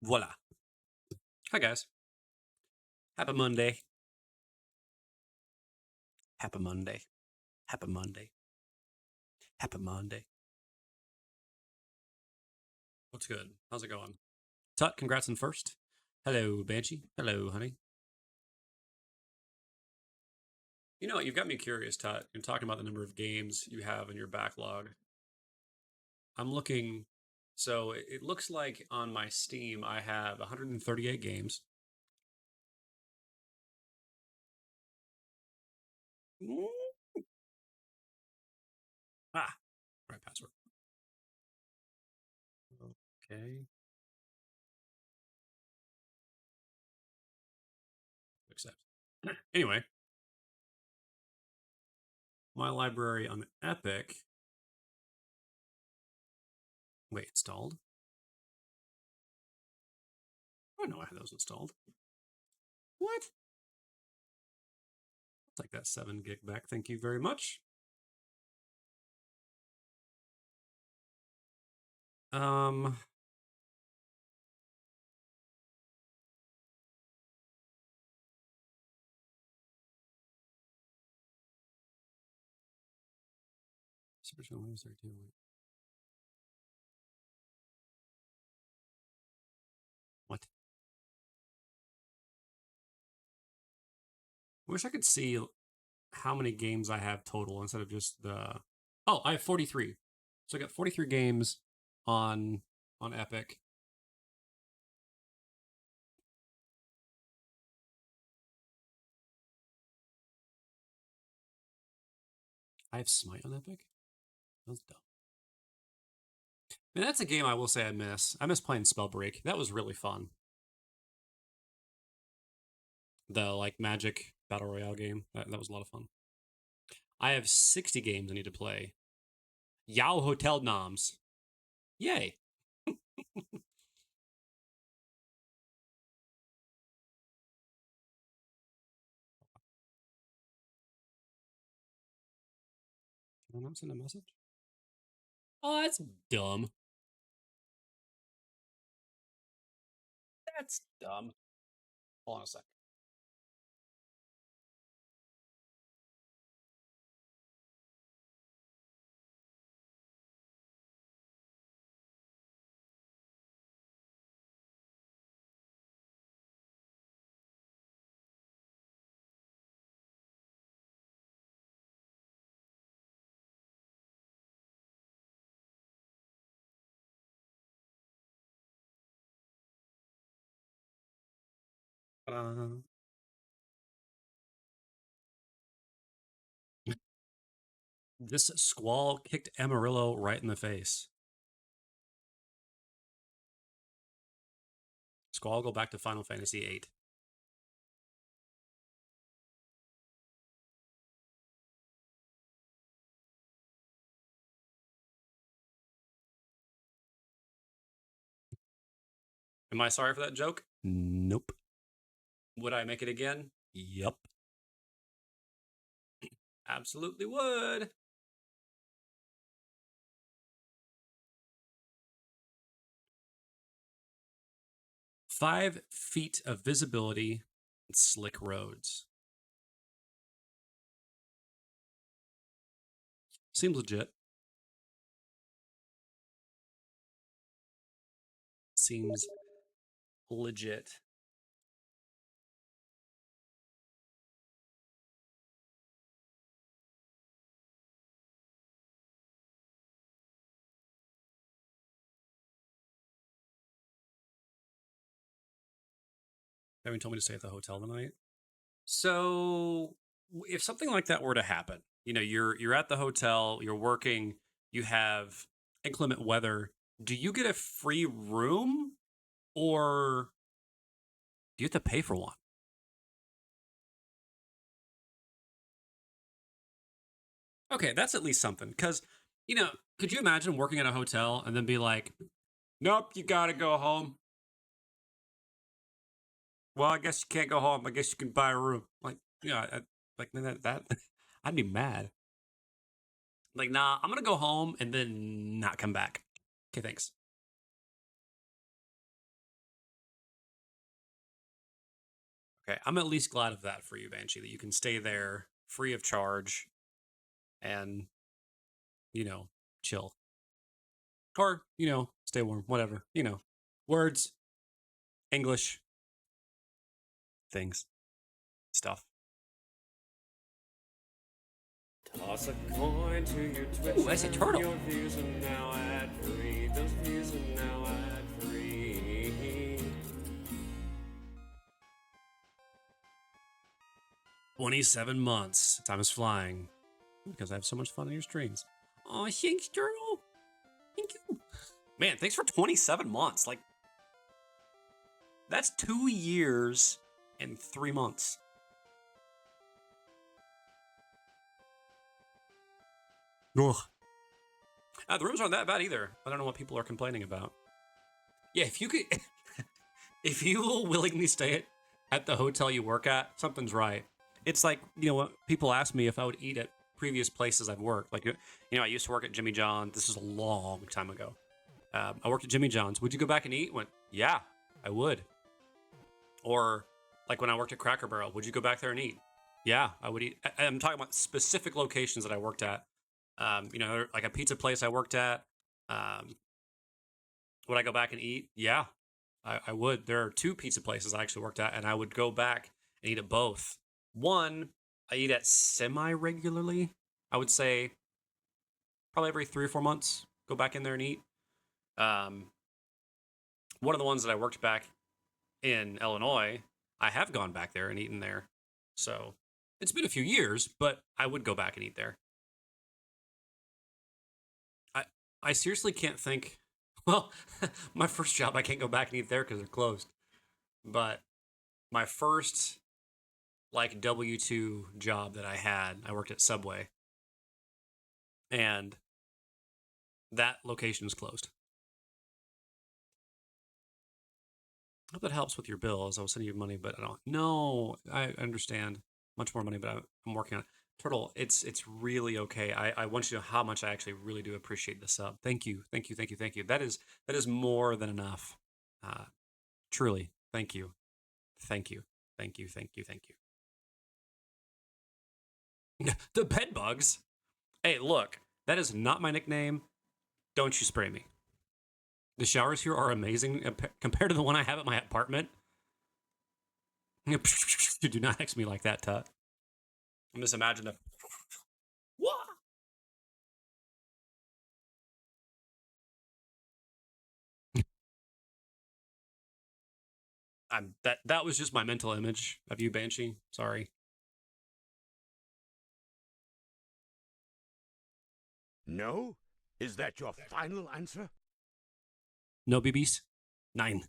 Voila. Hi, guys. Happy Monday. Happy Monday. Happy Monday. Happy Monday. What's good? How's it going? Tut, congrats on first. Hello, Banshee. Hello, honey. You know what? You've got me curious, Tut. You're talking about the number of games you have in your backlog. I'm looking. So it looks like on my Steam, I have 138 games. Ah, right password. Okay. Accept. Anyway, my library on Epic. Wait, installed? I know I had those installed. What? I'll take that 7 gig back. Thank you very much. Um, Super Chill Windows 32. What? I wish I could see how many games I have total instead of just the. Oh, I have 43. So I got 43 games on Epic. I have Smite on Epic. That's dumb. And that's a game I will say I miss. I miss playing Spellbreak. That was really fun. The like Magic Battle Royale game. That was a lot of fun. I have 60 games I need to play. Yao Hotel Noms. Yay. Can I not send a message? Oh, that's dumb. That's dumb. Hold on a sec. Uh, this squall kicked Amarillo right in the face. Squall, go back to Final Fantasy VIII. Am I sorry for that joke? Nope. Would I make it again? Yup. Absolutely would. 5 feet of visibility and slick roads. Seems legit. Seems legit. Having told me to stay at the hotel tonight. So, if something like that were to happen, you know, you're at the hotel, you're working, you have inclement weather. Do you get a free room, or do you have to pay for one? Okay, that's at least something. Because, you know, could you imagine working at a hotel and then be like, "Nope, you gotta go home." Well, I guess you can't go home. I guess you can buy a room. Like, yeah, like that I'd be mad. Like, nah, I'm gonna go home and then not come back. Okay, thanks. Okay, I'm at least glad of that for you, Banshee, that you can stay there free of charge and, you know, chill. Or, you know, stay warm, whatever. You know, words, English, things, stuff. Toss a coin to your Twitch. Oh, that's a turtle. Your views are now ad free. Those views are now ad free. 27 months. Time is flying. Because I have so much fun on your streams. Oh, thanks, turtle. Thank you. Man, thanks for 27 months. Like, that's 2 years and 3 months. Ugh. The rooms aren't that bad either. I don't know what people are complaining about. Yeah, if you could, if you will willingly stay at the hotel you work at, something's right. It's like, you know what, people ask me if I would eat at previous places I've worked. Like, you know, I used to work at Jimmy John's. This is a long time ago. I worked at Jimmy John's. Would you go back and eat? Went, yeah, I would. Or like when I worked at Cracker Barrel, would you go back there and eat? Yeah, I would eat. I'm talking about specific locations that I worked at. Like a pizza place I worked at. Um, would I go back and eat? Yeah, I would. There are two pizza places I actually worked at, and I would go back and eat at both. One, I eat at semi regularly. I would say probably every 3 or 4 months, go back in there and eat. Um, one of the ones that I worked back in Illinois, I have gone back there and eaten there. So it's been a few years, but I would go back and eat there. I I seriously can't think. Well, my first job I can't go back and eat there because they're closed. But my first like W-2 job that I had, I worked at Subway, and that location is closed. I hope that helps with your bills. I will send you money, but I don't. No, I understand much more money, but I'm working on it. Turtle, it's really okay. I want you to know how much I actually really do appreciate the sub. Thank you, thank you, thank you, thank you. That is more than enough. Uh, Truly, thank you, thank you, thank you, thank you, thank you. The bed bugs. Hey, look, that is not my nickname. Don't you spray me. The showers here are amazing compared to the one I have at my apartment. Do not X me like that, Tut. I'm just imagining a what? That was just my mental image of you, Banshee. Sorry. No? Is that your final answer? No BBs? 9.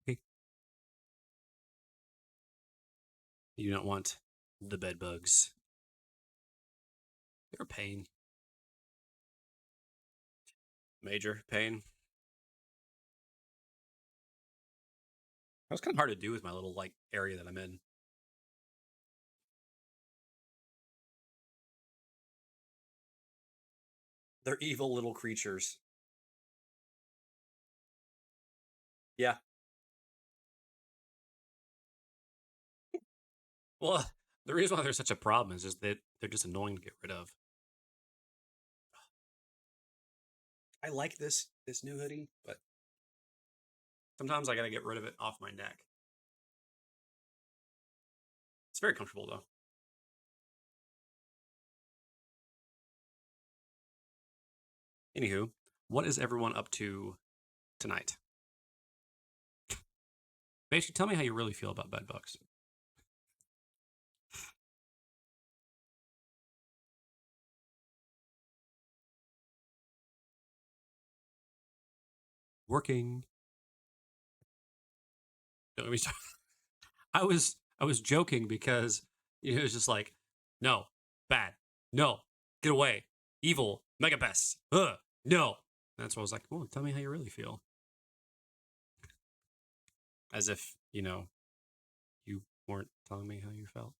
Okay. You do not want the bed bugs. They're a pain. Major pain. That was kind of hard to do with my little like area that I'm in. They're evil little creatures. Yeah. Well, the reason why there's such a problem is just that they're just annoying to get rid of. I like this new hoodie, but sometimes I gotta get rid of it off my neck. It's very comfortable though. Anywho, what is everyone up to tonight? Basically, tell me how you really feel about bed bugs. Working. Don't let me start. I was joking because it was just like, no, bad, no, get away, evil, mega pests, no. And that's why I was like, oh, tell me how you really feel, as if you weren't telling me how you felt.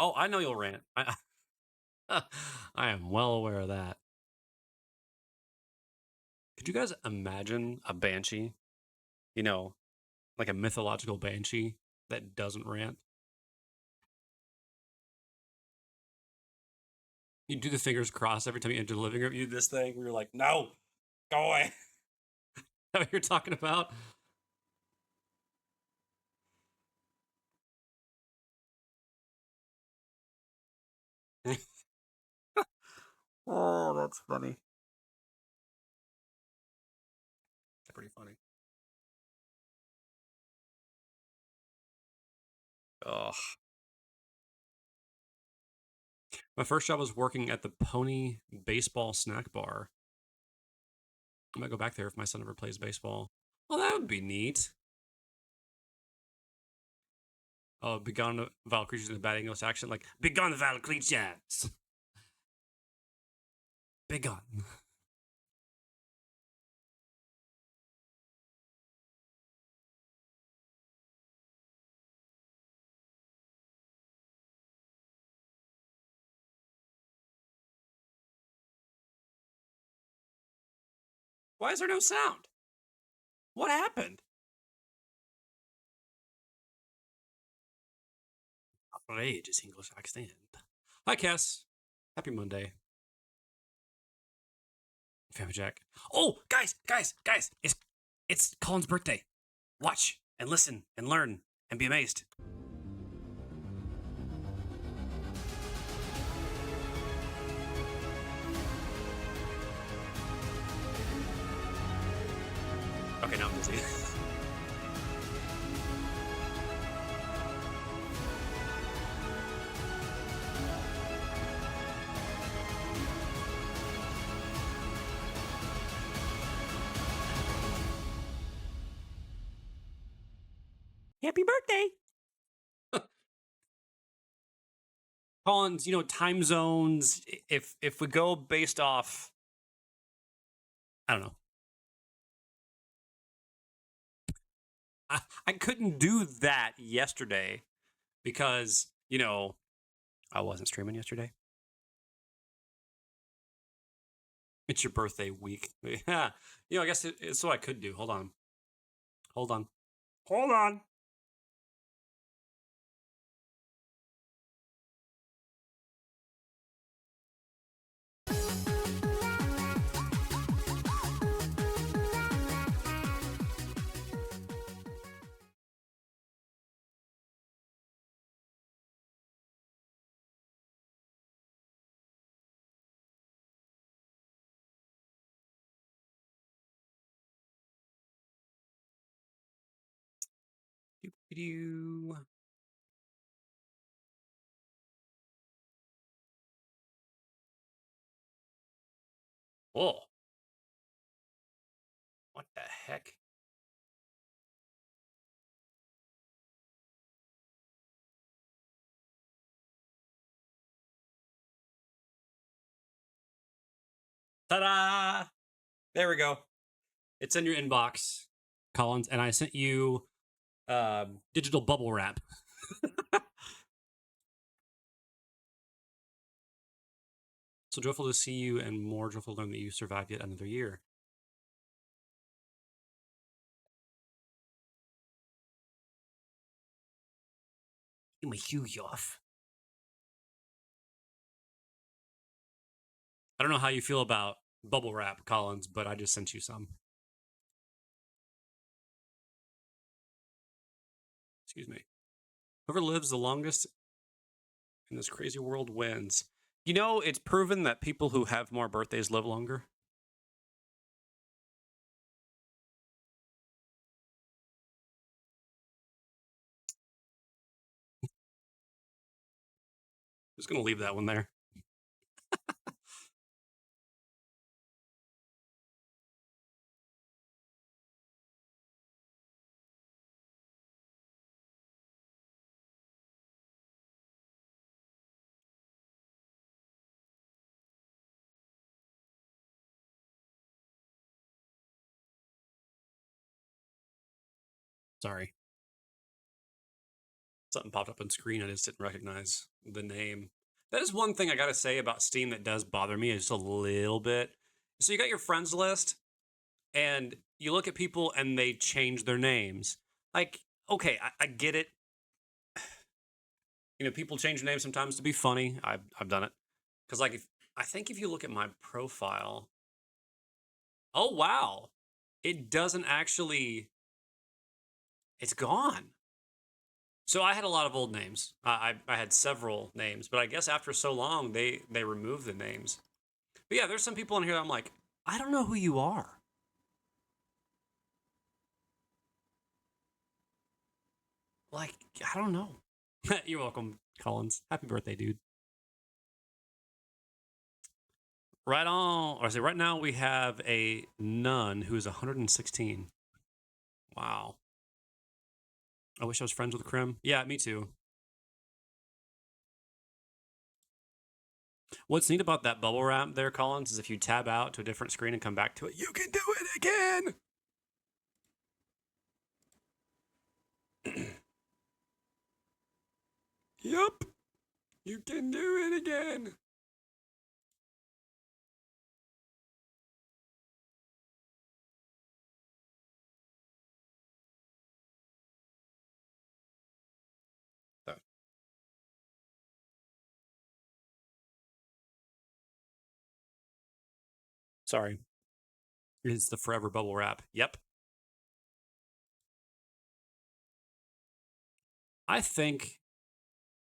Oh, I know you'll rant. I am well aware of that. Could you guys imagine a banshee? You know, like a mythological banshee that doesn't rant. You do the fingers crossed every time you enter the living room. You do this thing where you're like, no, go away. What you're talking about? Oh, that's funny. That's pretty funny. Oh, my first job was working at the Pony Baseball Snack Bar. I might go back there if my son ever plays baseball. Well, that would be neat. Oh, begone vile creatures in the bad English accent, like begone vile creatures. Begone. Why is there no sound? What happened? Rage is English accent. Hi, Cass. Happy Monday. Family Jack. Oh, guys! It's Colin's birthday. Watch and listen and learn and be amazed. Okay, now I'm busy. Happy birthday! Collins, time zones. If we go based off, I don't know. I couldn't do that yesterday because I wasn't streaming yesterday. It's your birthday week. Yeah, I guess it's what I could do. Hold on. Do. Whoa. What the heck? Ta-da! There we go. It's in your inbox, Collins, and I sent you digital bubble wrap. So joyful to see you, and more joyful to learn that you survived yet another year. Get my shoes off. I don't know how you feel about bubble wrap, Collins, but I just sent you some. Excuse me. Whoever lives the longest in this crazy world wins. It's proven that people who have more birthdays live longer. Just gonna leave that one there. Sorry. Something popped up on screen. I just didn't recognize the name. That is one thing I gotta say about Steam that does bother me just a little bit. So you got your friends list, and you look at people and they change their names. Like, okay, I get it. People change their names sometimes to be funny. I've done it. Because, like, I think if you look at my profile, oh, wow, it doesn't actually, it's gone. So I had a lot of old names. I had several names, but I guess after so long, they removed the names. But yeah, there's some people in here that I'm like, I don't know who you are. Like, I don't know. You're welcome, Collins. Happy birthday, dude. Right on, or say right now we have a nun who's 116. Wow. I wish I was friends with Krim. Yeah, me too. What's neat about that bubble wrap there, Collins, is if you tab out to a different screen and come back to it, you can do it again. Yup. You can do it again. Sorry. It's the forever bubble wrap. Yep. I think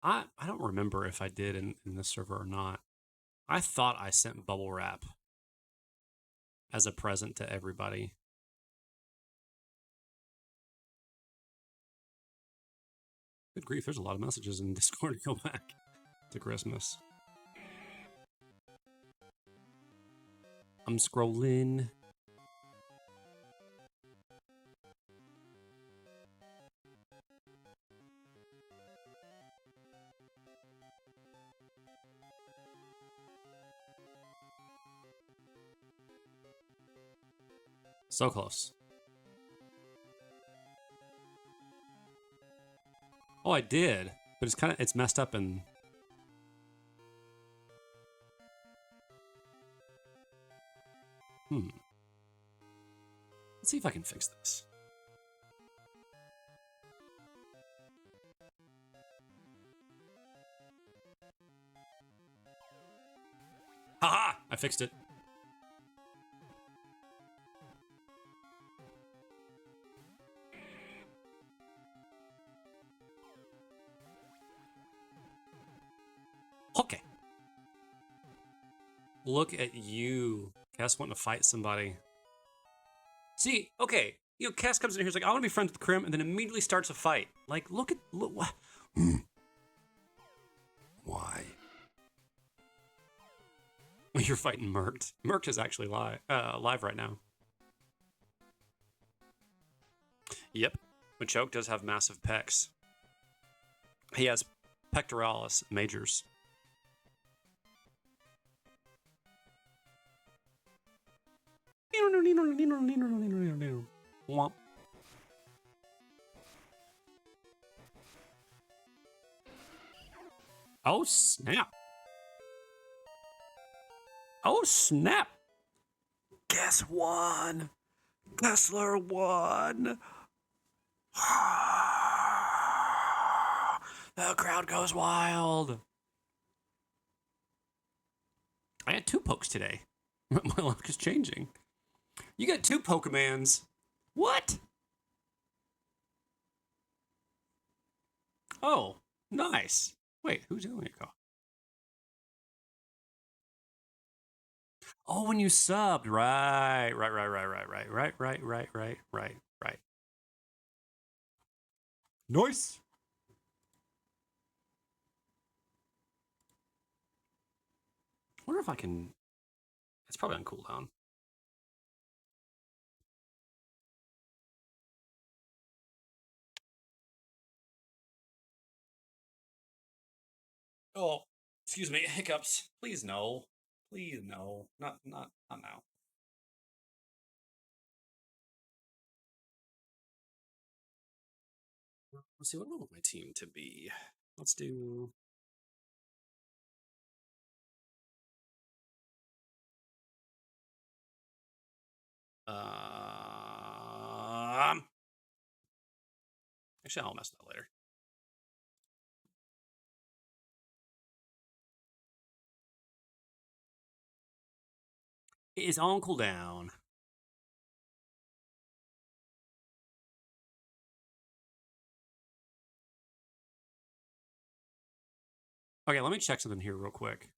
I don't remember if I did in this server or not. I thought I sent bubble wrap as a present to everybody. Good grief, there's a lot of messages in Discord to go back to Christmas. I'm scrolling. So close. Oh, I did, but it's messed up and Let's see if I can fix this. Haha! I fixed it. Okay. Look at you. Cass wanting to fight somebody. See, okay. You know, Cass comes in here, he's like, I want to be friends with Krim, and then immediately starts a fight. Like, look. Why? You're fighting Merkt. Merkt is actually live right now. Yep. Machoke does have massive pecs. He has pectoralis majors. Womp. Oh, snap. Oh, snap. Guess won. Kessler won. The crowd goes wild. I had 2 pokes today. My luck is changing. You got 2 Pokemans. What? Oh, nice. Wait, who's Illico? Oh, when you subbed. Right. Nice. I wonder if I can... It's probably on cooldown. Oh, excuse me, hiccups. Please no. Please no. Not now. Let's see, what do I want my team to be? Let's do... Actually, I'll mess with that later. It is on cooldown. Okay, let me check something here real quick.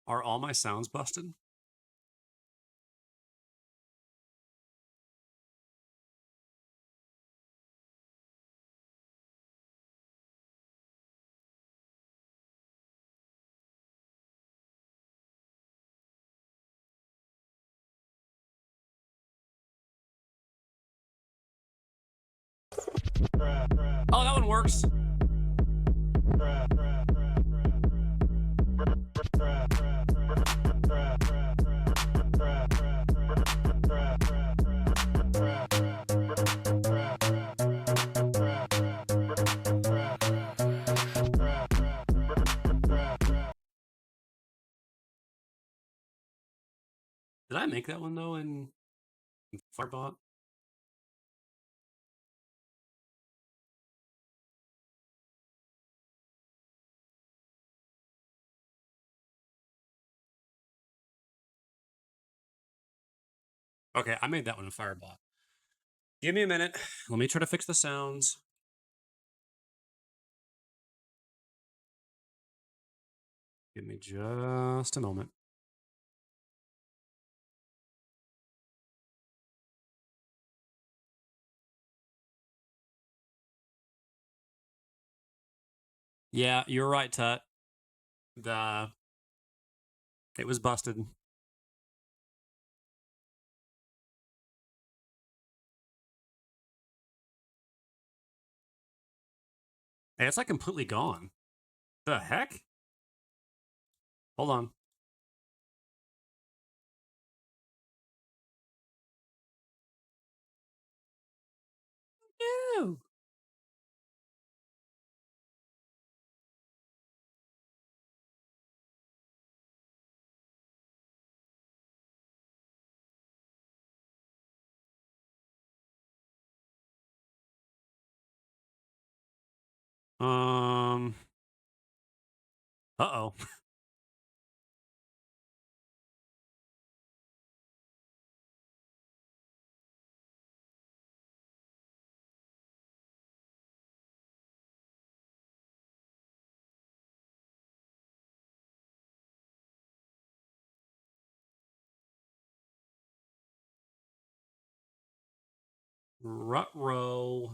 Are all my sounds busted? Oh, that one works. Did I make that one though in Firebot? Okay, I made that one in Firebot. Give me a minute. Let me try to fix the sounds. Give me just a moment. Yeah, you're right, Tut. It was busted. Hey, it's like completely gone. The heck? Hold on. No. Uh-oh. Rut-row.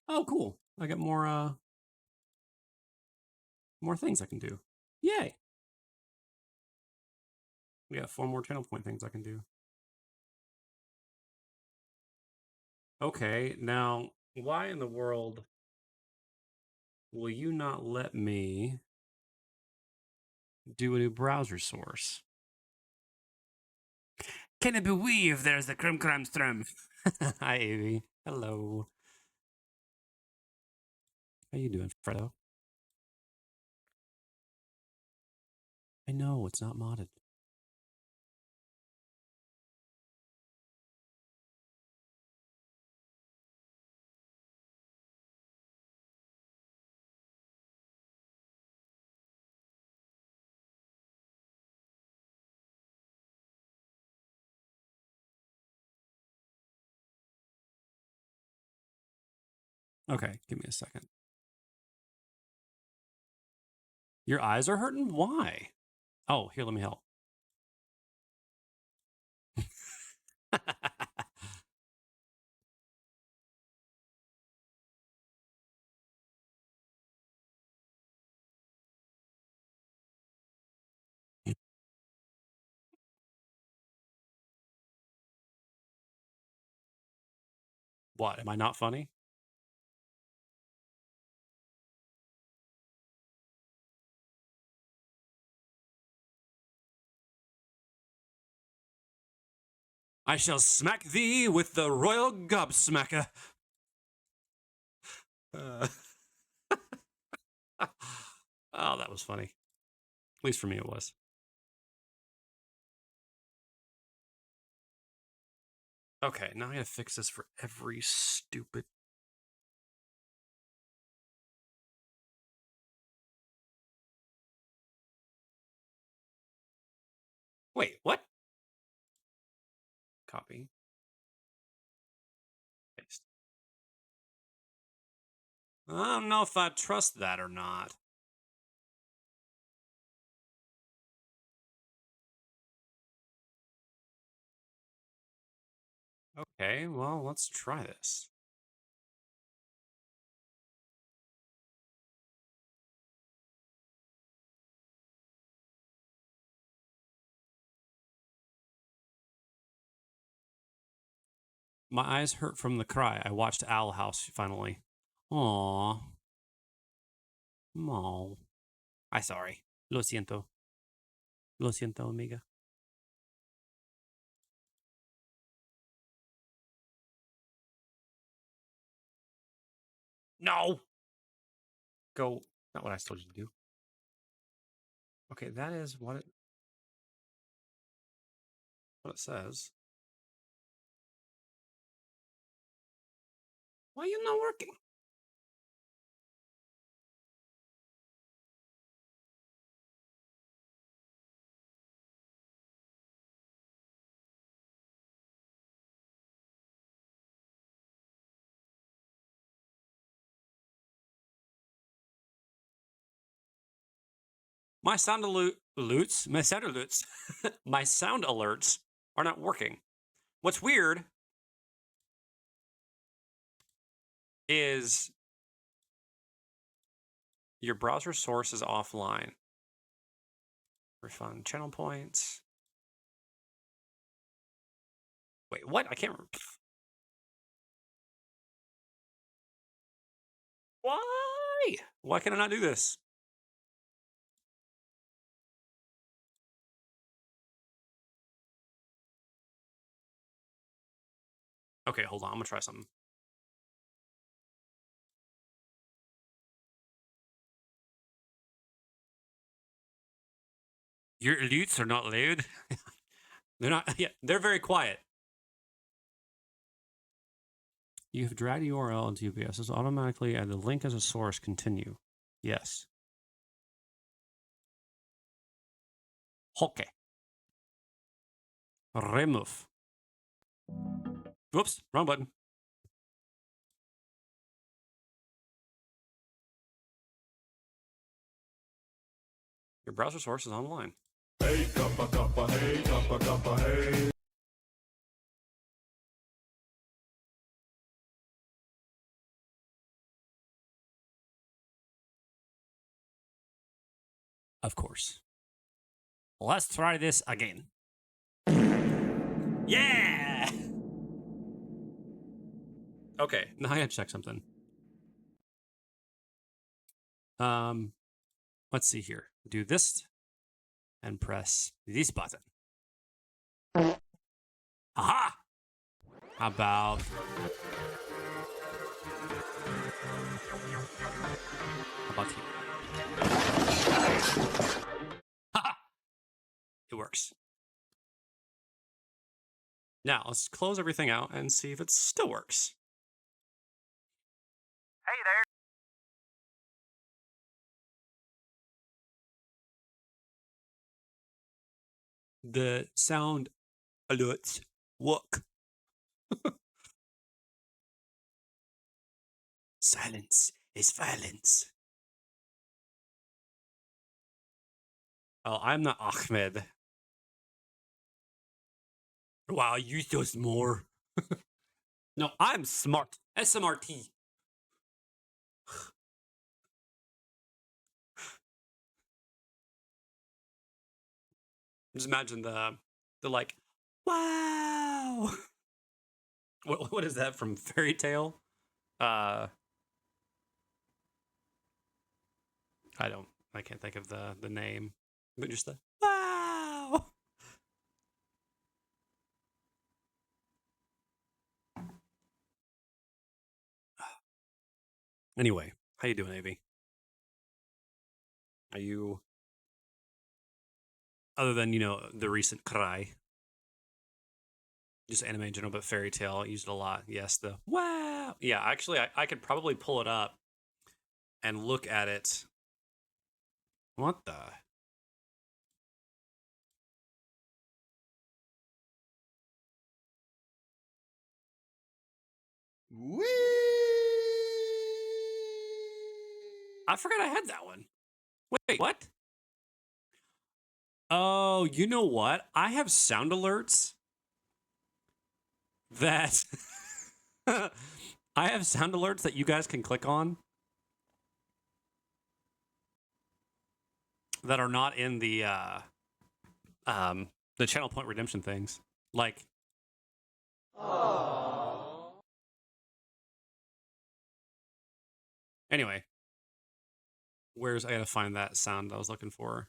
Oh, cool. I got more things I can do. Yay. We got 4 more channel point things I can do. Okay, now why in the world will you not let me do a new browser source? Can it believe there's the Krim Kram Strum? Hi, Avi. Hello. How you doing, Fredo? I know, it's not modded. Okay, give me a second. Your eyes are hurting? Why? Oh, here, let me help. What? Am I not funny? I shall smack thee with the royal gobsmacker. Uh, oh, that was funny. At least for me, it was. Okay, now I gotta fix this for every stupid. Wait, what? Copy. Paste. I don't know if I trust that or not. Okay, well, let's try this. My eyes hurt from the cry. I watched Owl House finally. Aww. Aww. I'm sorry. Lo siento. Lo siento, amiga. No! Go. Not what I told you to do. Okay, that is what it says. Why are you not working? My sound alerts, my sound alerts are not working. What's weird is your browser source is offline. Refund channel points. Wait, what? I can't remember. Why? Why can I not do this? Okay, hold on. I'm gonna try something. Your alerts are not loud. They're not. Yeah, they're very quiet. You have dragged the URL into UPS. It's automatically add the link as a source. Continue. Yes. Okay. Remove. Whoops, wrong button. Your browser source is online. Hey, kappa, kappa, hey, kappa, kappa, hey. Of course. Let's try this again. Yeah! Okay, now I gotta check something. Let's see here. Do this and press this button. Aha! How about... How about here? Haha! It works. Now, let's close everything out and see if it still works. Hey there. The sound alerts work. Silence is violence. Oh, I'm not Ahmed. Wow, you so smart. No, I'm smart. SMRT. Just imagine the like, wow. What is that from Fairy Tale? I can't think of the name, but just the wow. Anyway, how you doing, Avi? Are you, other than the recent cry, just anime in general, but Fairy Tale I used it a lot. Yes, the wow. Yeah, actually, I could probably pull it up and look at it. What the? Whee! I forgot I had that one. Wait, what? Oh, you know what? I have sound alerts that I have sound alerts that you guys can click on that are not in the channel point redemption things. Like Anyway, I gotta find that sound I was looking for.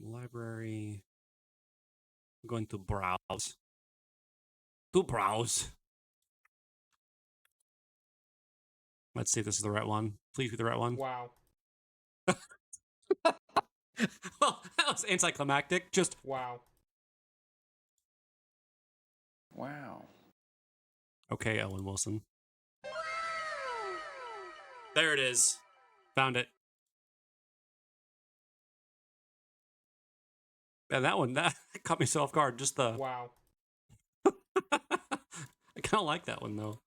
Library. I'm going to browse. To browse. Let's see if this is the right one. Please be the right one. Wow. Well, that was anticlimactic. Just Wow. Wow. okay, Owen Wilson. There it is. Found it. And that one, that caught me so off guard. Just the. Wow. I kind of like that one, though.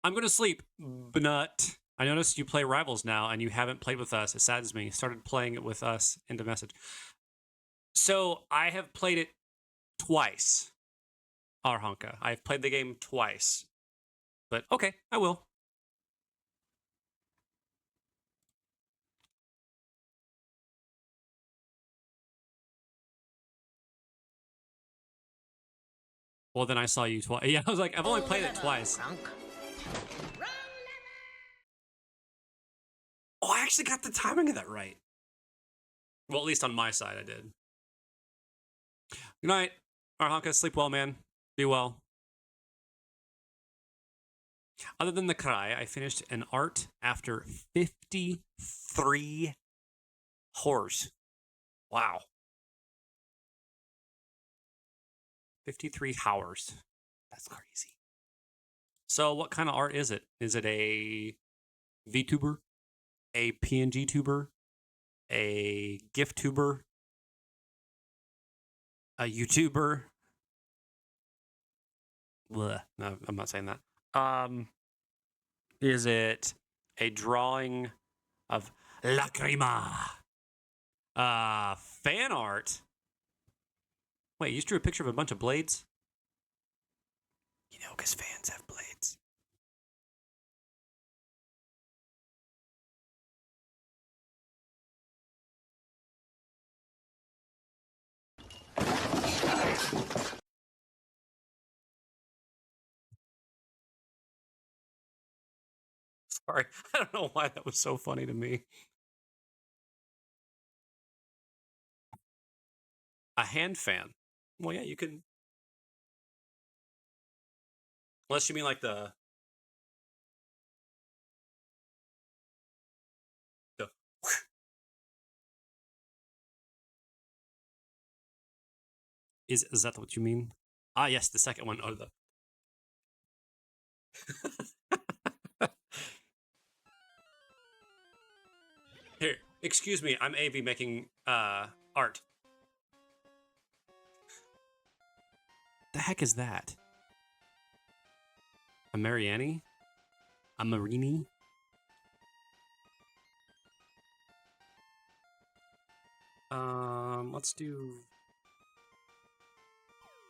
I'm going to sleep, but I noticed you play Rivals now, and you haven't played with us. It saddens me. You started playing it with us into message. So I have played it twice. Arhanka. I've played the game twice. But okay, I will. Well, then I saw you twice. Yeah, I was like, I've only played it twice. Oh, I actually got the timing of that right. Well, at least on my side, I did. Good night, Arhanka. Sleep well, man. Be well. Other than the cry, I finished an art after 53 hours. Wow. 53 hours. That's crazy. So what kind of art is it? Is it a VTuber? A PNG tuber? A GIF tuber? A YouTuber? Blech. No, I'm not saying that. Is it a drawing of Lacrima? Fan art? Wait, you just drew a picture of a bunch of blades? You know, because fans have blades. Sorry, I don't know why that was so funny to me. A hand fan. Well, yeah, you can. Unless you mean like the. Is that what you mean? Ah, yes, the second one. Oh, the. Here, excuse me. I'm AV making art. The heck is that? A Mariani? A Marini? Let's do.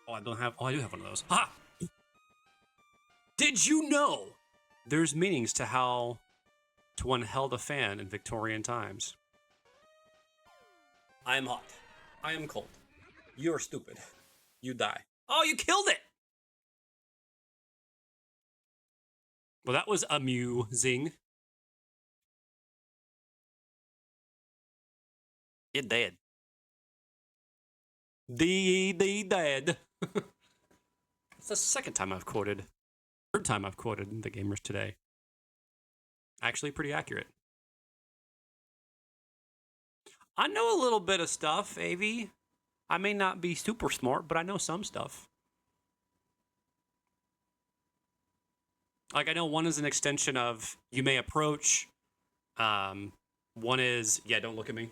Oh, I don't have. Oh, I do have one of those. Ha! Did you know there's meanings to how to one held a fan in Victorian times? I am hot. I am cold. You're stupid. You die. Oh, you killed it! Well, that was amusing. You're dead. The dead. It's the second time I've quoted. Third time I've quoted the gamers today. Actually, pretty accurate. I know a little bit of stuff, AV. I may not be super smart, but I know some stuff. Like, I know one is an extension of you may approach. One is, yeah, don't look at me.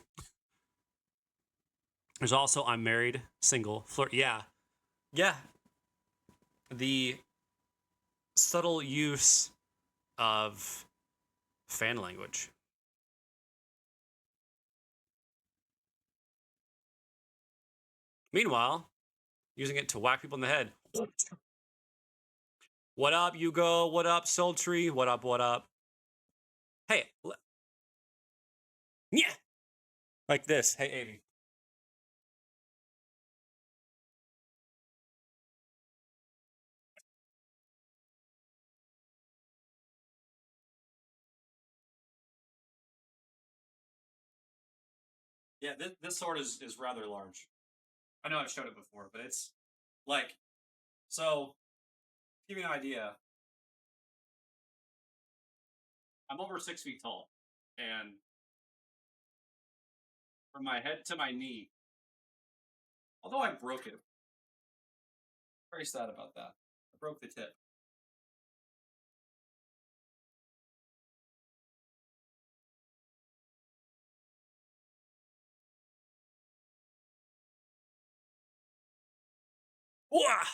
There's also I'm married, single, flirt. Yeah. Yeah. The subtle use of fan language. Meanwhile, using it to whack people in the head. What up, Hugo? What up, Sultry? What up, what up? Hey. Yeah. Like this. Hey, Avy. Yeah, this sword is rather large. I know I've showed it before, but it's like so. To give you an idea, I'm over 6 feet tall, and from my head to my knee, although I broke it, very sad about that. I broke the tip. Wah!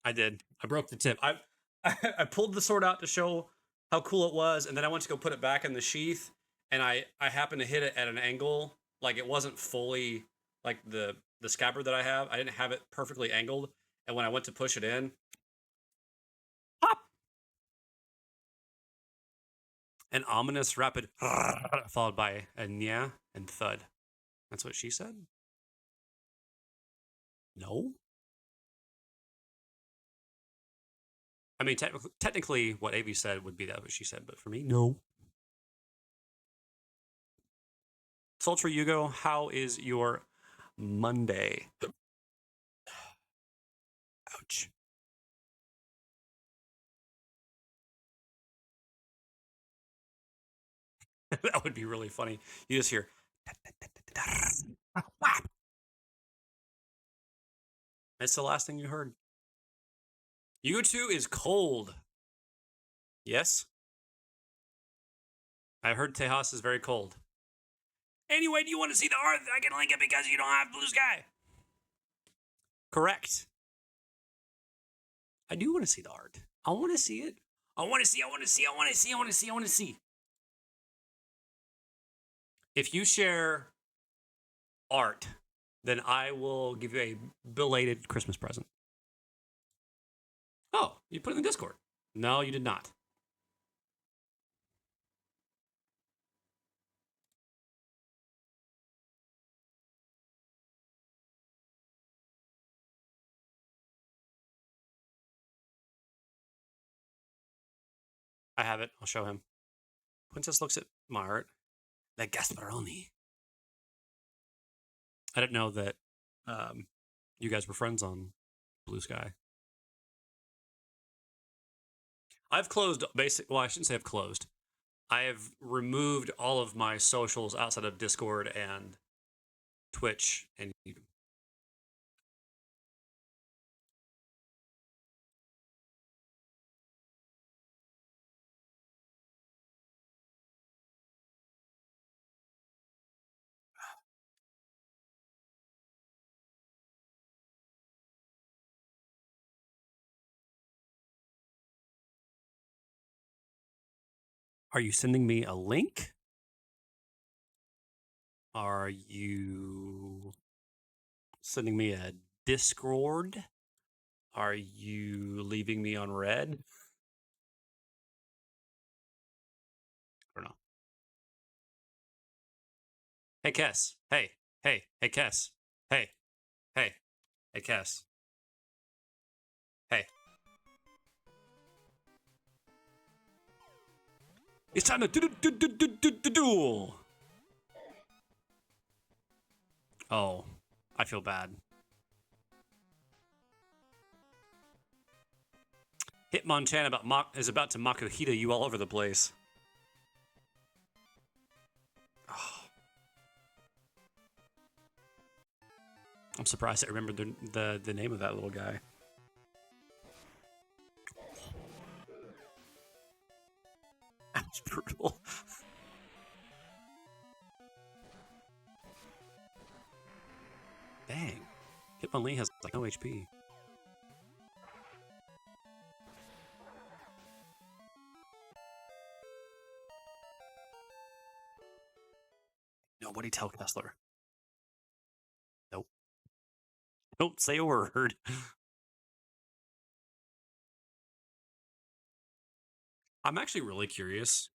I did. I broke the tip. I pulled the sword out to show how cool it was, and then I went to go put it back in the sheath, and I happened to hit it at an angle, like it wasn't fully like the scabbard that I have. I didn't have it perfectly angled, and when I went to push it in, pop! An ominous rapid followed by a nya and thud. That's what she said. No. I mean, technically, what Avi said would be that what she said, but for me, no. Sultry Yugo, how is your Monday? Ouch. That would be really funny. You just hear. It's the last thing you heard. U2 is cold. Yes? I heard Tejas is very cold. Anyway, do you want to see the art? I can link it because you don't have blue sky. Correct. I do want to see the art. I want to see it. I want to see. If you share art, then I will give you a belated Christmas present. Oh, you put it in the Discord. No, you did not. I have it. I'll show him. Princess looks at my art. Like Gasparoni. I didn't know that you guys were friends on Blue Sky. I've closed basic. Well, I shouldn't say I've closed. I have removed all of my socials outside of Discord and Twitch and YouTube. Are you sending me a link? Are you sending me a Discord? Are you leaving me on red? I don't know. Hey, Kess. Hey, hey, hey, Kess. Hey, hey, hey, Kess. Hey. It's time to duel. Oh, I feel bad. Hitmonchan is about to Makuhita you all over the place. Oh. I'm surprised I remembered the name of that little guy. That was brutal. Dang. Hitmonlee has like no HP. Nobody tell Kessler. Nope. Don't say a word. I'm actually really curious.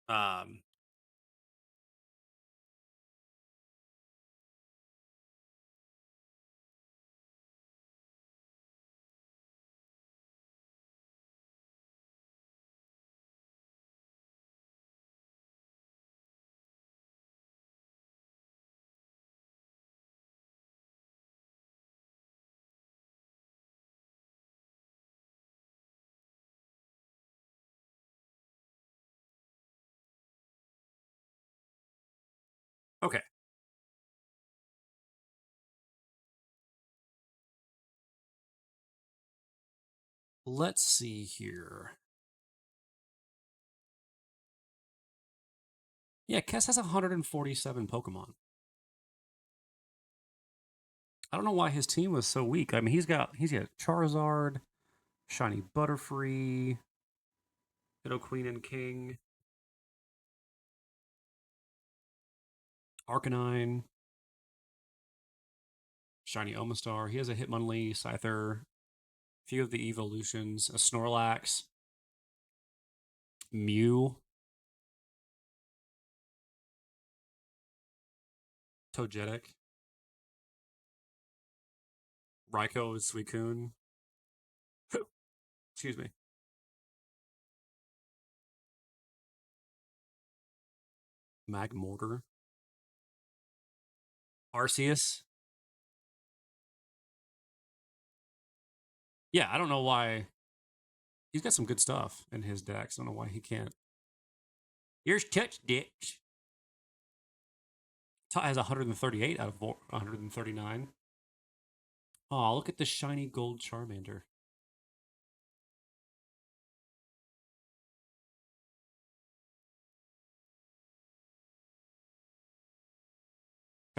Um, Okay. Let's see here. Yeah, Kess has 147 Pokemon. I don't know why his team was so weak. I mean, he's got Charizard, Shiny Butterfree, Hiddo Queen and King, Arcanine, Shiny Omastar. He has a Hitmonlee, Scyther, a few of the evolutions, a Snorlax, Mew, Togetic, Raikou, Suicune. Excuse me. Magmortar, Arceus. Yeah, I don't know why. He's got some good stuff in his decks. I don't know why he can't. Here's Touch Ditch. Has 138 out of 139. Oh, look at the shiny gold Charmander.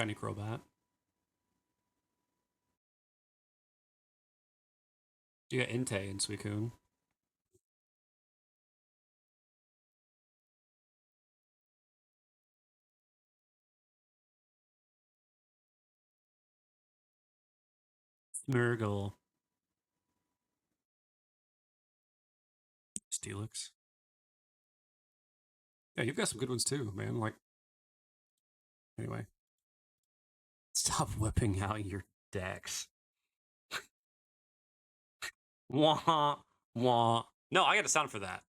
Shiny Crobat. You got Entei and Suicune. Smeargle. Steelix. Yeah, you've got some good ones too, man. Like, anyway. Stop whipping out your decks. Wah, wah. No, I got a sound for that.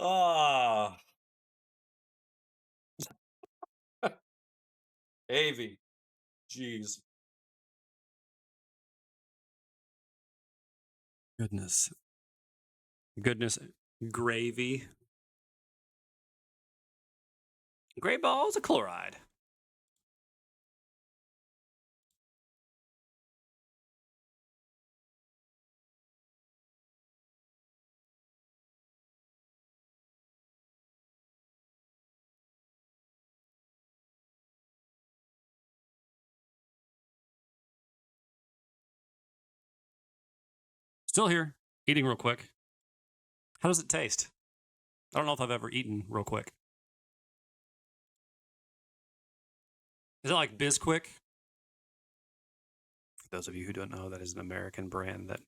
Ah, Avy. Jeez. Goodness. Goodness. Gravy. Gray balls of chloride. Still here. Eating real quick. How does it taste? I don't know if I've ever eaten real quick. Is it like Bisquick? For those of you who don't know, that is an American brand that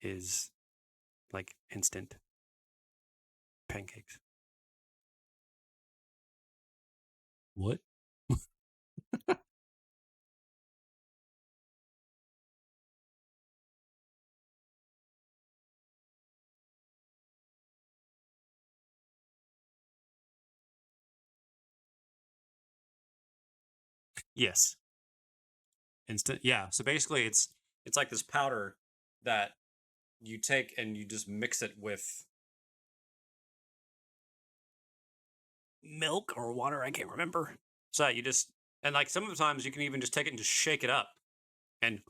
is like instant pancakes. What? Yes. Instant. Yeah. So basically it's like this powder that you take and you just mix it with milk or water, I can't remember. So you just and like some of the times you can even just take it and just shake it up and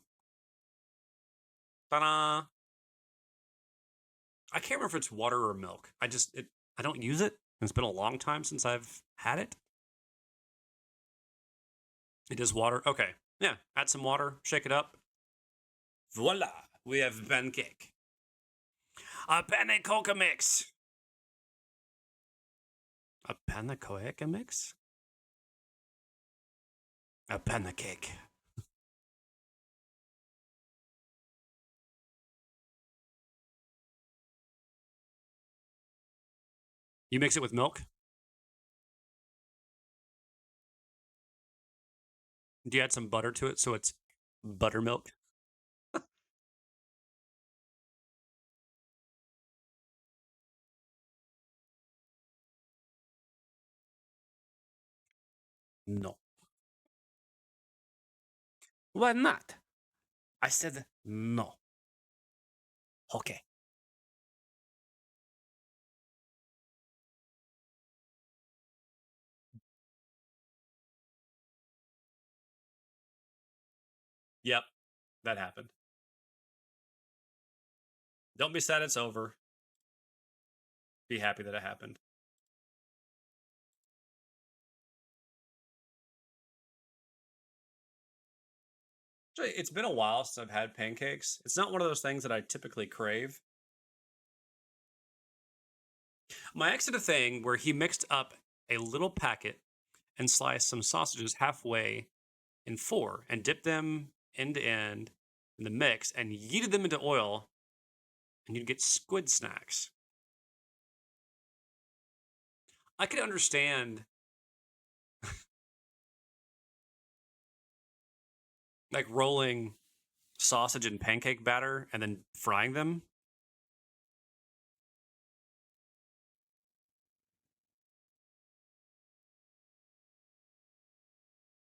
ta-da. I can't remember if it's water or milk. I don't use it. It's been a long time since I've had it. It is water. Okay. Yeah. Add some water, shake it up. Voila. We have pancake. A pannecoca mix. A pannecoca mix? A pancake. You mix it with milk? Do you add some butter to it so it's buttermilk? No. Why not? I said no. Okay. Yep, that happened. Don't be sad it's over. Be happy that it happened. Actually, it's been a while since I've had pancakes. It's not one of those things that I typically crave. My ex did a thing where he mixed up a little packet and sliced some sausages halfway in four and dipped them end to end in the mix and yeeted them into oil, and you'd get squid snacks. I could understand like rolling sausage in pancake batter and then frying them.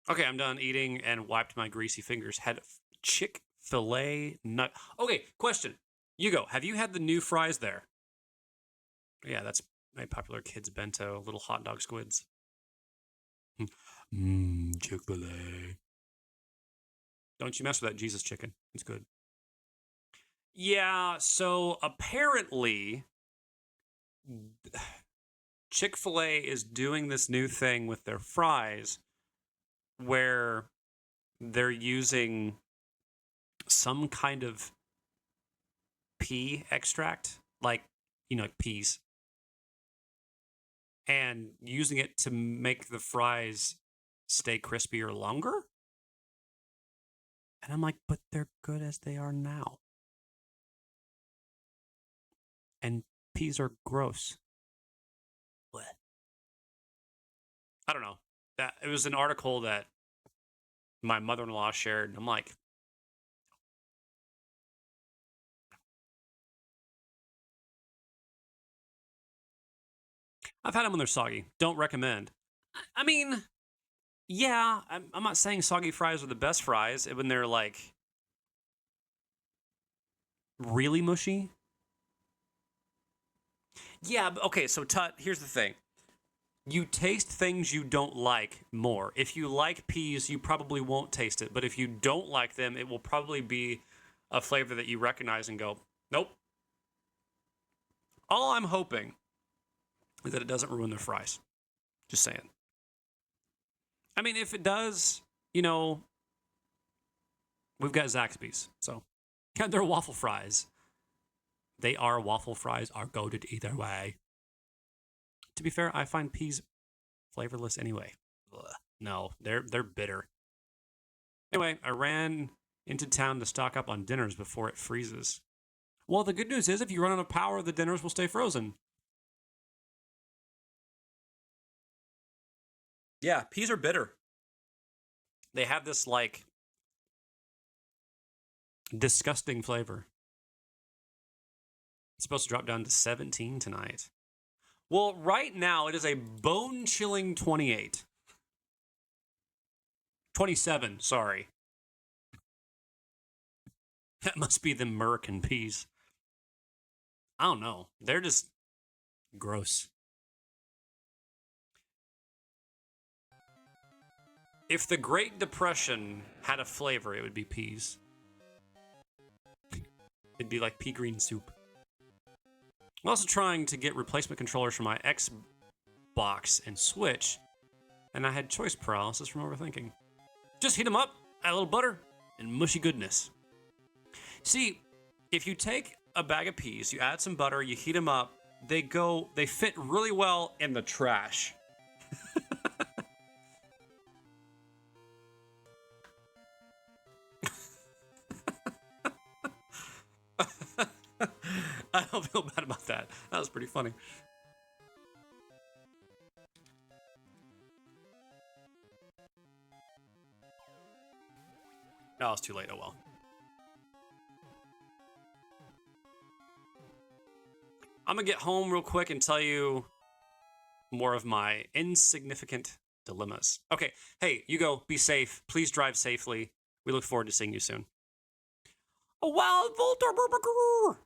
Okay, I'm done eating and wiped my greasy fingers. Had Chick-fil-A nut. Okay, question. You go. Have you had the new fries there? Yeah, that's a popular kids bento, little hot dog squids. Mmm, Chick-fil-A. Don't you mess with that Jesus chicken. It's good. Yeah, so apparently Chick-fil-A is doing this new thing with their fries where they're using some kind of pea extract, like, like peas, and using it to make the fries stay crispier longer. And I'm like, but they're good as they are now. And peas are gross. What? I don't know. That it was an article that my mother-in-law shared, and I'm like, I've had them when they're soggy. Don't recommend. I mean, yeah, I'm not saying soggy fries are the best fries when they're like really mushy. Yeah, okay, so Tut, here's the thing. You taste things you don't like more. If you like peas, you probably won't taste it. But if you don't like them, it will probably be a flavor that you recognize and go, nope. All I'm hoping is that it doesn't ruin their fries. Just saying. I mean, if it does, we've got Zaxby's. So, they're waffle fries. Waffle fries are goated either way. To be fair, I find peas flavorless anyway. Ugh. No, they're bitter. Anyway, I ran into town to stock up on dinners before it freezes. Well, the good news is if you run out of power, the dinners will stay frozen. Yeah, peas are bitter. They have this like disgusting flavor. It's supposed to drop down to 17 tonight. Well, right now it is a bone-chilling 28. 27, sorry. That must be the American peas. I don't know. They're just gross. If the Great Depression had a flavor, it would be peas. It'd be like pea green soup. I'm also trying to get replacement controllers for my Xbox and Switch, and I had choice paralysis from overthinking. Just heat them up, add a little butter, and mushy goodness. See, if you take a bag of peas, you add some butter, you heat them up, they fit really well in the trash. I don't feel bad about that. That was pretty funny. No, it's too late. Oh well. I'm gonna get home real quick and tell you more of my insignificant dilemmas. Okay, hey, you go. Be safe. Please drive safely. We look forward to seeing you soon. A wild Voltor Burger.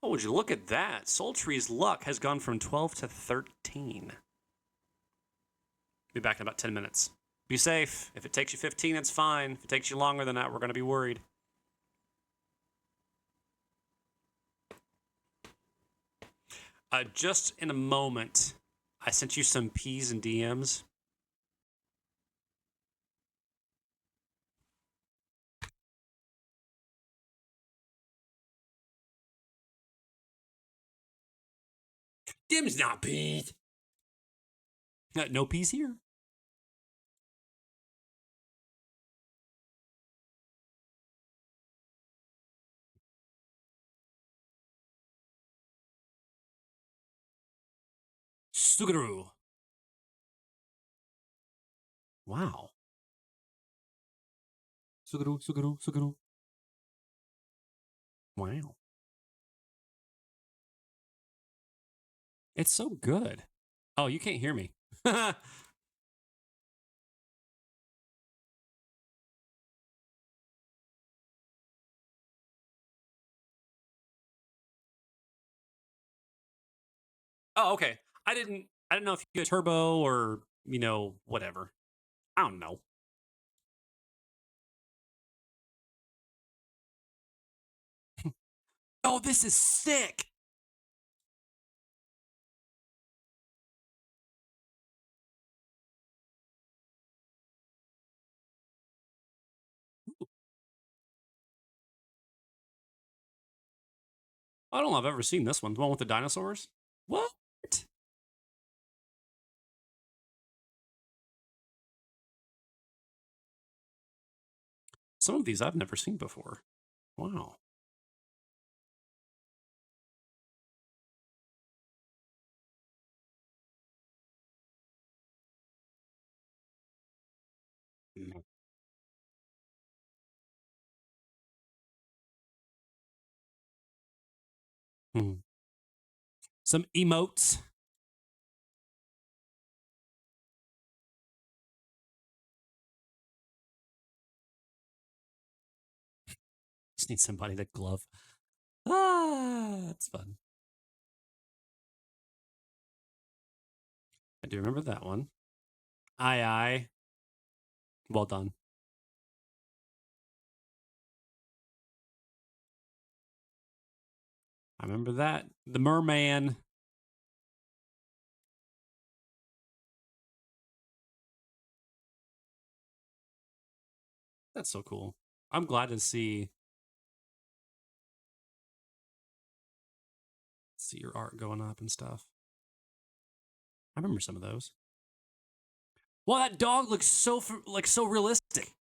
Oh, would you look at that? Sultry's luck has gone from 12 to 13. Be back in about 10 minutes. Be safe. If it takes you 15, it's fine. If it takes you longer than that, we're going to be worried. Just in a moment, I sent you some P's and DMs. Dim's not P's. No P's here. Sugaru. Wow. Sugaru. Wow. It's so good. Oh, you can't hear me. Oh, okay. I didn't know if you had turbo or, whatever. I don't know. Oh, this is sick. I don't know if I've ever seen this one. The one with the dinosaurs? What? Some of these I've never seen before. Wow. Hmm. Some emotes. Just need somebody to glove. That's fun. I do remember that one. Aye. Well done. I remember that. The Merman. That's so cool. I'm glad to see your art going up and stuff. I remember some of those. Well, that dog looks so realistic.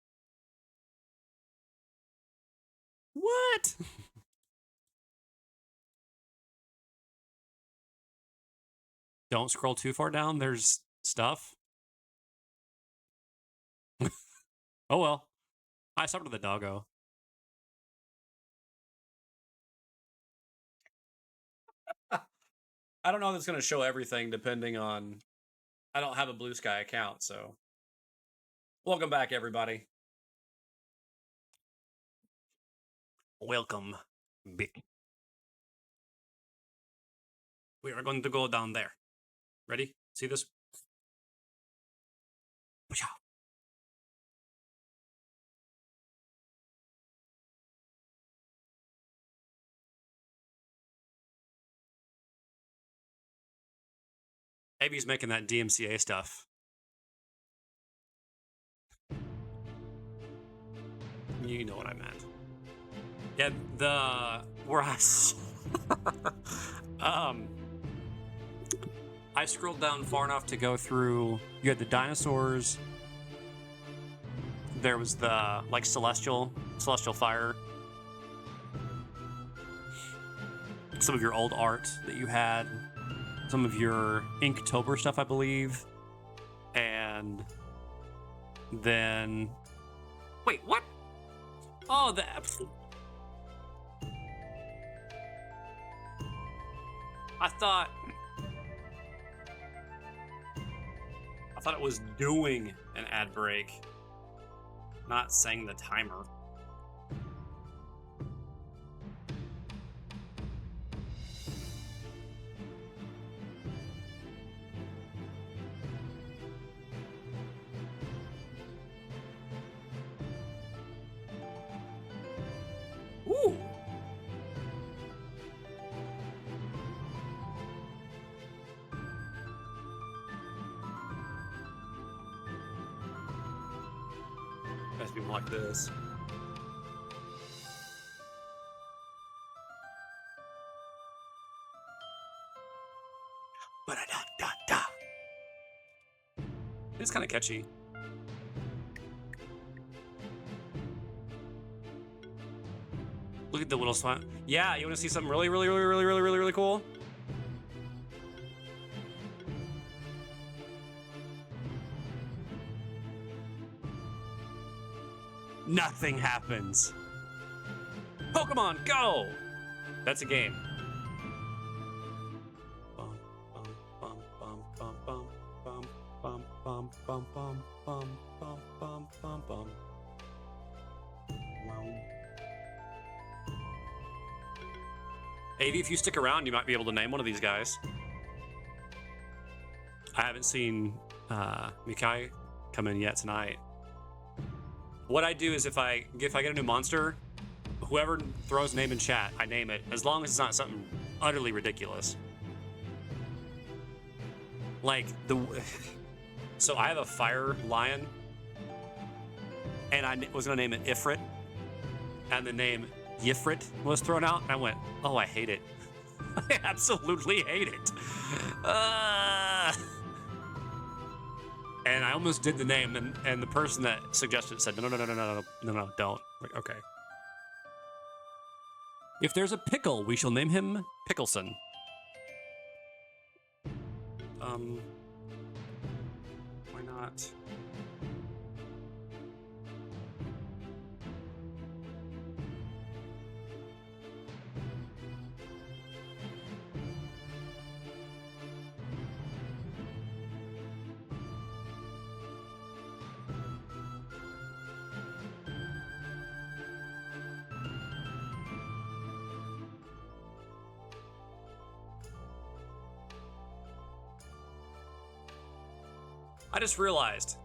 What? Don't scroll too far down. There's stuff. Oh well. I subbed to the doggo. I don't know if it's going to show everything depending on. I don't have a Blue Sky account, so. Welcome back, everybody. Welcome. We are going to go down there. Ready? See this? Maybe he's making that DMCA stuff. You know what I meant. Yeah, where I scrolled down far enough to go through. You had the dinosaurs. There was the celestial fire. Some of your old art that you had. Some of your Inktober stuff, I believe. And then... Wait, what? Oh, I thought it was doing an ad break, not saying the timer. Ooh. Has to be more like this. Ba-da-da-da-da. It's kind of catchy. Look at the little swamp. Yeah, you want to see something really cool? Nothing happens. Pokemon, go! That's a game. Bum, bum, bum, bum, bum, bum, bum, bum, bum, bum, bum, bum, bum, bum, bum. Wow. Maybe if you stick around, you might be able to name one of these guys. I haven't seen Mikai come in yet tonight. What I do is if I get a new monster, whoever throws name in chat, I name it, as long as it's not something utterly ridiculous. Like so I have a fire lion, and I was gonna name it Ifrit, and the name Yifrit was thrown out, and I went, oh, I hate it. I absolutely hate it. And I almost did the name, and the person that suggested it said, no, don't. Like, okay. If there's a pickle, we shall name him Pickleson. Why not? I just realized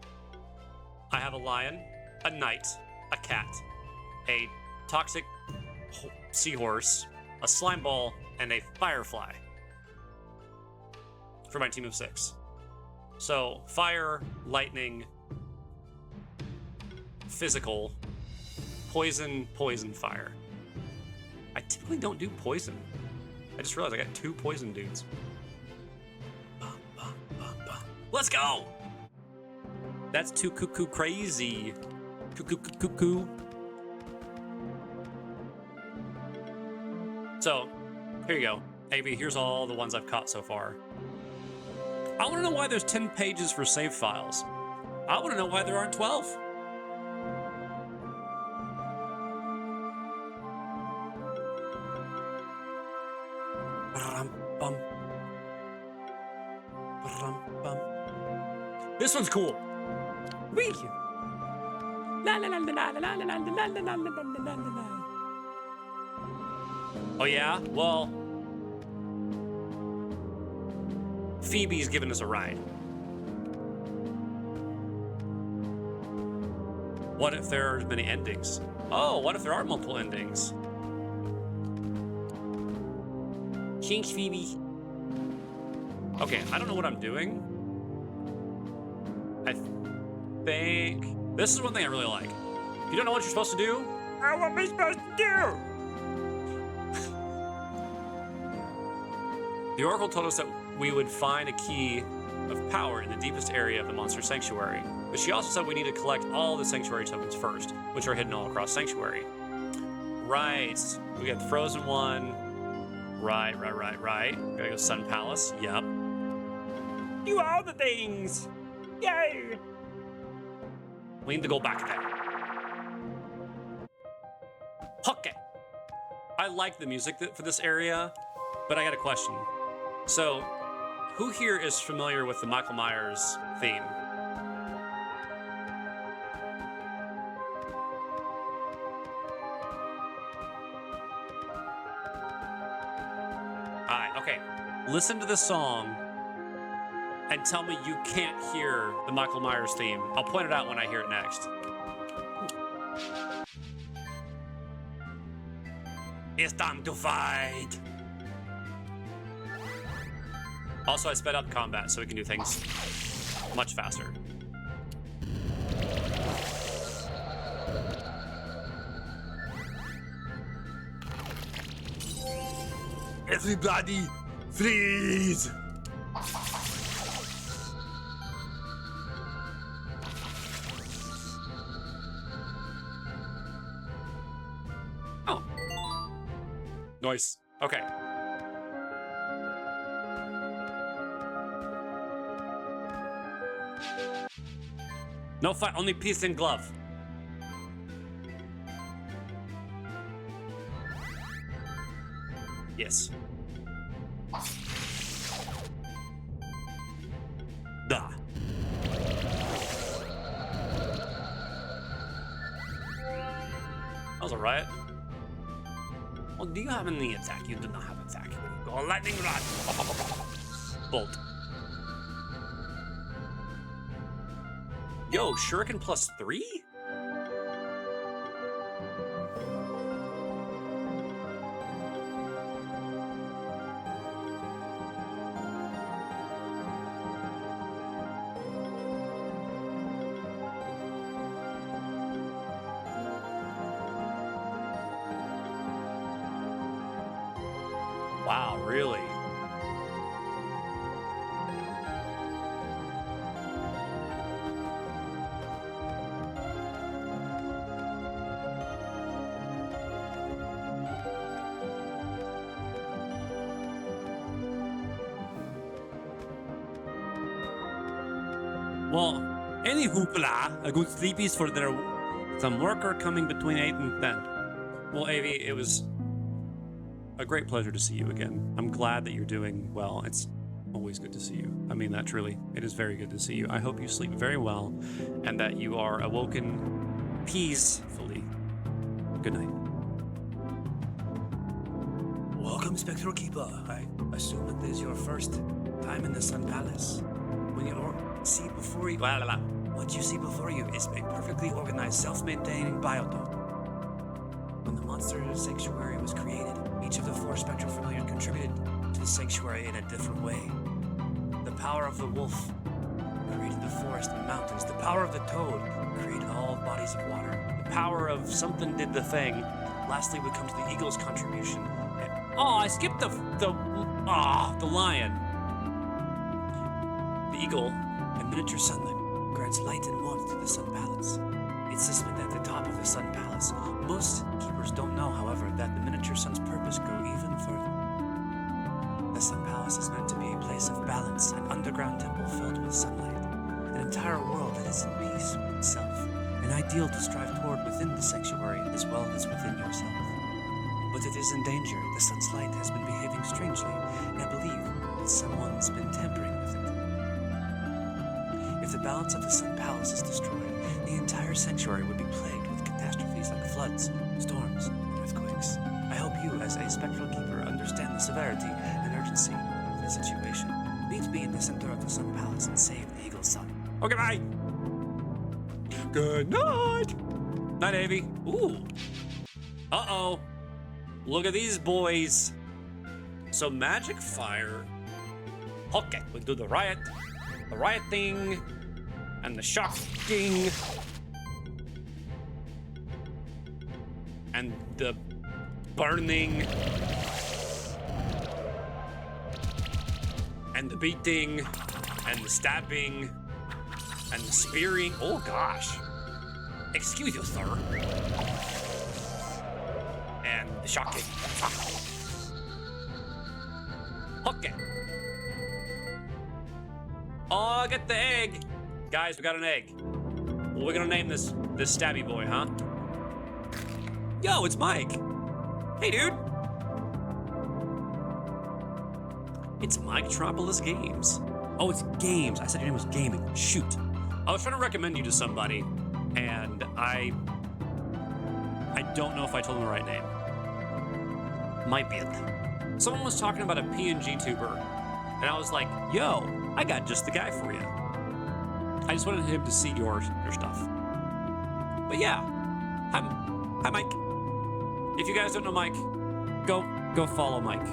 I have a lion, a knight, a cat, a toxic seahorse, a slime ball, and a firefly for my team of 6. So fire, lightning, physical, poison, fire. I typically don't do poison. I just realized I got 2 poison dudes. Let's go! That's too cuckoo crazy. Cuckoo. So, here you go. AB, here's all the ones I've caught so far. I want to know why there's 10 pages for save files. I want to know why there aren't 12. This one's cool. Wee! La la la la la la la la la la la la la. Oh yeah? Well, Phoebe's giving us a ride. What if there are many endings? Oh, what if there are multiple endings? Thanks, Phoebe. Okay, I don't know what I'm doing. I think this is one thing I really like. If you don't know what you're supposed to do, what am I supposed to do? The Oracle told us that we would find a key of power in the deepest area of the Monster Sanctuary, but she also said we need to collect all the Sanctuary tokens first, which are hidden all across Sanctuary. Right. We got the Frozen one. Right. Gotta go Sun Palace. Yep. Do all the things. Yay! We need to go back there. Okay. I like the music for this area, but I got a question. So, who here is familiar with the Michael Myers theme? Alright, okay. Listen to the song and tell me you can't hear the Michael Myers theme. I'll point it out when I hear it next. It's time to fight! Also, I sped up combat so we can do things much faster. Everybody, freeze! Oh. Nice. Okay. No fight, only piece and glove. Yes. Da. That was a riot. Well, do you have any attack? You do not have attack. Go lightning rod. Bolt. Yo, shuriken +3? Wow, really? Well, any hoopla, a good sleepies for their some worker coming between 8 and 10. Well, Avi, it was a great pleasure to see you again. I'm glad that you're doing well. It's always good to see you. I mean that truly. It is very good to see you. I hope you sleep very well and that you are awoken peacefully. Good night. Welcome, Spectral Keeper. I assume that this is your first time in the Sun Palace. When you see before you, what you see before you is a perfectly organized, self-maintaining biotope. When the monster sanctuary was created, each of the 4 spectral familiars contributed to the sanctuary in a different way. The power of the wolf created the forest and mountains. The power of the toad created all bodies of water. The power of something did the thing. Lastly, we come to the eagle's contribution. Oh, I skipped the lion. The eagle, a miniature sunlight, grants light and warmth to the Sun Palace. It's suspended at the top of the Sun Palace. Most keepers don't know, however, that the miniature sun's purpose go even further. The Sun Palace is meant to be a place of balance, an underground temple filled with sunlight, an entire world that is in peace with itself, an ideal to strive toward within the sanctuary as well as within yourself. But it is in danger. The sun's light has been behaving strangely, and I believe that someone's been tampering with it. If the balance of the Sun Palace is destroyed, the entire sanctuary would be plagued with catastrophes like floods, storms, and earthquakes. I hope you, as a spectral keeper, understand the severity and urgency of the situation. Meet me in the center of the Sun Palace and save the Eagle's son. Okay, bye. Good night. Night, Avi. Ooh. Uh-oh. Look at these boys. So magic fire. Okay, we'll do the riot thing, and the shocking, and the burning, and the beating, and the stabbing, and the spearing. Oh gosh. Excuse you, sir. And the shocking. Okay. Oh, get the egg. Guys, we got an egg. What are we gonna name this stabby boy, huh? Yo, it's Mike. Hey, dude. It's Microtropolis Games. Oh, it's games. I said your name was gaming. Shoot. I was trying to recommend you to somebody, and I don't know if I told them the right name. Might be it. Someone was talking about a PNG tuber, and I was like, yo, I got just the guy for you. I just wanted him to see your stuff. But yeah, hi Mike. If you guys don't know Mike, go follow Mike.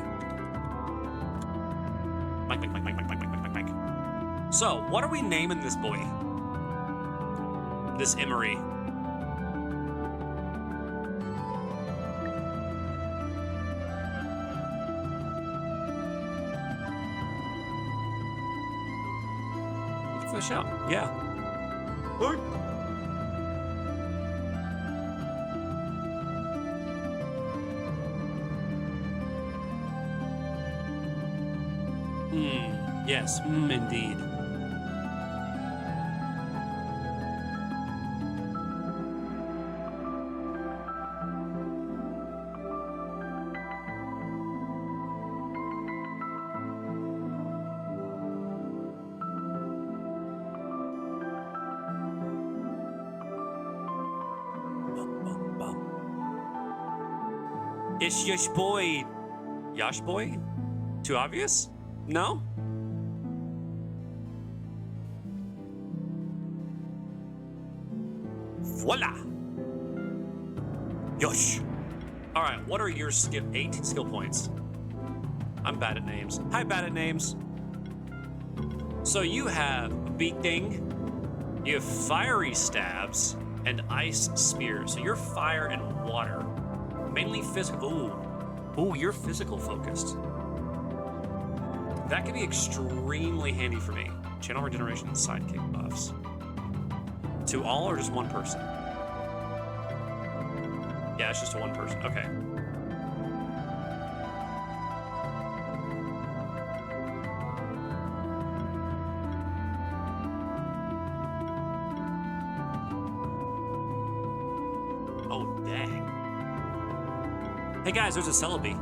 Mike. So, what are we naming this boy? This Emery. Fish out. Yeah. Yes, indeed. It's Yosh Boy. Yosh Boy? Too obvious? No? Voila! Yosh! Alright, what are your 18 skill points? I'm bad at names. Hi, bad at names. So you have beating, you have fiery stabs, and ice spears. So you're fire and water. Mainly physical. Ooh, you're physical focused. That could be extremely handy for me. Channel regeneration and sidekick buffs. To all or just one person? Yeah, it's just to one person. Okay. Oh, dang. Hey guys, there's a Celebi.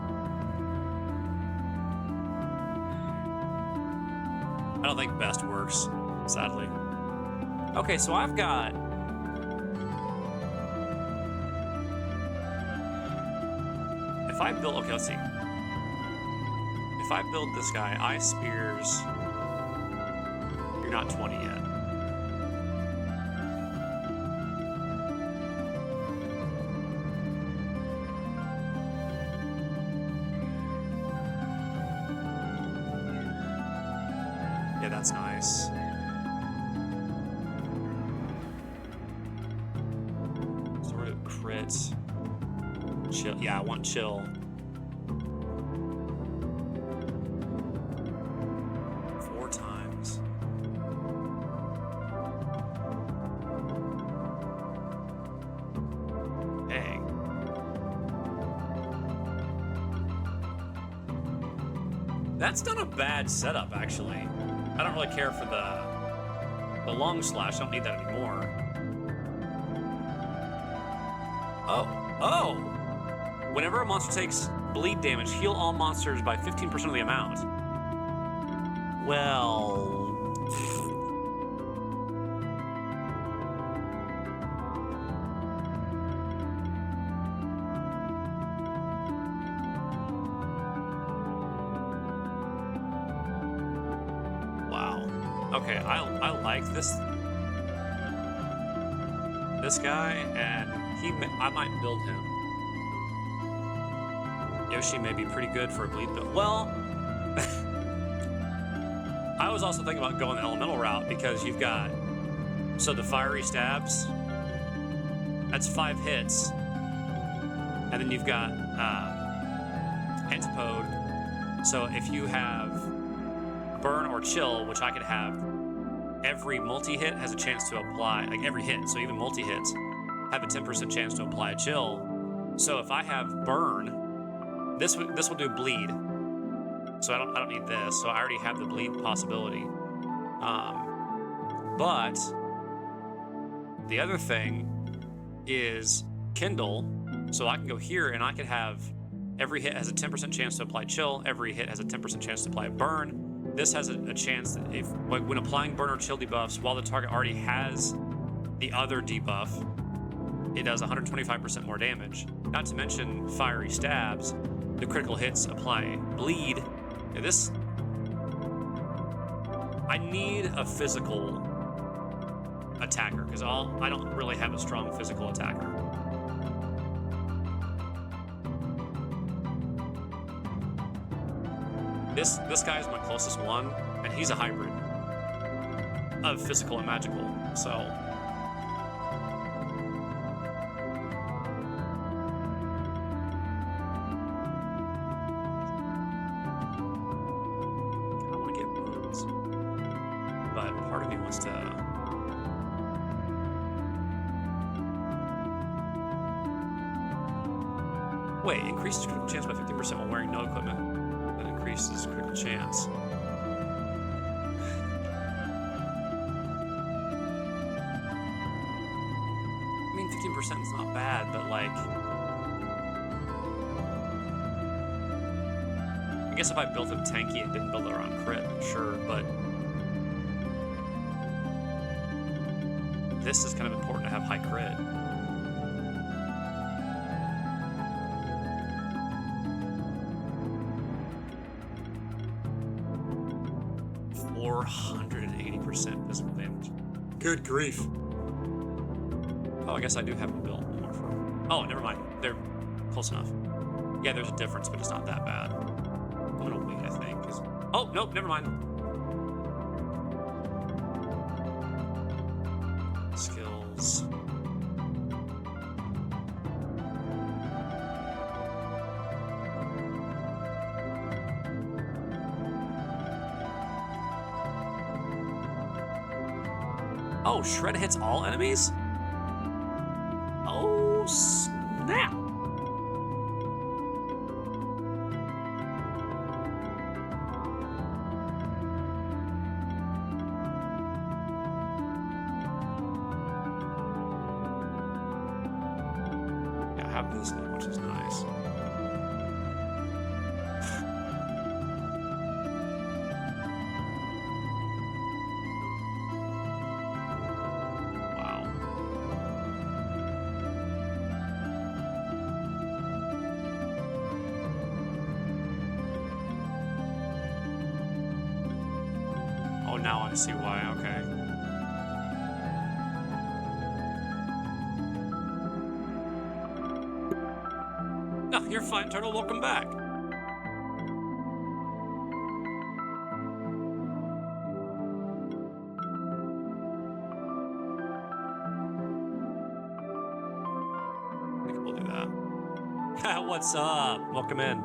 I don't think best works, sadly. Okay, so I've got... If I build... Okay, let's see. If I build this guy, Ice Spears... You're not 20 yet. Yeah, that's nice. Sort of crit. Chill. Yeah, I want chill. 4 times. Dang. That's not a bad setup, actually. I don't really care for the long slash. I don't need that anymore. Oh! Whenever a monster takes bleed damage, heal all monsters by 15% of the amount. Well... Okay, I like this guy, and I might build him. Yoshi may be pretty good for a bleed build. Well, I was also thinking about going the elemental route because you've got the fiery stabs. That's 5 hits, and then you've got Antipode. So if you have burn or chill, which I could have, every multi-hit has a chance to apply, like every hit, so even multi-hits have a 10% chance to apply a chill. So if I have burn, this will do bleed. So I don't need this, so I already have the bleed possibility. But the other thing is Kindle, so I can go here and I could have Every hit has a 10% chance to apply chill. Every hit has a 10% chance to apply a burn. This has a chance that if when applying burn or chill debuffs, while the target already has the other debuff, it does 125% more damage. Not to mention fiery stabs. The critical hits apply bleed. And this, I need a physical attacker because I don't really have a strong physical attacker. This guy is my closest one, and he's a hybrid of physical and magical. So I want to get wounds, but part of me wants to. Wait, increases critical chance by 50% while wearing no equipment. That increases critical chance. I mean, 15% is not bad, but like, I guess if I built him tanky and didn't build it around crit, sure, but this is kind of important to have high crit. Or 180% physical damage. Good grief. Oh, I guess I do have them built more for. Oh, never mind. They're close enough. Yeah, there's a difference, but it's not that bad. I'm gonna wait, I think. Oh, nope, never mind. Skills. Oh, Shred hits all enemies? Oh, snap. Yeah, I have this now, which is nice. Now I see why, okay. No, you're fine, Turtle. Welcome back. I think we'll do that. What's up? Welcome in.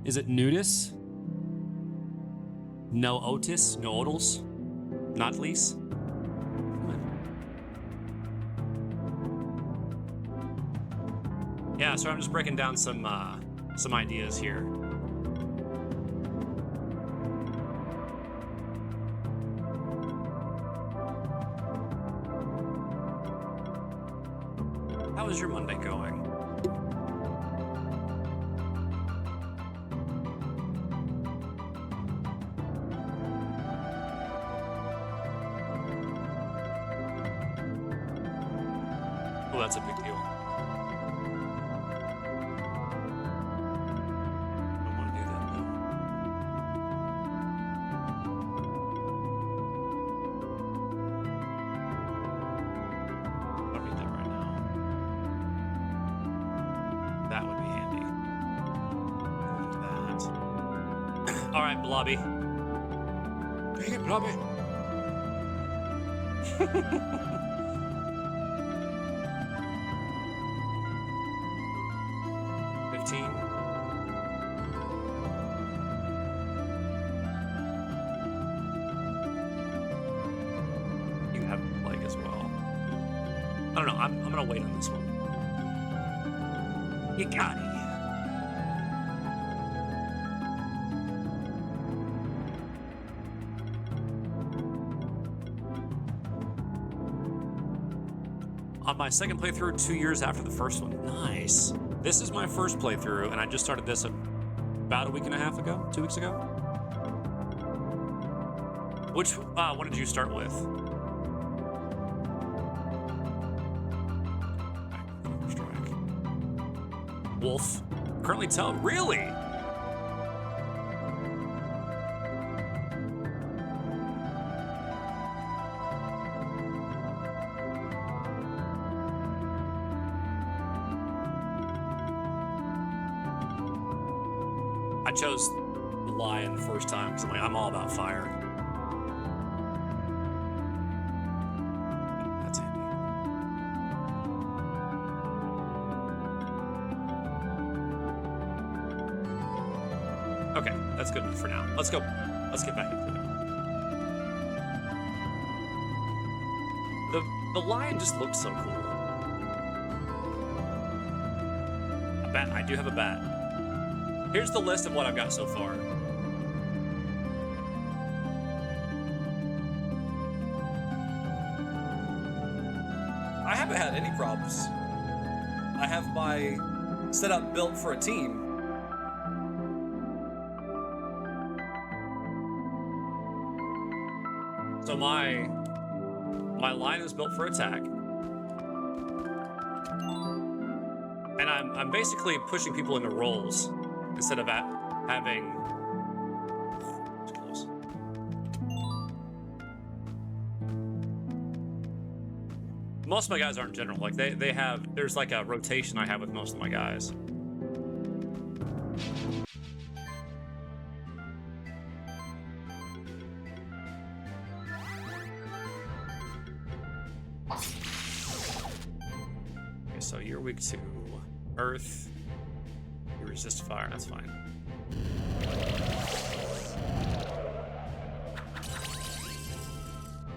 Is it Nudis? No Otis? No Odals? Not least? Yeah, so I'm just breaking down some ideas here. How is your Monday going? Oh, that's a big deal. I don't want to do that, though. I'll read that right now. That would be handy. That. All right, Blobby. Dang it, Blobby. 15. You have plague as well. I don't know. I'm gonna wait on this one. You got it. On my second playthrough, 2 years after the first one. Nice. This is my first playthrough, and I just started this about a week and a half ago, 2 weeks ago. What did you start with? Strike. Wolf. Currently tell. Really? I chose the lion the first time because I'm all about fire. That's handy. Okay, that's good enough for now. Let's go. Let's get back into it. The lion just looks so cool. A bat. I do have a bat. Here's the list of what I've got so far. I haven't had any problems. I have my setup built for a team. So my line is built for attack. And I'm basically pushing people into roles instead of having. It's close. Most of my guys aren't general. Like they have. There's like a rotation I have with most of my guys. Okay, so you're weak to earth. You resist fire. That's fine.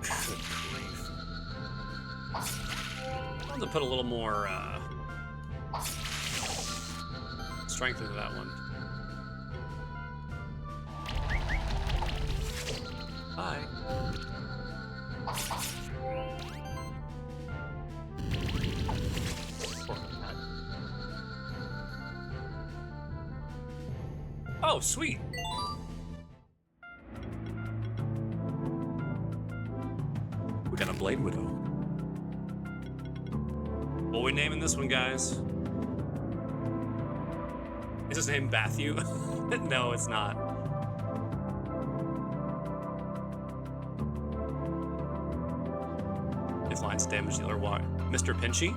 Good grief. I'm gonna put a little more strength into that one. Bye. Oh, sweet. We got a Blade Widow. What are we naming this one, guys? Is his name Matthew? No, it's not. His line's damage dealer. Why? Mr. Pinchy?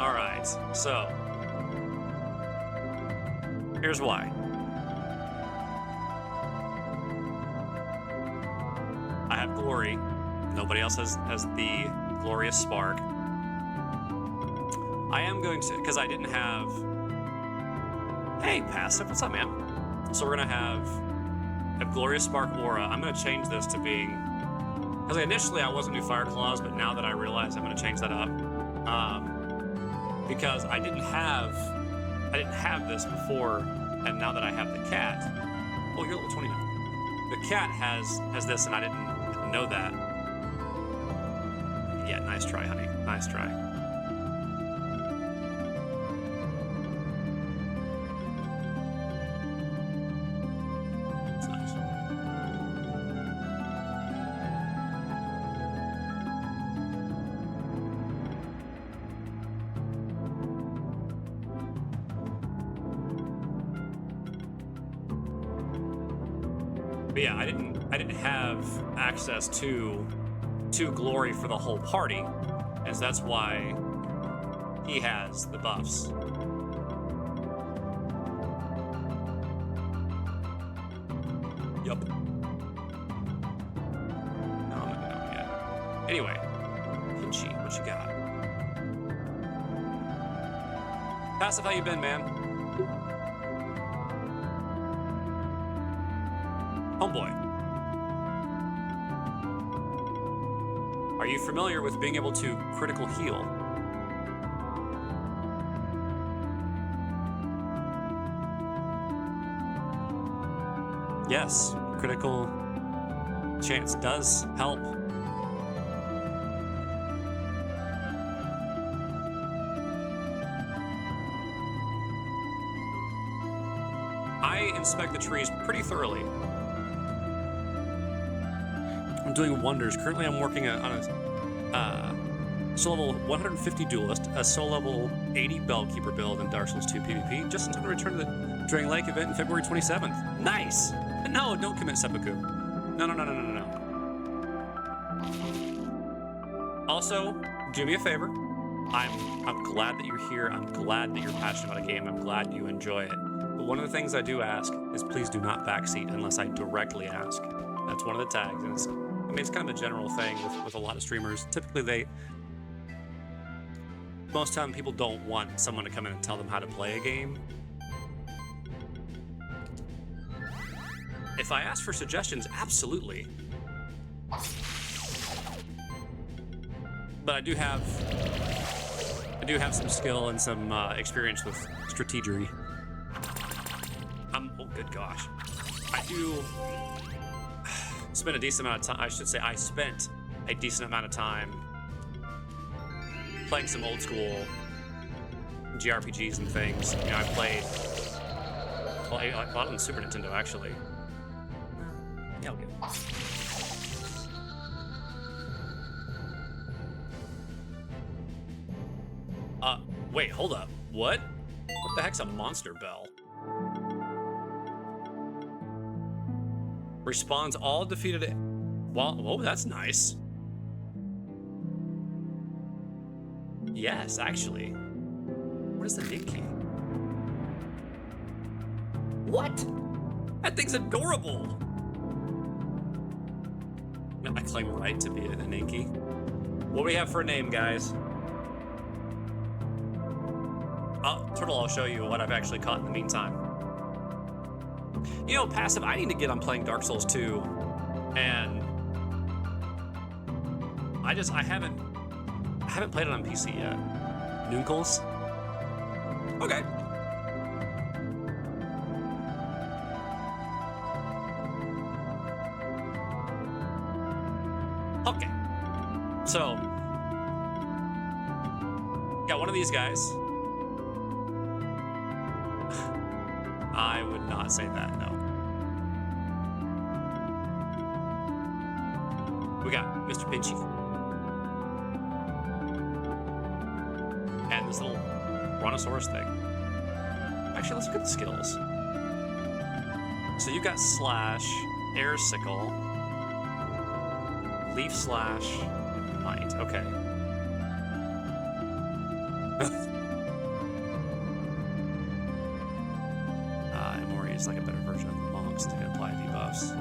Alright, so here's why. I have glory. Nobody else has the glorious spark. I am going to, because I didn't have. Hey, passive, what's up, man? So we're gonna have a glorious spark aura. I'm gonna change this to being, because initially I wasn't doing fire claws, but now that I realize I'm gonna change that up. Because I didn't have this before, and now that I have the cat. Oh, you're level 29. The cat has this, and I didn't know that. Yeah, nice try, honey. Nice try. That's nice. But yeah, I didn't have access to glory for the whole party, and so that's why he has the buffs. Yup. No, I'm not done yet. Anyway, Pinchy, what you got? Passive, how you been, man? Homeboy. Are you familiar with being able to critical heal? Yes, critical chance does help. I inspect the trees pretty thoroughly. I'm doing wonders. Currently, I'm working on a soul level 150 duelist, a soul level 80 bellkeeper build in Dark Souls 2 PvP, just in time to return to the Dragon Lake event in February 27th. Nice! No, don't commit seppuku. No. Also, do me a favor. I'm glad that you're here. I'm glad that you're passionate about a game. I'm glad you enjoy it. But one of the things I do ask is please do not backseat unless I directly ask. That's one of the tags, and it's kind of a general thing with a lot of streamers. Typically, most time people don't want someone to come in and tell them how to play a game. If I ask for suggestions, absolutely. But I do have some skill and some experience with strategery. Oh, good gosh. I do spend a decent amount of time, I should say I spent a decent amount of time playing some old school JRPGs and things. You know, I played a lot on the Super Nintendo, actually. Yeah, I'll get it. Wait, hold up. What? What the heck's a monster bell? Respawns all defeated. Well, oh, that's nice. Yes, actually. What is the Ninky? What? That thing's adorable. I claim right to be a Ninky. What do we have for a name, guys? Oh, Turtle, I'll show you what I've actually caught in the meantime. You know, Passive, I need to get on playing Dark Souls 2, and I haven't played it on PC yet. Noonkles? Okay. Okay. So, got one of these guys. I would not say that, no. We got Mr. Pinchy. And this little brontosaurus thing. Actually, let's look at the skills. So you got Slash, Air Sickle, Leaf Slash, and Might. Okay. Emori is like a better version of the monks to apply debuffs.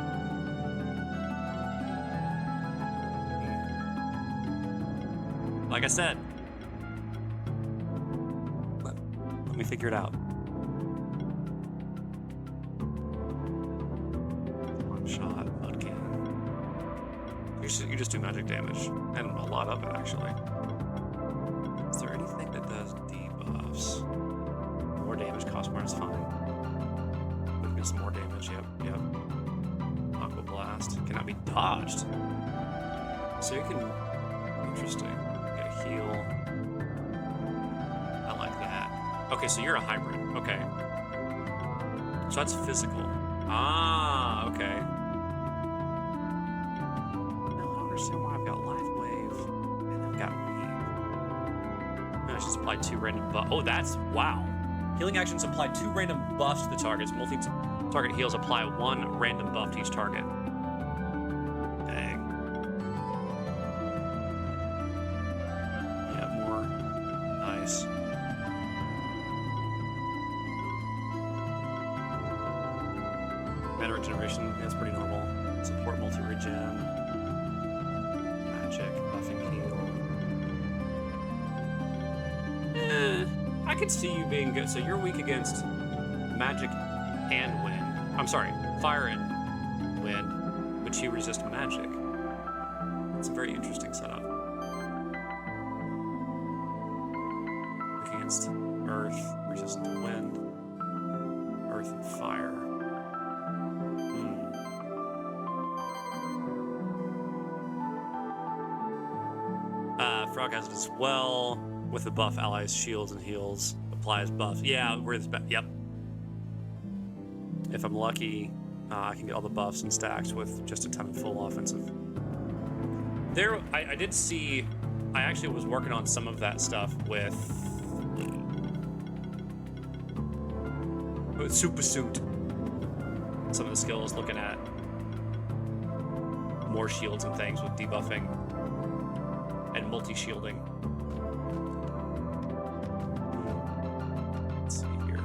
Like I said, let me figure it out. One shot, mud cannon. You just do magic damage, and a lot of it, actually. Is there anything that does debuffs? More damage cost more, it's fine. We can get some more damage, yep. Aqua Blast cannot be dodged. So you can, interesting. Get a heal. I like that. Okay, so you're a hybrid, okay. So that's physical. Ah, okay. Now I don't understand why I've got Life Wave and I've got Weave. I should apply 2 random buffs. Oh, that's, wow. Healing actions apply 2 random buffs to the targets. Multi-target heals apply 1 random buff to each target. Dang. Yeah, more. Nice. Mana regeneration, that's pretty normal. Support multi-regen. Magic, buffing heal. I could see you being good. So you're weak against magic and wind. I'm sorry, fire and wind, but you resist magic. It's a very interesting setup. Weak against earth, resistant to wind, earth and fire. Frog has it as well. With the buff, allies, shields, and heals. Applies buff. Yeah, yep. If I'm lucky, I can get all the buffs and stacks with just a ton of full offensive. I did see, I actually was working on some of that stuff with Super Suit. Some of the skills, looking at more shields and things with debuffing and multi-shielding. Let's see here.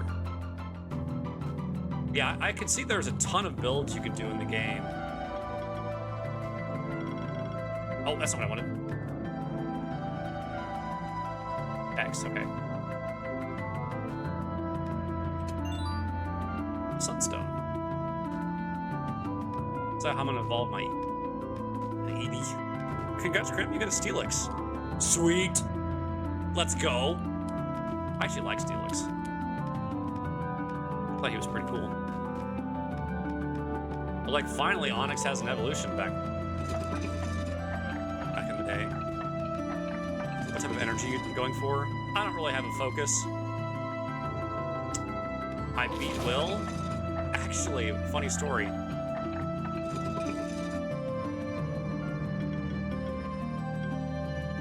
Yeah, I could see there's a ton of builds you could do in the game. Oh, that's not what I wanted. X, okay. Sunstone. So I'm gonna evolve my Edie. Congrats, Grim, you got a Steelix. Sweet. Let's go. I actually like Steelix. I thought he was pretty cool. But like, finally, Onyx has an evolution back in the day. What type of energy are you going for? I don't really have a focus. I beat Will. Actually, funny story.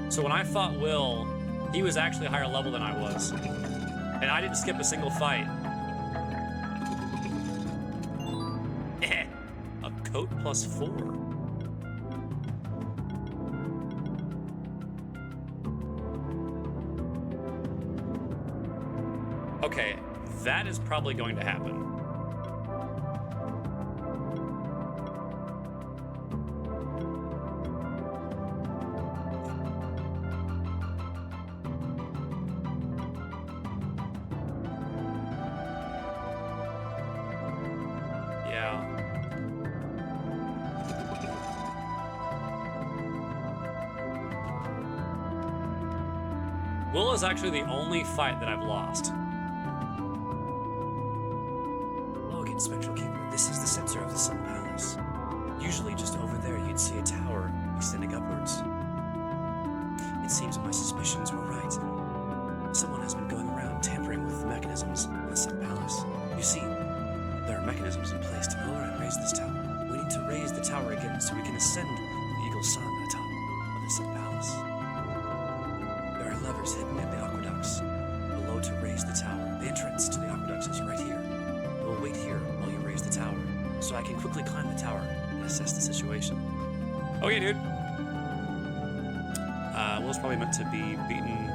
So when I fought Will, he was actually a higher level than I was. And I didn't skip a single fight. A coat +4. Okay, that is probably going to happen. Will is actually the only fight that I've lost. Hello again, Spectral Keeper. This is the center of the Sun Palace. Usually just over there you'd see a tower extending upwards. It seems that my suspicions were right. Someone has been going around tampering with the mechanisms in the Sun Palace. You see, there are mechanisms in place to lower and raise this tower. We need to raise the tower again so we can ascend the Eagle Sun atop of the Sun Palace. There are levers hidden in the aqueducts below to raise the tower. The entrance to the aqueducts is right here. We'll wait here while you raise the tower, so I can quickly climb the tower and assess the situation. Okay, dude. Will's probably meant to be beaten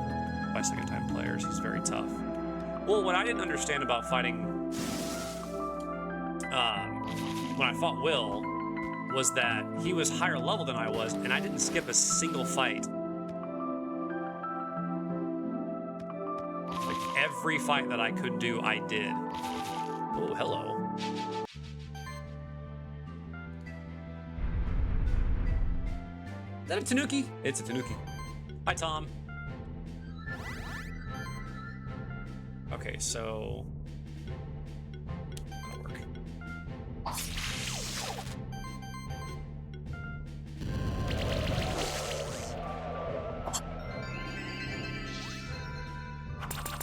by second-time players. He's very tough. Well, what I didn't understand about fighting when I fought Will was that he was higher level than I was, and I didn't skip a single fight. Like, every fight that I could do, I did. Oh, hello. Is that a Tanuki? It's a Tanuki. Hi, Tom. Okay, so... that'll work.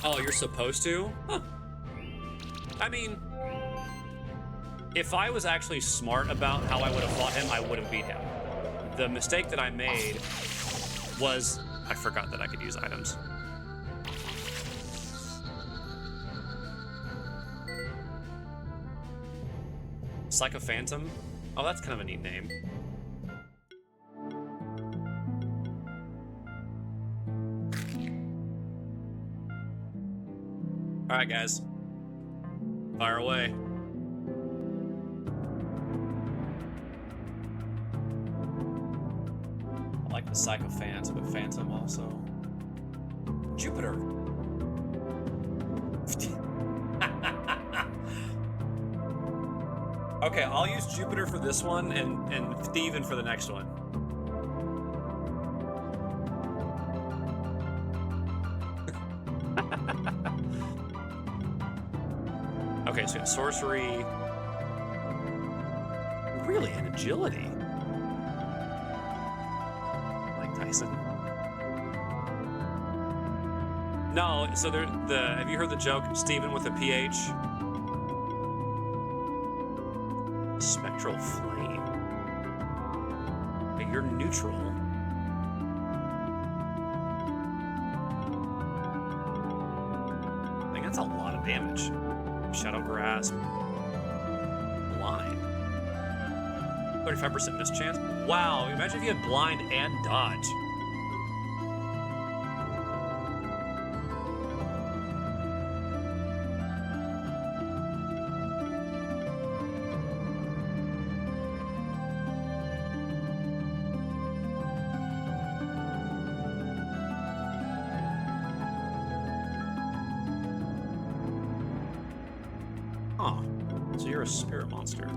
Oh, you're supposed to? Huh. I mean, if I was actually smart about how I would have fought him, I would have beat him. The mistake that I made was I forgot that I could use items. Psycho Phantom? Oh, that's kind of a neat name. All right, guys. Fire away. I like the Psycho Phantom, but Phantom also. Jupiter. Okay, I'll use Jupiter for this one and Steven for the next one. Okay, so we have sorcery. Really, and agility. Like Tyson. No, so have you heard the joke, Steven with a PH? Spectral flame. But you're neutral. I think that's a lot of damage. Shadow Grasp. Blind. 35% miss chance? Wow, imagine if you had blind and dodge. Huh. So you're a spirit monster.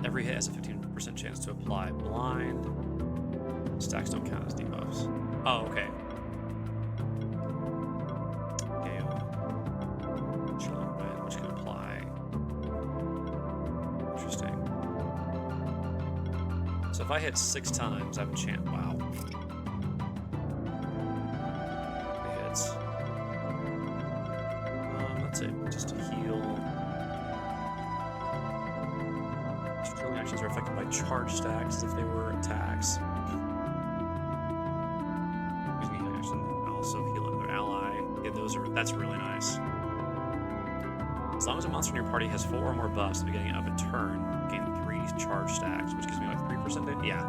Every hit has a 15% chance to apply blind. Stacks don't count as debuffs. Oh, okay. Gale. Chilling Wind, which can apply. Interesting. So if I hit 6 times, I have a chance. Wow. It hits. Let's say just to heal. Healing actions are affected by charge stacks as if they were attacks. Using healing action, also heal another ally. Yeah, that's really nice. As long as a monster in your party has 4 or more buffs at the beginning of a turn, gain 3 charge stacks, which gives me like 3% damage. Yeah.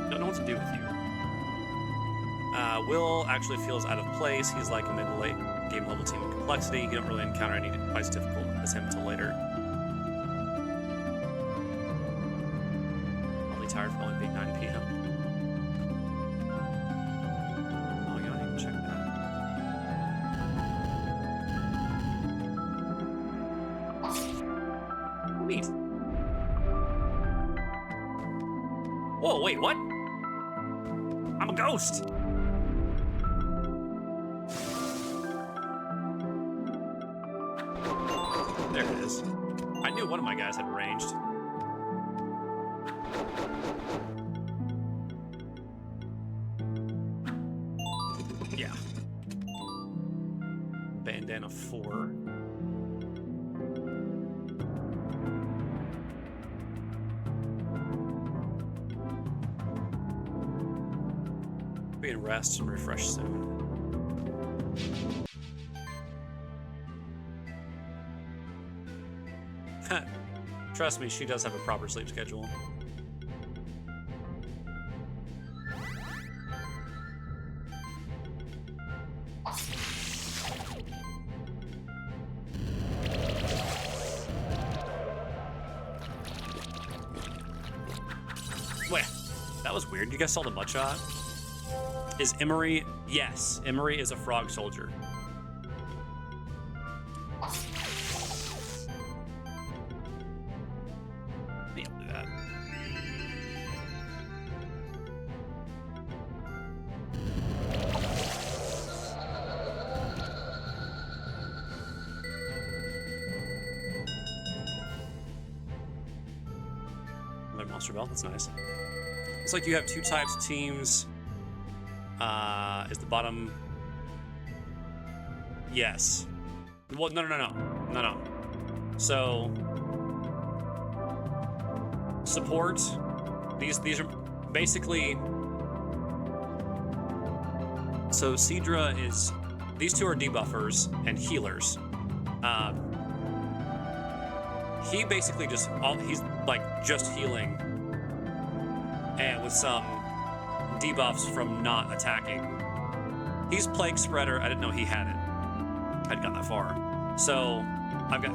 Don't know what to do with you. Will actually feels out of place. He's like a mid to late game level team with complexity. You don't really encounter any quite as difficult as him until later. Probably tired from only being 9 p.m. Oh, you don't even check that. Neat. Whoa, wait, what? I'm a ghost! There it is. I knew one of my guys had ranged. Yeah. Bandana 4. We can rest and refresh soon. Trust me, she does have a proper sleep schedule. Wait, that was weird. You guys saw the mud shot? Is Emery? Yes, Emery is a frog soldier. Maybe I'll do that. Another monster belt, that's nice. It's like you have 2 types of teams. Is the bottom? Yes. Well, no. So support. These are basically. So Sidra is. These 2 are debuffers and healers. He basically he's like just healing, and with some debuffs from not attacking. He's Plague Spreader. I didn't know he had it. I'd gotten that far. So I've got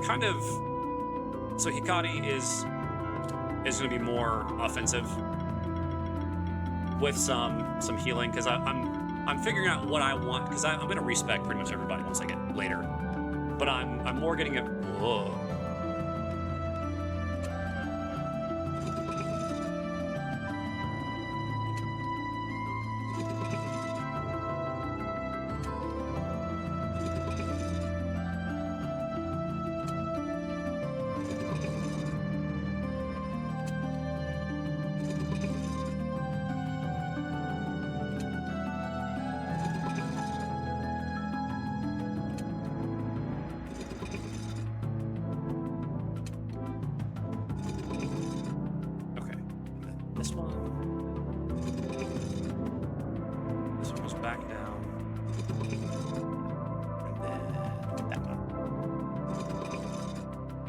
kind of. So Hikari is going to be more offensive with some healing, because I'm figuring out what I want, because I'm going to respec pretty much everybody once I get later. But I'm more getting a. Whoa.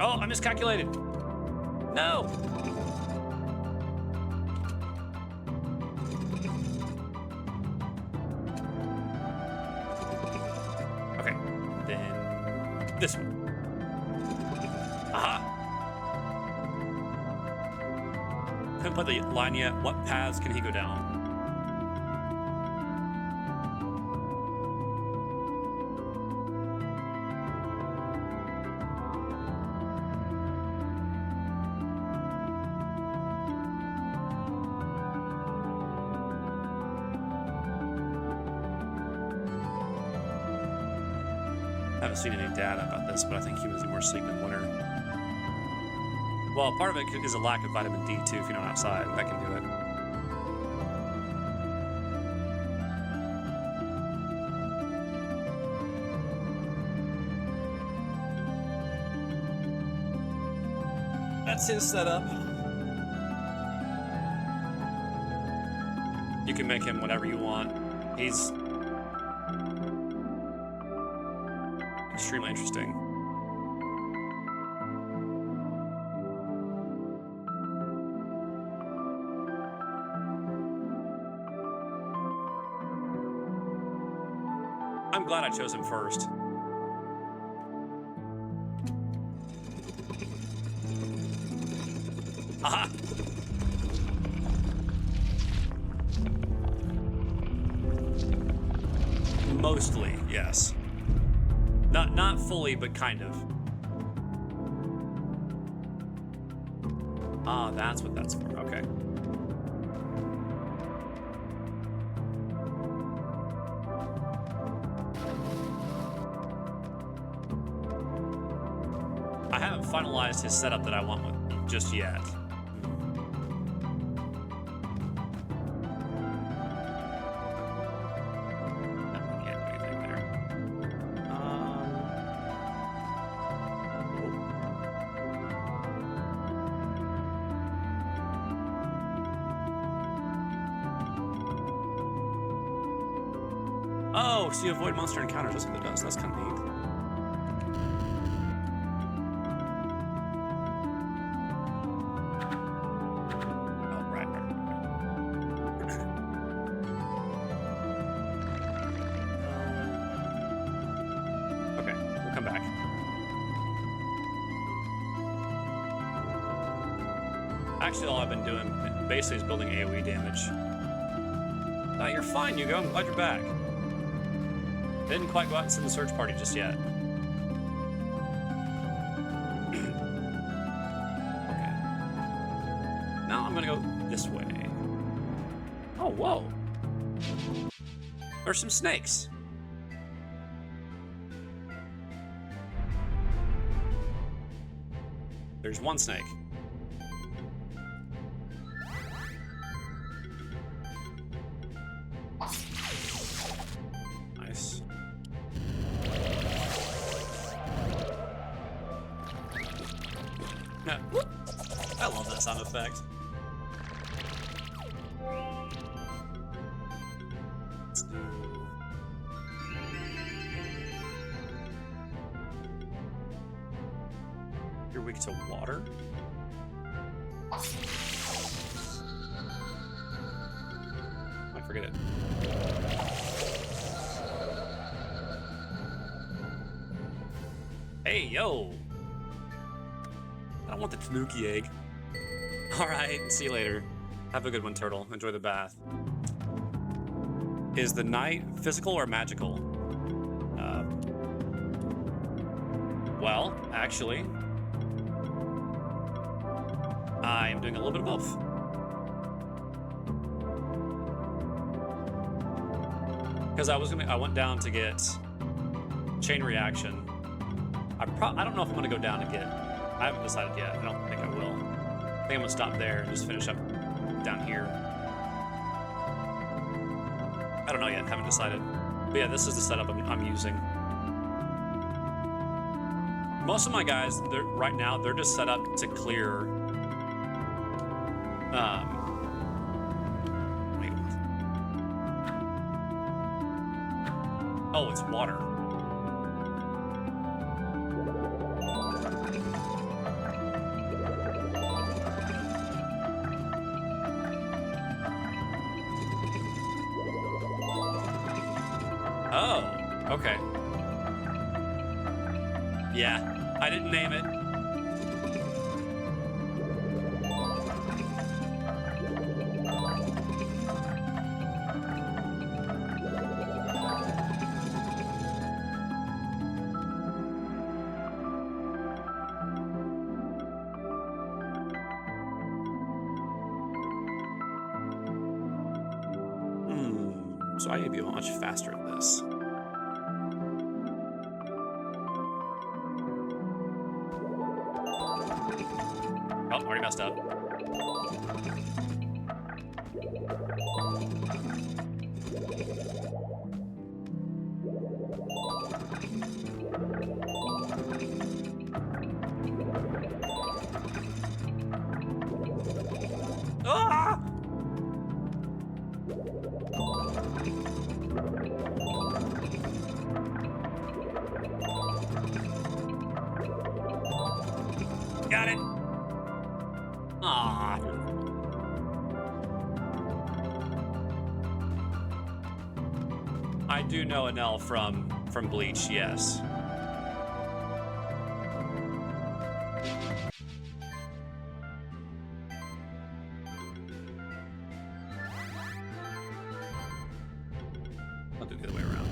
Oh, I miscalculated. No. Okay, then this one. Aha. Haven't put the line yet. What paths can he go down? I haven't seen any data about this, but I think humans need more sleep in winter. Well, part of it is a lack of vitamin D too. If you're not outside, that can do it. That's his setup. You can make him whatever you want. He's extremely interesting. I'm glad I chose him first. Aha! Mostly, yes. Not fully, but kind of. Ah, that's what that's for. Okay. I haven't finalized his setup that I want with just yet. Oh, so you avoid monster encounters. That's what it does. That's kind of neat. Oh, right. Okay, we'll come back. Actually, all I've been doing basically is building AoE damage. You're fine, Hugo. I'm glad you're back. Didn't quite go out and send the search party just yet. Okay. Now I'm gonna go this way. Oh, whoa. There's some snakes. There's one snake. Nice. I love that sound effect. Let's do... You're weak to water? I forget it. Hey, yo! I don't want the tanuki egg. Alright, see you later. Have a good one, Turtle. Enjoy the bath. Is the night physical or magical? Well, actually, I am doing a little bit of both. Because I went down to get chain reaction. I don't know if I'm gonna go down and get. I haven't decided yet. I don't think I will. I think I'm gonna stop there and just finish up down here. I don't know yet. Haven't decided. But yeah, this is the setup I'm using. Most of my guys, right now, they're just set up to clear. Wait. Oh, it's water. Okay. Yeah, I didn't name it. So I need to be much faster at this. Oh, already messed up. Ah! Got it. Ah. I do know an elf from Bleach, yes. I'll do it the other way around.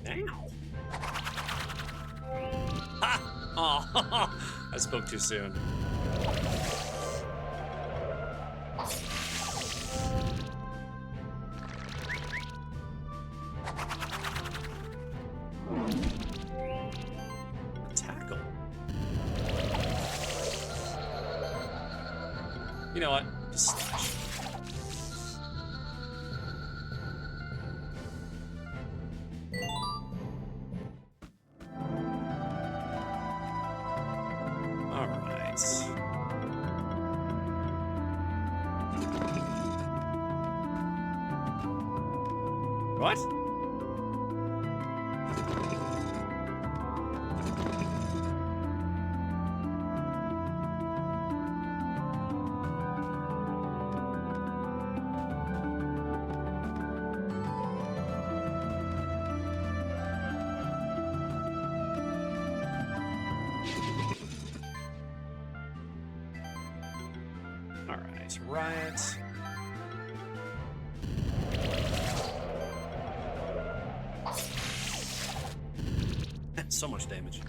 Ow. Ha! Oh, I spoke too soon. Tackle. You know what? Just slash. All right. What? All right, riot. So much damage.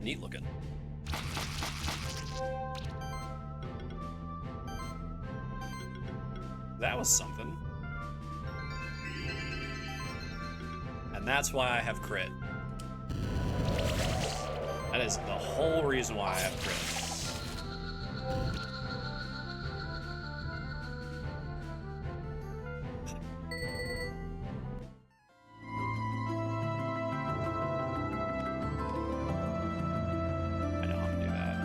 Neat looking. That was something. And that's why I have crit. That is the whole reason why I have crit. I know how to do that.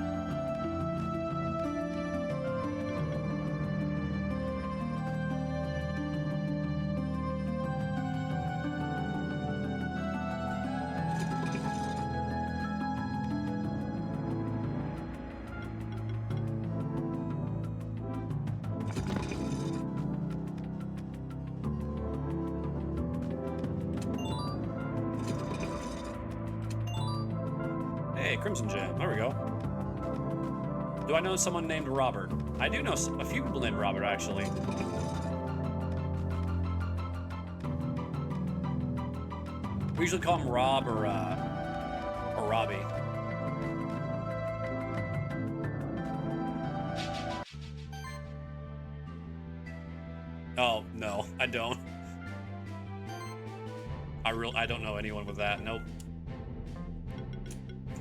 Hey, Crimson Gem. There we go. Do I know someone named Robert? I do know a few people named Robert, actually. We usually call him Rob or Robbie. Oh, no, I don't. I don't know anyone with that. Nope.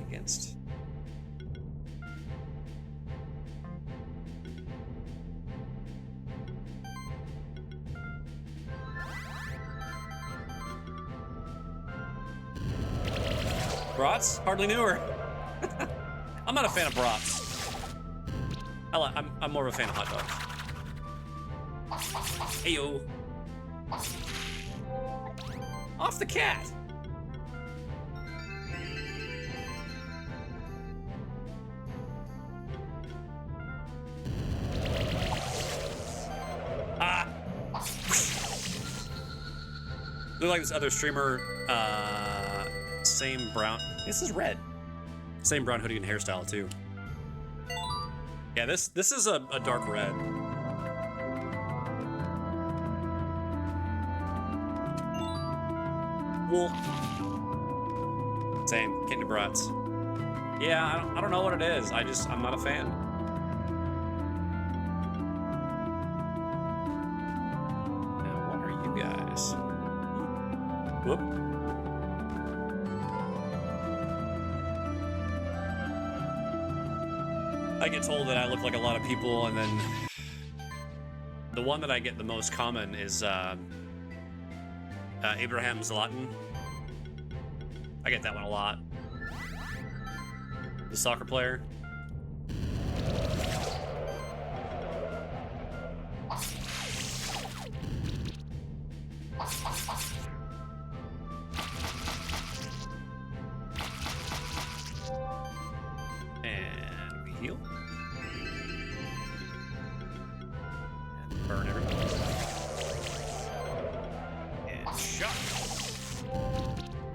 Against. Brats? Hardly knew her. I'm not a fan of brats. I'm more of a fan of hot dogs. Heyo. Off the cat. Look like this other streamer, same brown. This is red. Same brown hoodie and hairstyle too. Yeah, this is a dark red. Wool. Same, kitten brats. Yeah, I don't know what it is. I'm not a fan. Now, what are you guys? Whoop. I get told that I look like a lot of people, and then the one that I get the most common is Abraham Zlatan. I get that one a lot. The soccer player. And we heal. And burn everything. And shot.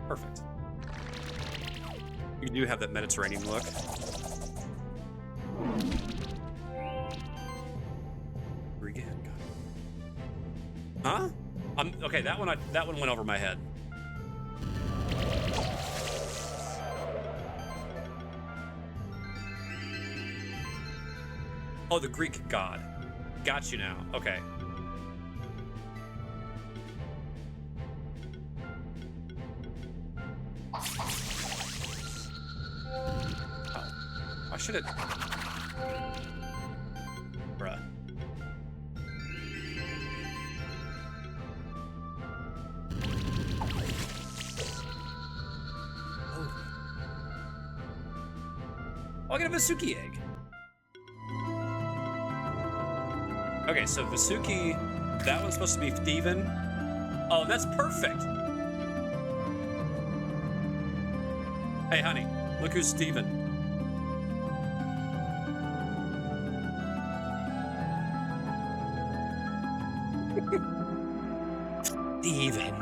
Perfect. You do have that Mediterranean look. Again, got it. Huh? Okay. That one went over my head. Oh, the Greek god. Got you now. Okay. I should have. Bruh. Oh, I got a Vasuki egg. Okay, so Vasuki, that one's supposed to be Steven. Oh, that's perfect. Hey, honey, look who's Steven. Steven.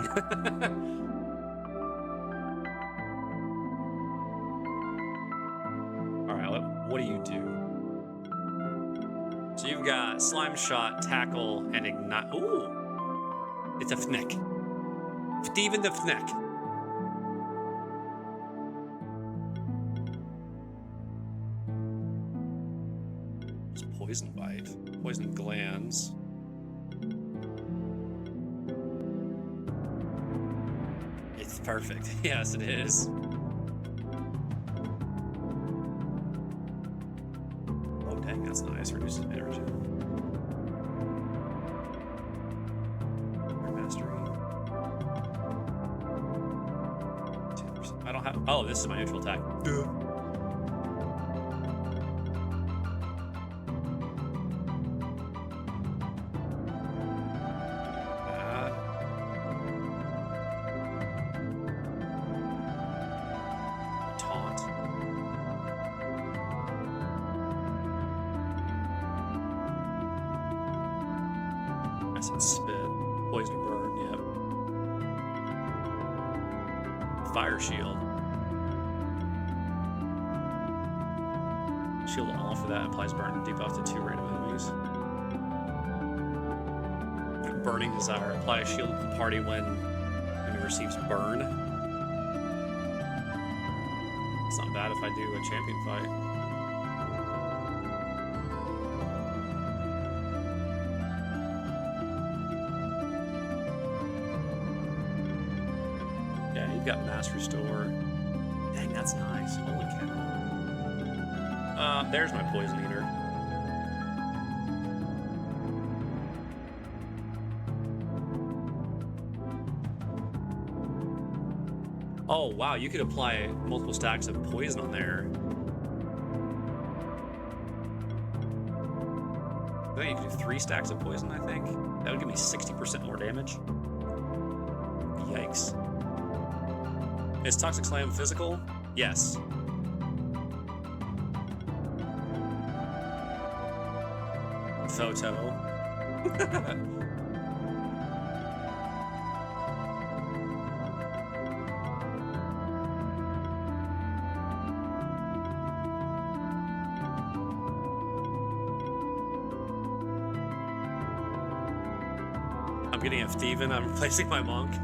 Alright, what do you do? So you've got Slime Shot, Tackle, and Ignite. Ooh! It's a Fneck. Steven the Fneck. It's Poison Bite. Poison Glands. It's perfect. Yes, it is. Oh, dang, that's nice. Reduces energy. Mastery. 10%. I don't have. Oh, this is my neutral attack. Duh. Fire Shield. Shield on for that applies burn debuff to 2 random enemies. Burning Desire. Apply a shield to the party when it receives burn. It's not bad if I do a champion fight. You've got Mass Restore. Dang, that's nice. Holy cow. There's my Poison Eater. Oh, wow, you could apply multiple stacks of poison on there. I think you could do 3 stacks of poison, I think. That would give me 60% more damage. Yikes. Is Toxic Slam physical? Yes. Photo. I'm getting a thieving. I'm replacing my monk.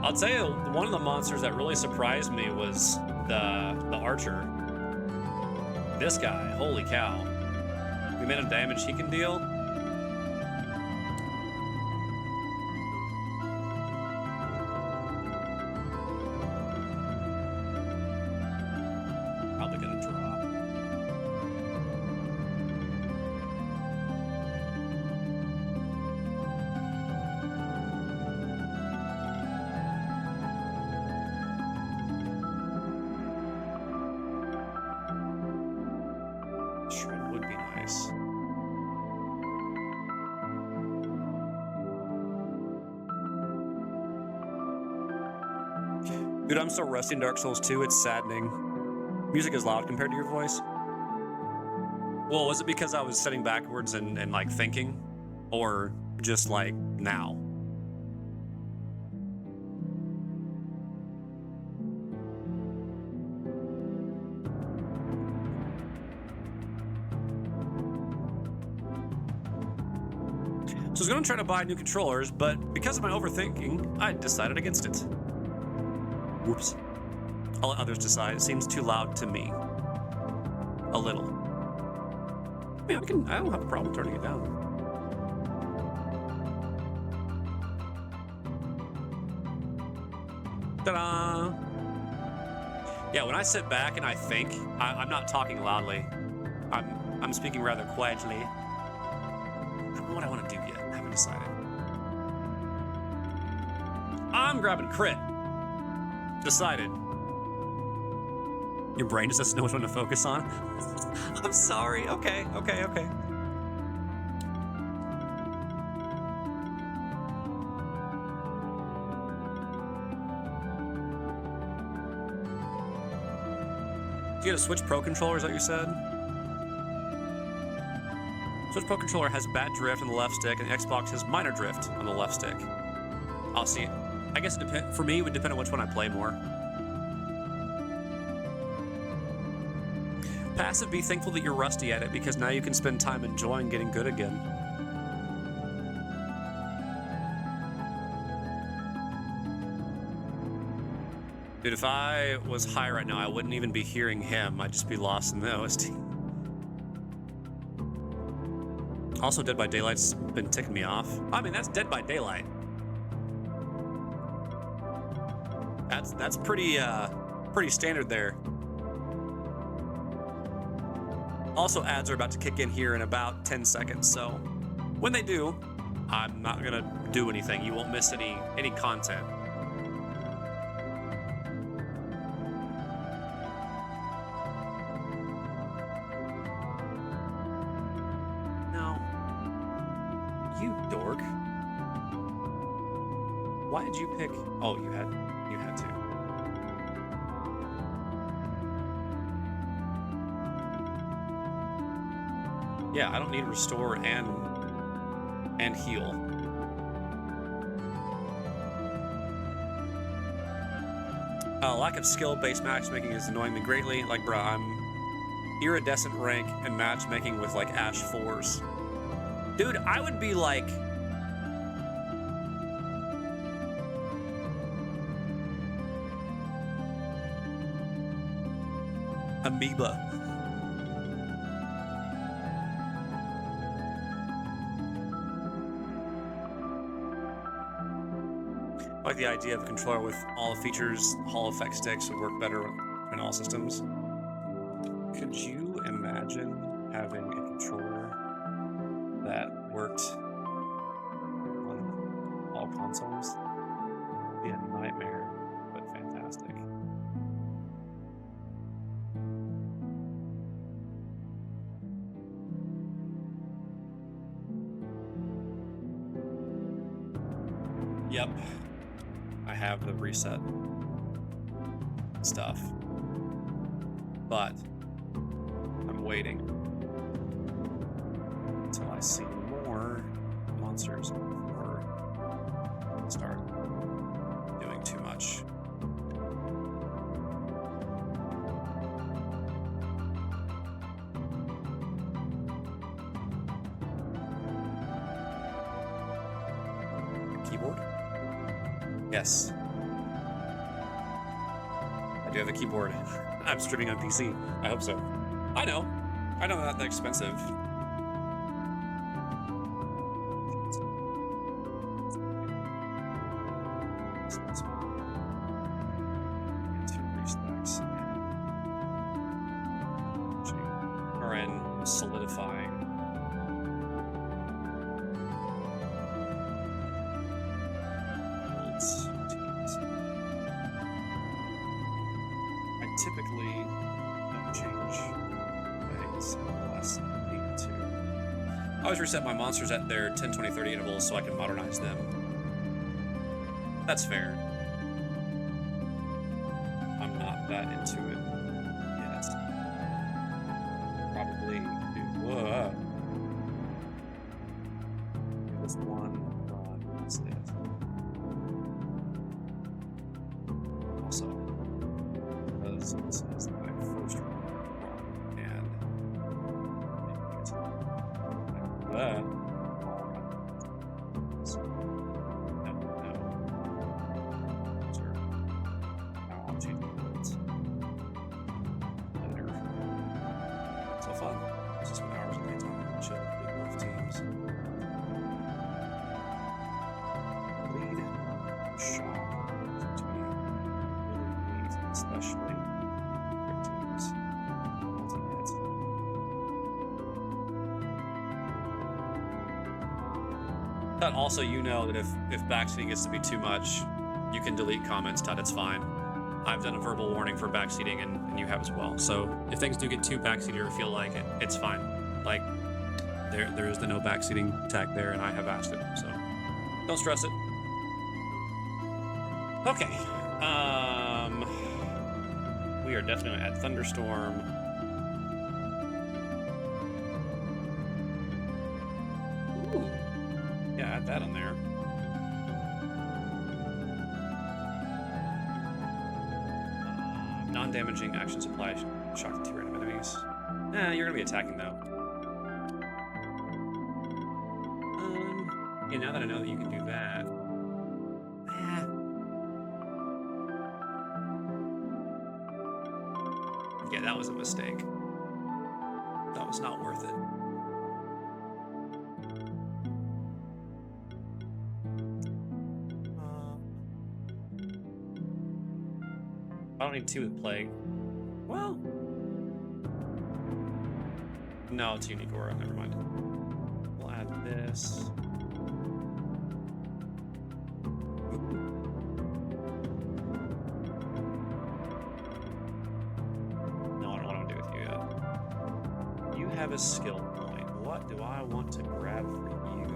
I'll tell you, one of the monsters that really surprised me was the archer. This guy, holy cow. The amount of damage he can deal. Probably gonna drop. Shred would be nice. Dude, I'm so rusty in Dark Souls 2, it's saddening. Music is loud compared to your voice. Well, was it because I was sitting backwards and like thinking? Or just like now? So I was gonna try to buy new controllers, but because of my overthinking, I decided against it. Whoops. I'll let others decide. It seems too loud to me. A little. I mean, I don't have a problem turning it down. Ta-da! Yeah, when I sit back and I think, I'm not talking loudly. I'm speaking rather quietly. I don't know what I want to do yet. I haven't decided. I'm grabbing crit. Decided. Your brain just doesn't know which one to focus on. I'm sorry. Okay. You had a Switch Pro controller, is that what you said? Switch Pro controller has bad drift on the left stick, and the Xbox has minor drift on the left stick. I'll see. I guess for me, it would depend on which one I play more. Passive, be thankful that you're rusty at it, because now you can spend time enjoying getting good again. Dude, if I was high right now, I wouldn't even be hearing him. I'd just be lost in the OST. Also, Dead by Daylight's been ticking me off. I mean, that's Dead by Daylight. That's pretty standard there. Also, ads are about to kick in here in about 10 seconds, so when they do, I'm not gonna do anything. You won't miss any content. No. You dork. Why did you pick? Oh, you had to. Yeah, I don't need restore and heal. Lack of skill-based matchmaking is annoying me greatly. Like, bruh, I'm iridescent rank and matchmaking with like Ash 4s. Dude, I would be like amoeba. I like the idea of a controller with all the features. Hall effect sticks would work better in all systems. Could you imagine having a controller that worked on all consoles? It'd be a nightmare, but fantastic. Yep. I have the reset stuff, but I'm waiting until I see more monsters before I start doing too much. keyboard? Yes. I do have a keyboard. I'm streaming on PC. I hope so. I know they're not that expensive. Two respects. Are in solidifying. Builds teams. I typically don't change things unless I need to. I always reset my monsters at their 10, 20, 30 intervals so I can modernize them. That's fair. I'm not that into it yet. Probably do. Whoa. Give this one run. That's it. Also, because this is my first run, and I'll change the builds later. So fun. Just spend hours of my time chill with big wolf teams. Lead shot to me really neat, especially big teams. Ultimate. But also, you know that if backseating gets to be too much, you can delete comments, Todd. It's fine. I've done a verbal warning for backseating, and you have as well. So if things do get too backseated or feel like it, it's fine. Like, there is the no backseating tag there, and I have asked it. So don't stress it. Okay. We are definitely at Thunderstorm. Ooh. Yeah, add that on there. Non-damaging action supply shock to 2 random enemies. You're gonna be attacking though. Yeah, now that I know that you can do that. Yeah, that was a mistake. That was not worth it. I don't need 2 with Plague. Well... No, it's unique aura. Never mind. We'll add this. No, I don't want to do with you yet. You have a skill point. What do I want to grab for you?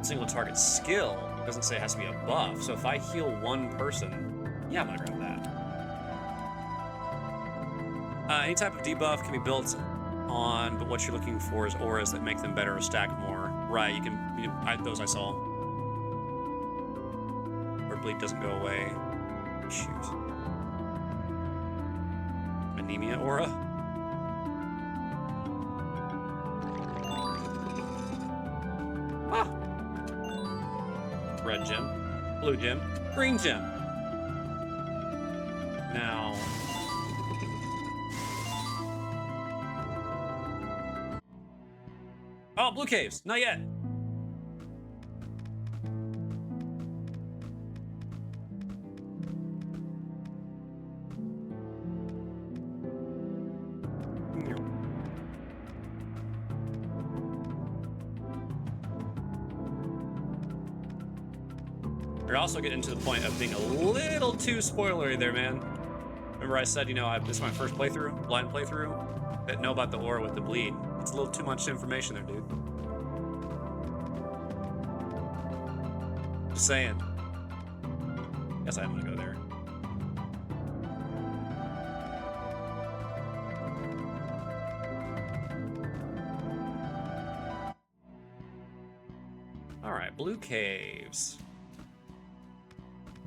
Single target skill doesn't say it has to be a buff, so if I heal one person, yeah, I'm gonna grab that. Any type of debuff can be built on, but what you're looking for is auras that make them better or stack more. Right, you can those I saw. Where bleed doesn't go away. Shoot. Anemia aura? Ah! Red gem, blue gem, green gem. Now, oh, blue caves, not yet. We're also getting to the point of being a little too spoilery there, man. Remember I said, you know, this is my first playthrough, blind playthrough, that know about the aura with the bleed. It's a little too much information there, dude. Just saying. Guess I am gonna go there. All right, blue caves.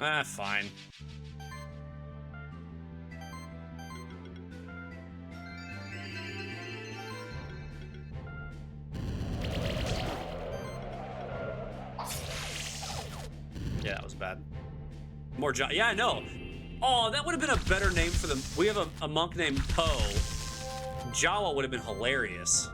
Ah, fine. Yeah, that was bad. More yeah, I know. Oh, that would have been a better name for them. We have a monk named Poe. Jawa would have been hilarious.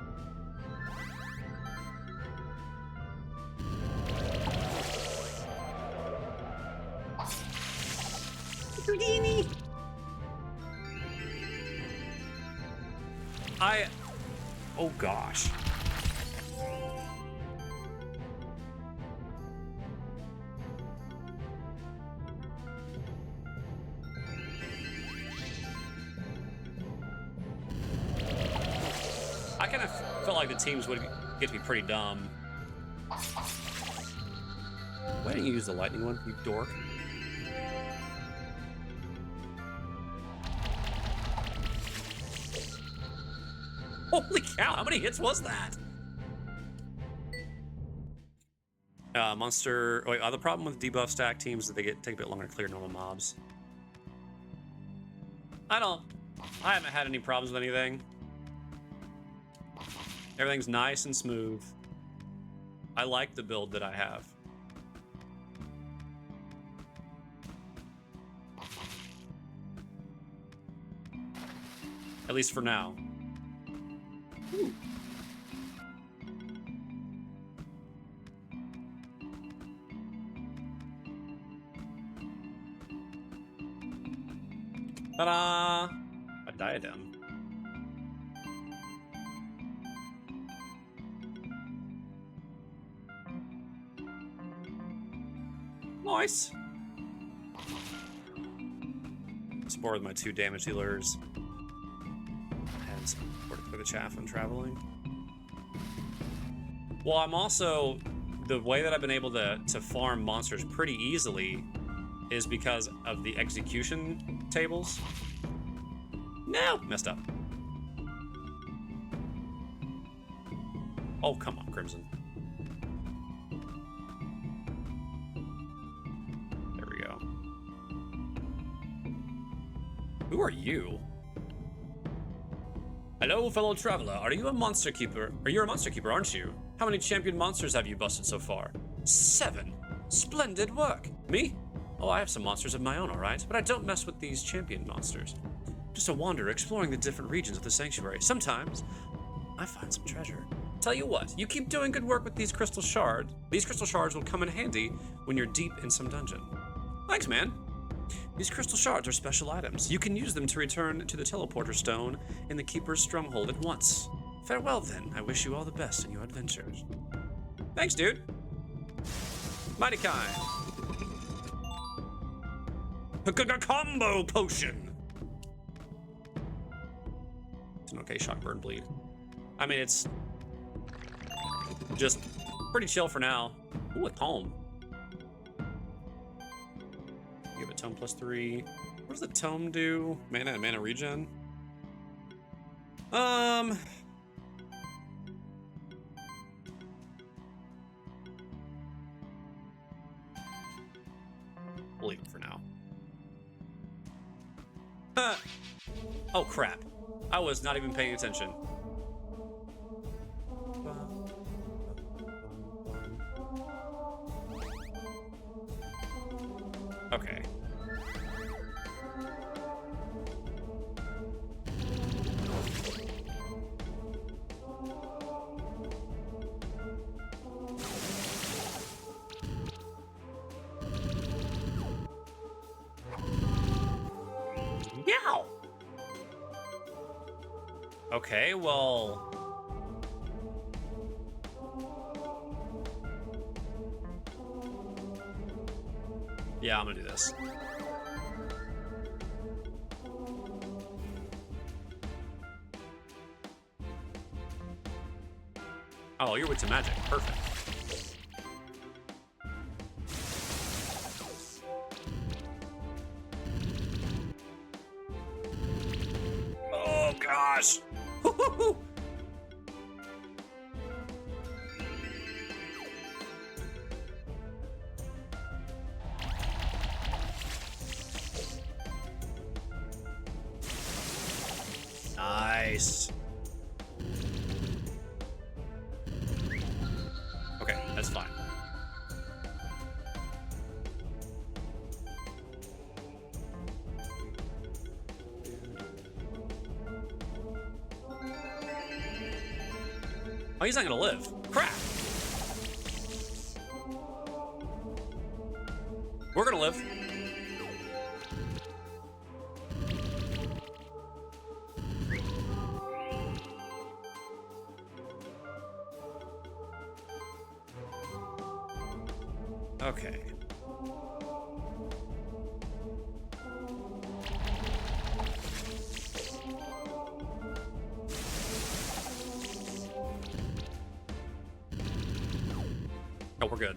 Houdini. Oh gosh. I kind of felt like the teams would get to be pretty dumb. Why didn't you use the lightning one, you dork? Holy cow, how many hits was that? Monster. Wait, the problem with debuff stack teams is that they take a bit longer to clear normal mobs. I haven't had any problems with anything. Everything's nice and smooth. I like the build that I have. At least for now. Ooh. Ta-da! A diadem. Nice. Spore with my 2 damage dealers. And support for the chaff when traveling. Well, I'm also, the way that I've been able to farm monsters pretty easily is because of the execution tables. No, messed up. Oh, come on, Crimson. There we go. Who are you? Hello, fellow traveler. Are you a monster keeper? You're a monster keeper, aren't you? How many champion monsters have you busted so far? 7. Splendid work. Me? Oh, I have some monsters of my own, all right, but I don't mess with these champion monsters. Just a wanderer exploring the different regions of the sanctuary. Sometimes I find some treasure. Tell you what, you keep doing good work with these crystal shards. These crystal shards will come in handy when you're deep in some dungeon. Thanks, man. These crystal shards are special items. You can use them to return to the teleporter stone in the Keeper's Stronghold at once. Farewell, then. I wish you all the best in your adventures. Thanks, dude. Mighty kind. A combo potion. It's an okay shock, burn, bleed. I mean, it's just pretty chill for now. Ooh, a tome. You have a tome +3. What does the tome do? Mana and mana regen? We'll leave it for now. Oh, crap. I was not even paying attention. Okay. Yow! Okay, well... yeah, I'm gonna do this. Oh, you're with some magic. Perfect. Oh, gosh! Nice. Okay, that's fine. Oh, he's not gonna live. Crap. We're gonna live. Okay. Oh, we're good.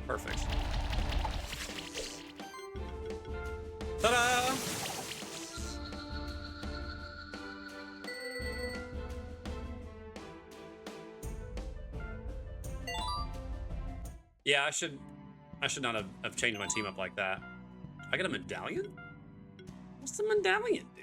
Perfect. Ta-da! Yeah, I should not have changed my team up like that. I get a medallion? What's the medallion do?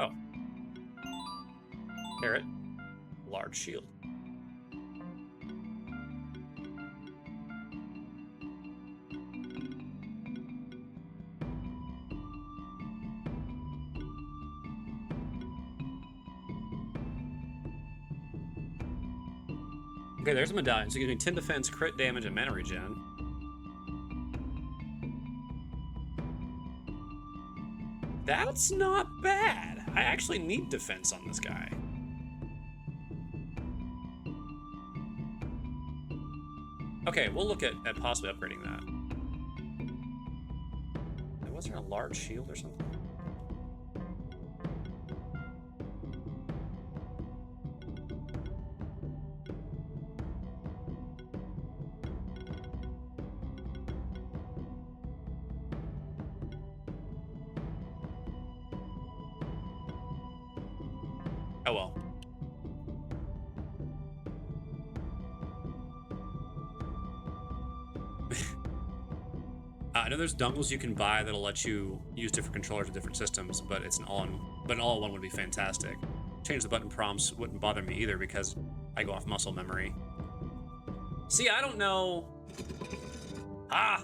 Oh. Carrot. Large shield. Okay, there's a medallion. So it gives me 10 defense, crit damage, and mana regen. That's not bad. I actually need defense on this guy. Okay, we'll look at possibly upgrading that. Was there a large shield or something? Oh well. I know there's dongles you can buy that'll let you use different controllers with different systems, but it's an all-in-one would be fantastic. Change the button prompts wouldn't bother me either because I go off muscle memory. See, I don't know. I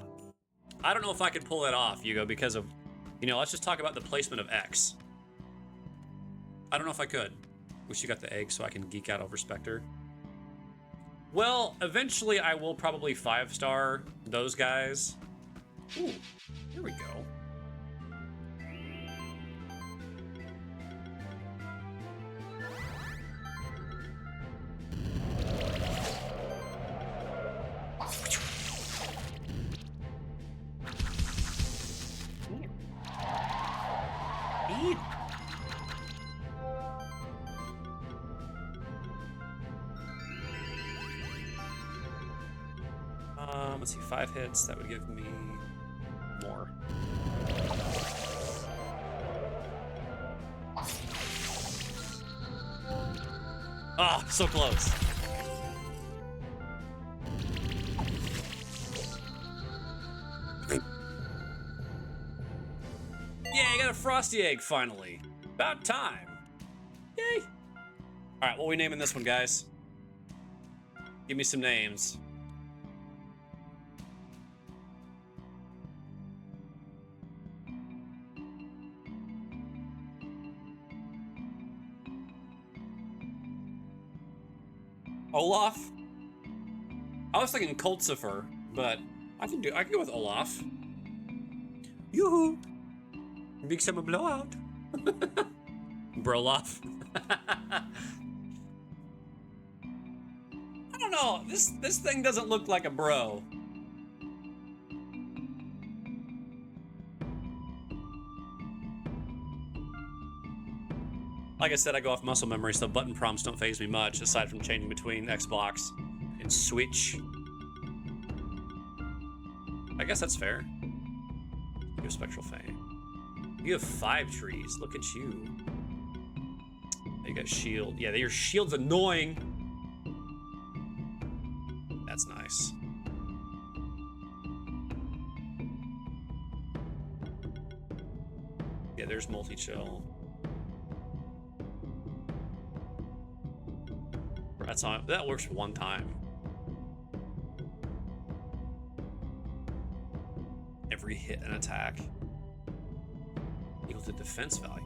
don't know if I could pull that off, Hugo, because of, let's just talk about the placement of X. I don't know if I could. Wish you got the egg so I can geek out over Specter. Well, eventually I will probably 5-star those guys. Ooh, here we go. Let's see, 5 hits, that would give me more. Ah, so close. Yeah, I got a frosty egg finally. About time. Yay. All right, what are we naming this one, guys? Give me some names. Olaf? I was thinking Coltsifer, but I can go with Olaf. Yoo-hoo! Big summer blowout. Broloff. I don't know. This thing doesn't look like a bro. Like I said, I go off muscle memory, so button prompts don't faze me much, aside from changing between Xbox and Switch. I guess that's fair. You have Spectral Fang. You have 5 trees. Look at you. You got shield. Yeah, your shield's annoying. attacks. Yeah, there's multi-chill. That's on. That works one time. Every hit and attack equal to defense value.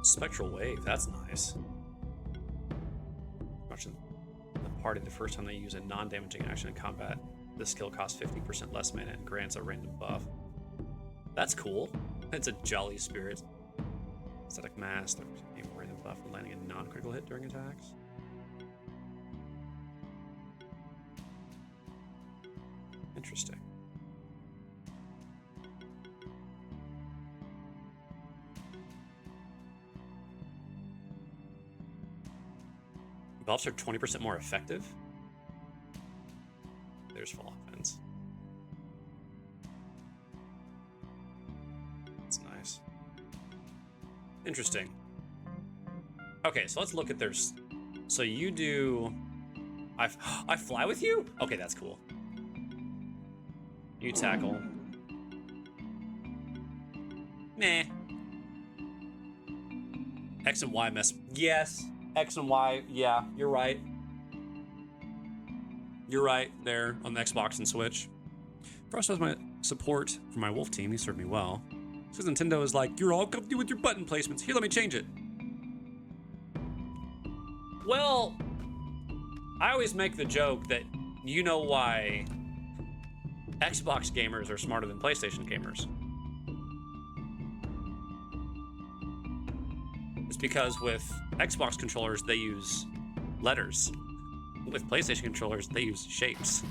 Spectral Wave, that's nice. Watching the party the first time they use a non-damaging action in combat, this skill costs 50% less mana and grants a random buff. That's cool. It's a Jolly Spirit. Static Mass, a random buff when landing a non-critical hit during attacks. Interesting. Buffs are 20% more effective. There's full offense. That's nice. Interesting. Okay, so let's look at their. So you do. I fly with you? Okay, that's cool. You tackle. Meh. X and Y mess. Yes. X and Y, yeah, you're right. You're right there on the Xbox and Switch. Frost has my support for my Wolf team. He served me well. Because Nintendo is like, you're all comfy with your button placements. Here, let me change it. Well, I always make the joke that you know why Xbox gamers are smarter than PlayStation gamers. It's because with Xbox controllers, they use letters. With PlayStation controllers, they use shapes.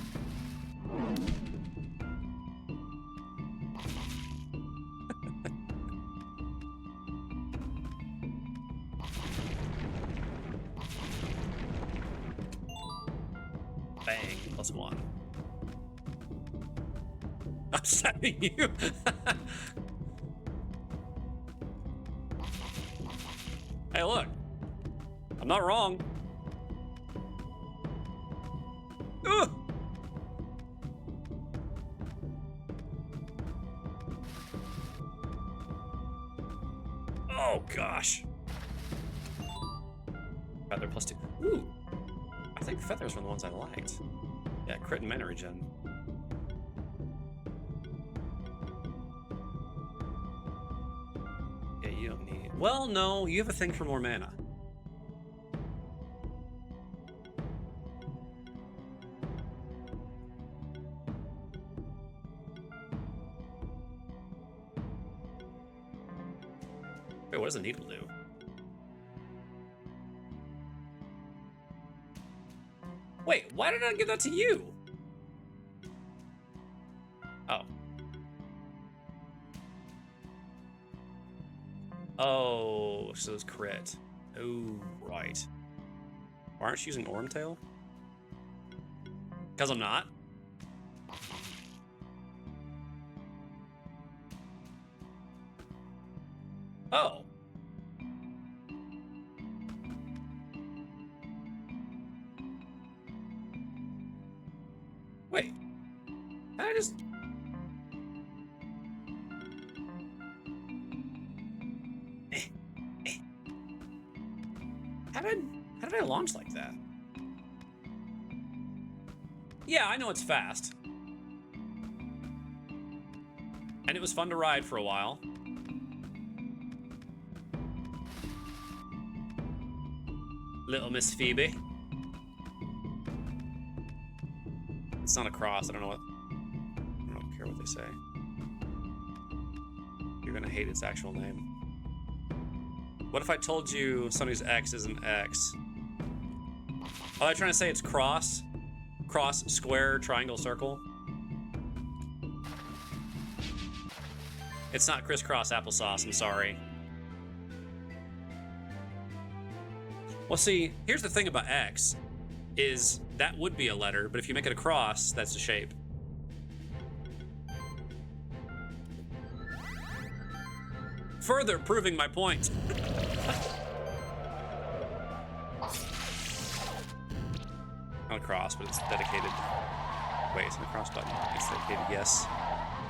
Bang, +1. I'm stabbing you. Hey, look. I'm not wrong. Ugh. Oh, gosh. Feather +2. Ooh. I think feathers were the ones I liked. Yeah, crit and mana regen. Yeah, you don't need... Well, no, you have a thing for more mana. Wait, what does a needle do? Wait, why did I give that to you? Oh. Oh, so it's crit. Oh, right. Why aren't you using Ormtail? Because I'm not. Oh. Wait. I just... How did I launch like that? Yeah, I know it's fast. And it was fun to ride for a while. Little Miss Phoebe. It's not a cross. I don't care what they say. You're gonna hate its actual name. What if I told you Sunny's X is an X? Oh, they're trying to say it's cross? Cross, square, triangle, circle? It's not crisscross applesauce, I'm sorry. Well, see, here's the thing about X, is that would be a letter, but if you make it a cross, that's a shape. Further proving my point. Not a cross, but it's dedicated. Wait, it's not a cross button. It's dedicated, yes.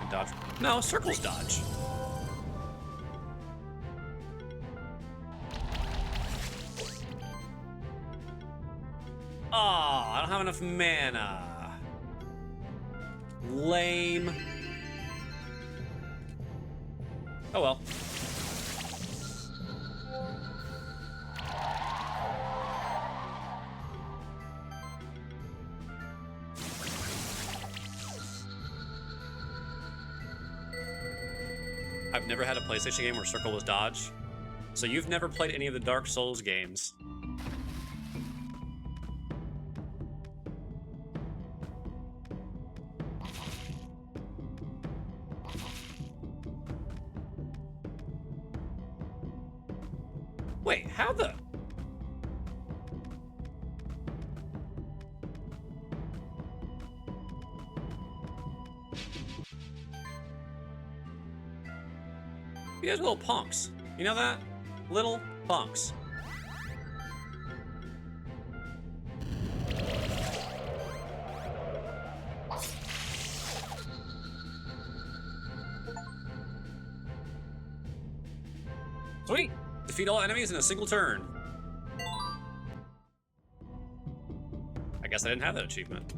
And dodge. No, circles dodge. Oh, I don't have enough mana. Lame. Oh well. I've never had a PlayStation game where circle was dodge. So you've never played any of the Dark Souls games. Wait, how the... You guys are little punks. You know that? Little punks. Sweet! Defeat all enemies in a single turn. I guess I didn't have that achievement.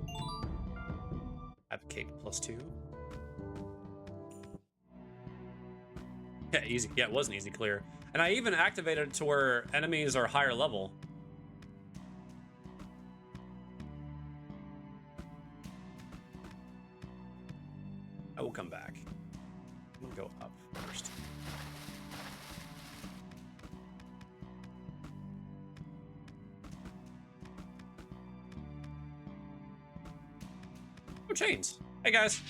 Advocate +2. Yeah, easy. Yeah, it was an easy clear. And I even activated it to where enemies are higher level. I will come back. I'm gonna go up first. Oh, chains. Hey, guys.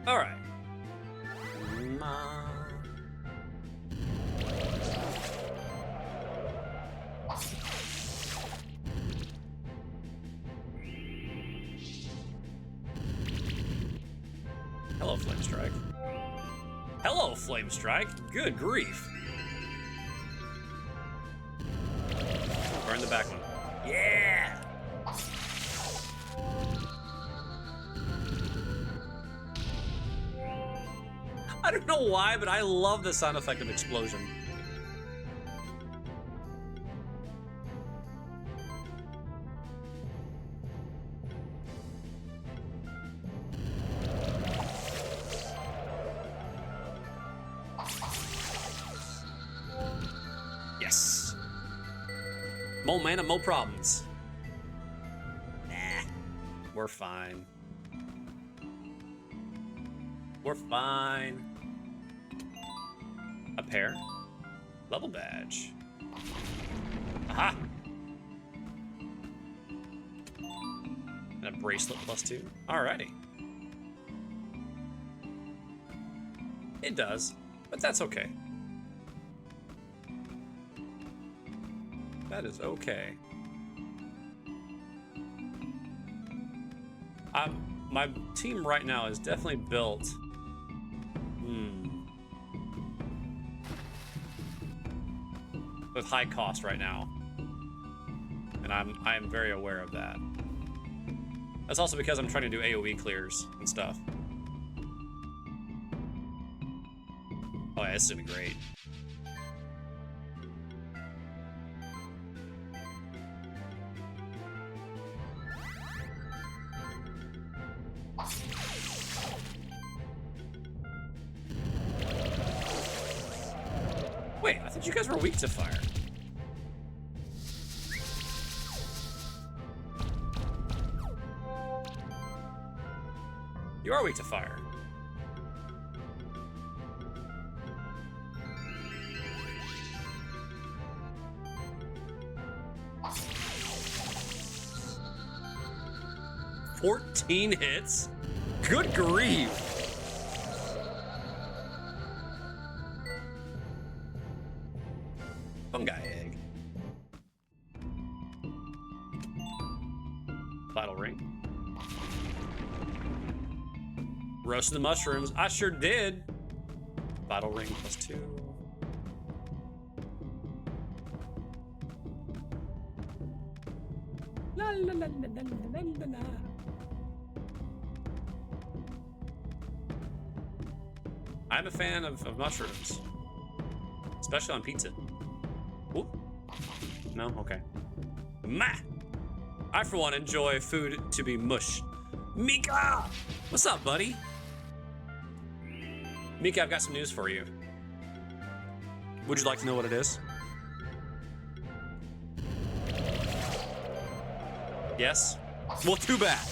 All right. Hello, Flame Strike. Hello, Flame Strike. Good grief. Burn the back one. Yeah! I don't know why, but I love the sound effect of explosion. Yes. More mana, more problems. Nah, we're fine. We're fine. A pair. Level badge. Aha! And a bracelet +2. Alrighty. It does, but that's okay. That is okay. My team right now is definitely built. With high cost right now, and I am very aware of that. That's also because I'm trying to do AoE clears and stuff. Oh yeah, this is gonna be great. Wait, I thought you guys were weak to fire. You are weak to fire. "14 hits? Good grief. Fungi egg. Vital ring. Roasted the mushrooms. I sure did. Vital ring +2. La la la la la la la la. I'm a fan of mushrooms, especially on pizza. Whoop. No? Okay. Meh. I, for one, enjoy food to be mush. Mika! What's up, buddy? Mika, I've got some news for you. Would you like to know what it is? Yes? Well, too bad.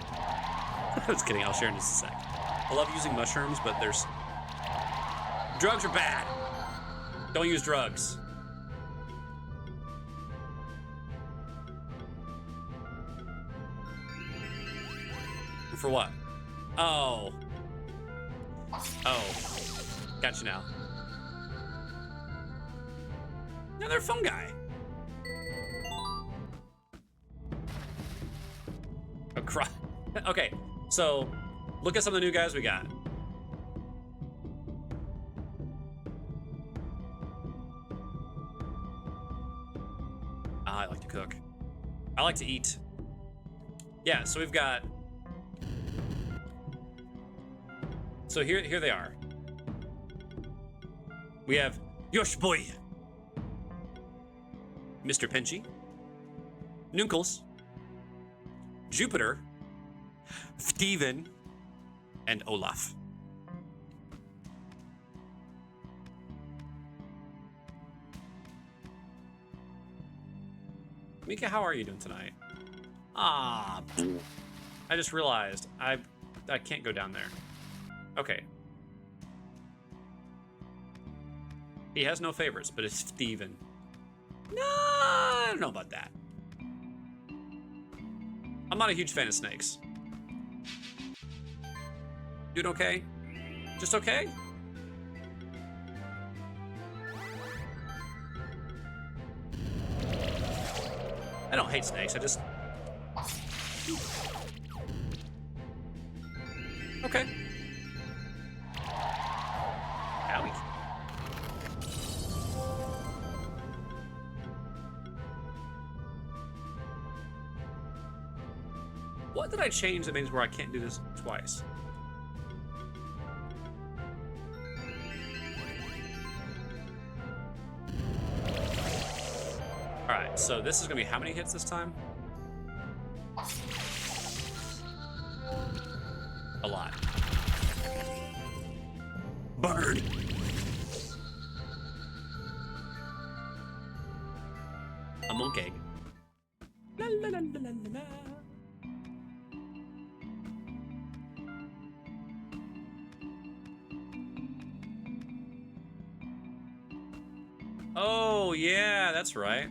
I was kidding, I'll share in just a sec. I love using mushrooms, but there's... Drugs are bad. Don't use drugs. For what? Oh. Oh. Gotcha now. No, they're fungi. Okay, so look at some of the new guys we got. I like to cook. I like to eat. Yeah, so we've got... So here they are. We have Yosh Boy, Mr. Penchy, Nunkles, Jupiter, Steven, and Olaf. Mika, how are you doing tonight? Ah, I just realized I can't go down there. Okay. He has no favorites, but it's Steven. No, I don't know about that. I'm not a huge fan of snakes. Doing okay? Just okay? I don't hate snakes, I just... Okay. Owie. What did I change that means where I can't do this twice? Alright, so this is gonna be how many hits this time? A lot. Bird! A monk egg. La la la la la la. Oh, yeah, that's right.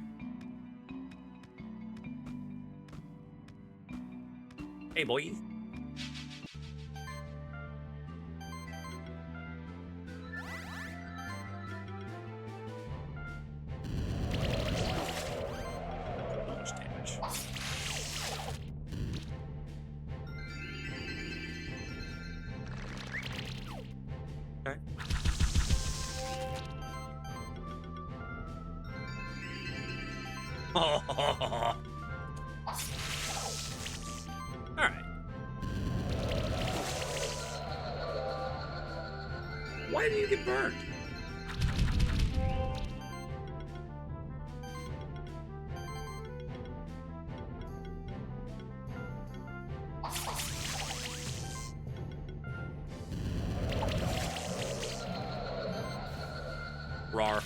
Hey, boy. How much damage? Okay. Oh. All right. Why do you get burned? Rar.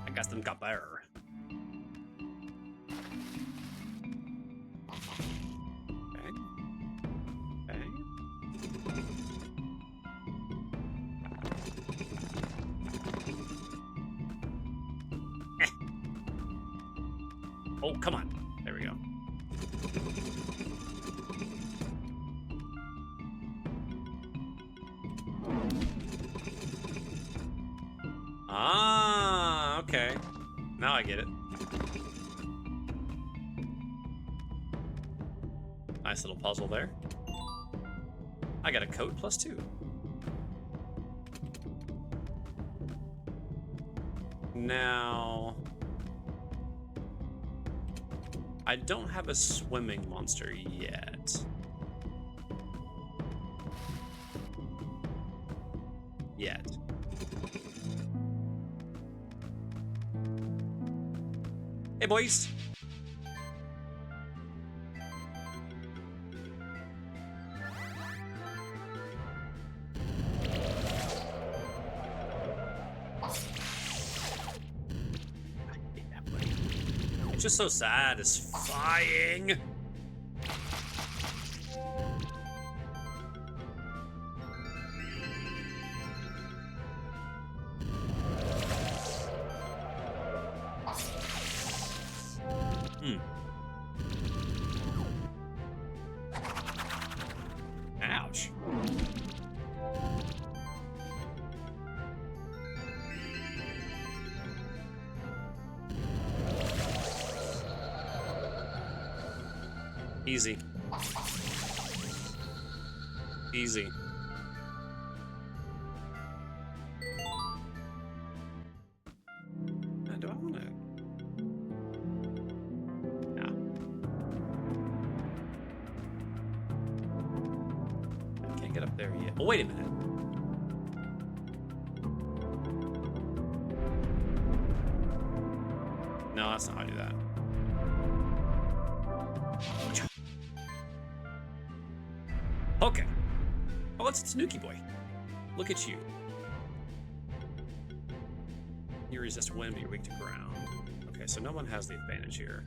I got some copper. Okay. Okay. Oh, come on. There we go. Nice little puzzle there. I got a coat +2. Now, I don't have a swimming monster yet. Hey, boys. It's just so sad, it's flying. Ouch. Easy. Easy. Do I want to? No. I can't get up there yet. Oh, wait a minute. No, that's not how I do that. Okay. Oh, it's Tanuki boy. Look at you. You resist wind, but you're weak to ground. Okay, so no one has the advantage here.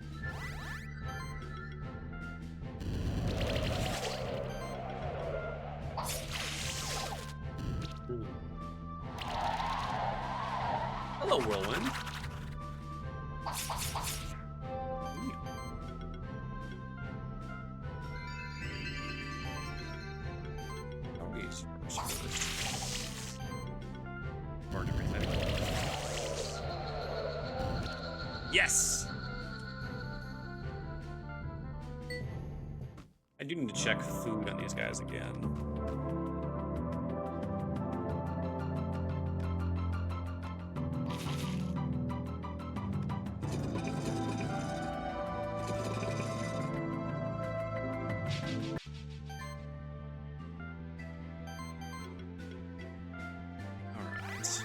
Ooh. Hello, Whirlwind. Yes! I do need to check food on these guys again. Alright.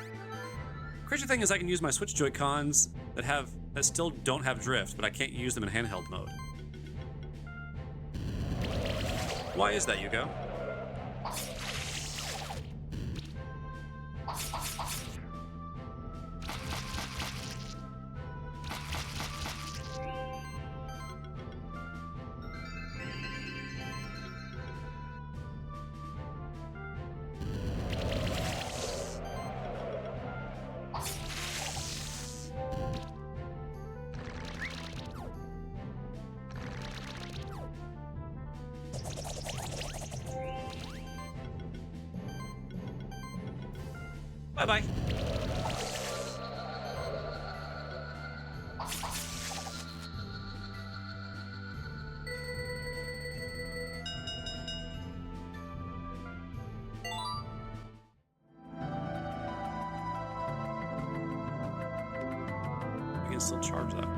Crazy thing is I can use my Switch Joy-Cons that still don't have drift, but I can't use them in handheld mode. Why is that, Yugo? Bye-bye. We can still charge that way.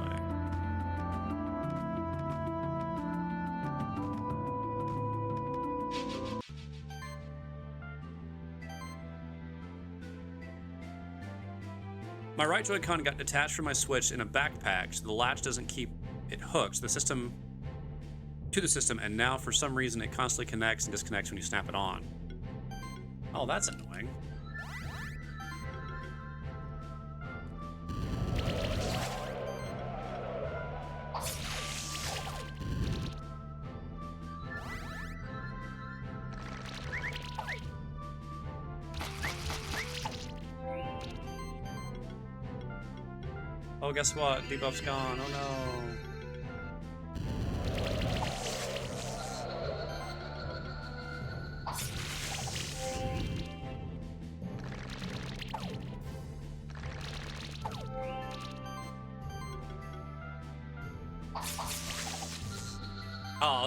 My right Joy-Con got detached from my Switch in a backpack, so the latch doesn't keep it hooked to the system, and now for some reason it constantly connects and disconnects when you snap it on. Oh, that's annoying. Oh, guess what? Debuff's gone. Oh no.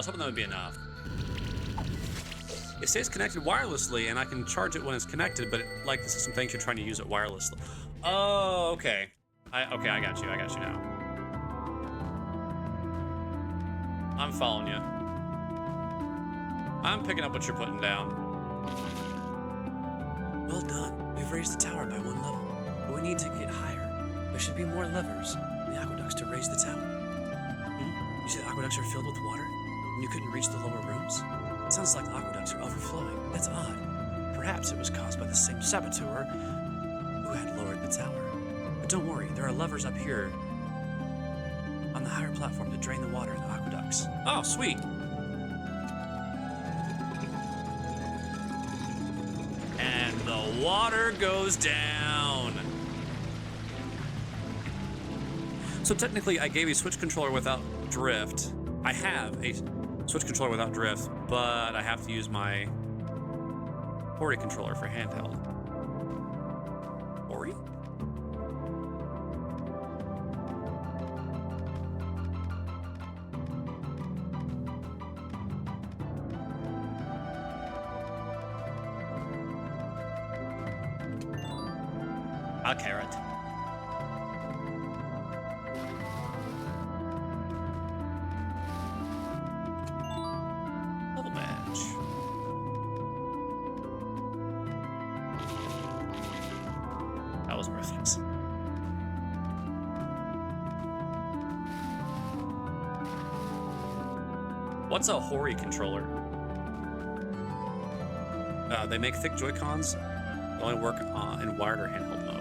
was hoping that would be enough. It stays connected wirelessly, and I can charge it when it's connected, but like the system thinks you're trying to use it wirelessly. Oh, okay. Okay, I got you now. I'm following you. I'm picking up what you're putting down. Well done. We've raised the tower by 1 level, but we need to get higher. There should be more levers in the aqueducts to raise the tower. You said aqueducts are filled with water, and you couldn't reach the lower rooms? It sounds like the aqueducts are overflowing. That's odd. Perhaps it was caused by the same saboteur who had lowered the tower. But don't worry, there are levers up here on the higher platform to drain the water in the aqueducts. Oh, sweet. And the water goes down. So technically, I gave a Switch controller without drift. I have a Switch controller without drift, but I have to use my Hori controller for handheld. Hori? A carrot. Level match. That was worthless. What's a Hori controller? They make thick Joy-Cons. They only work in wired or handheld mode.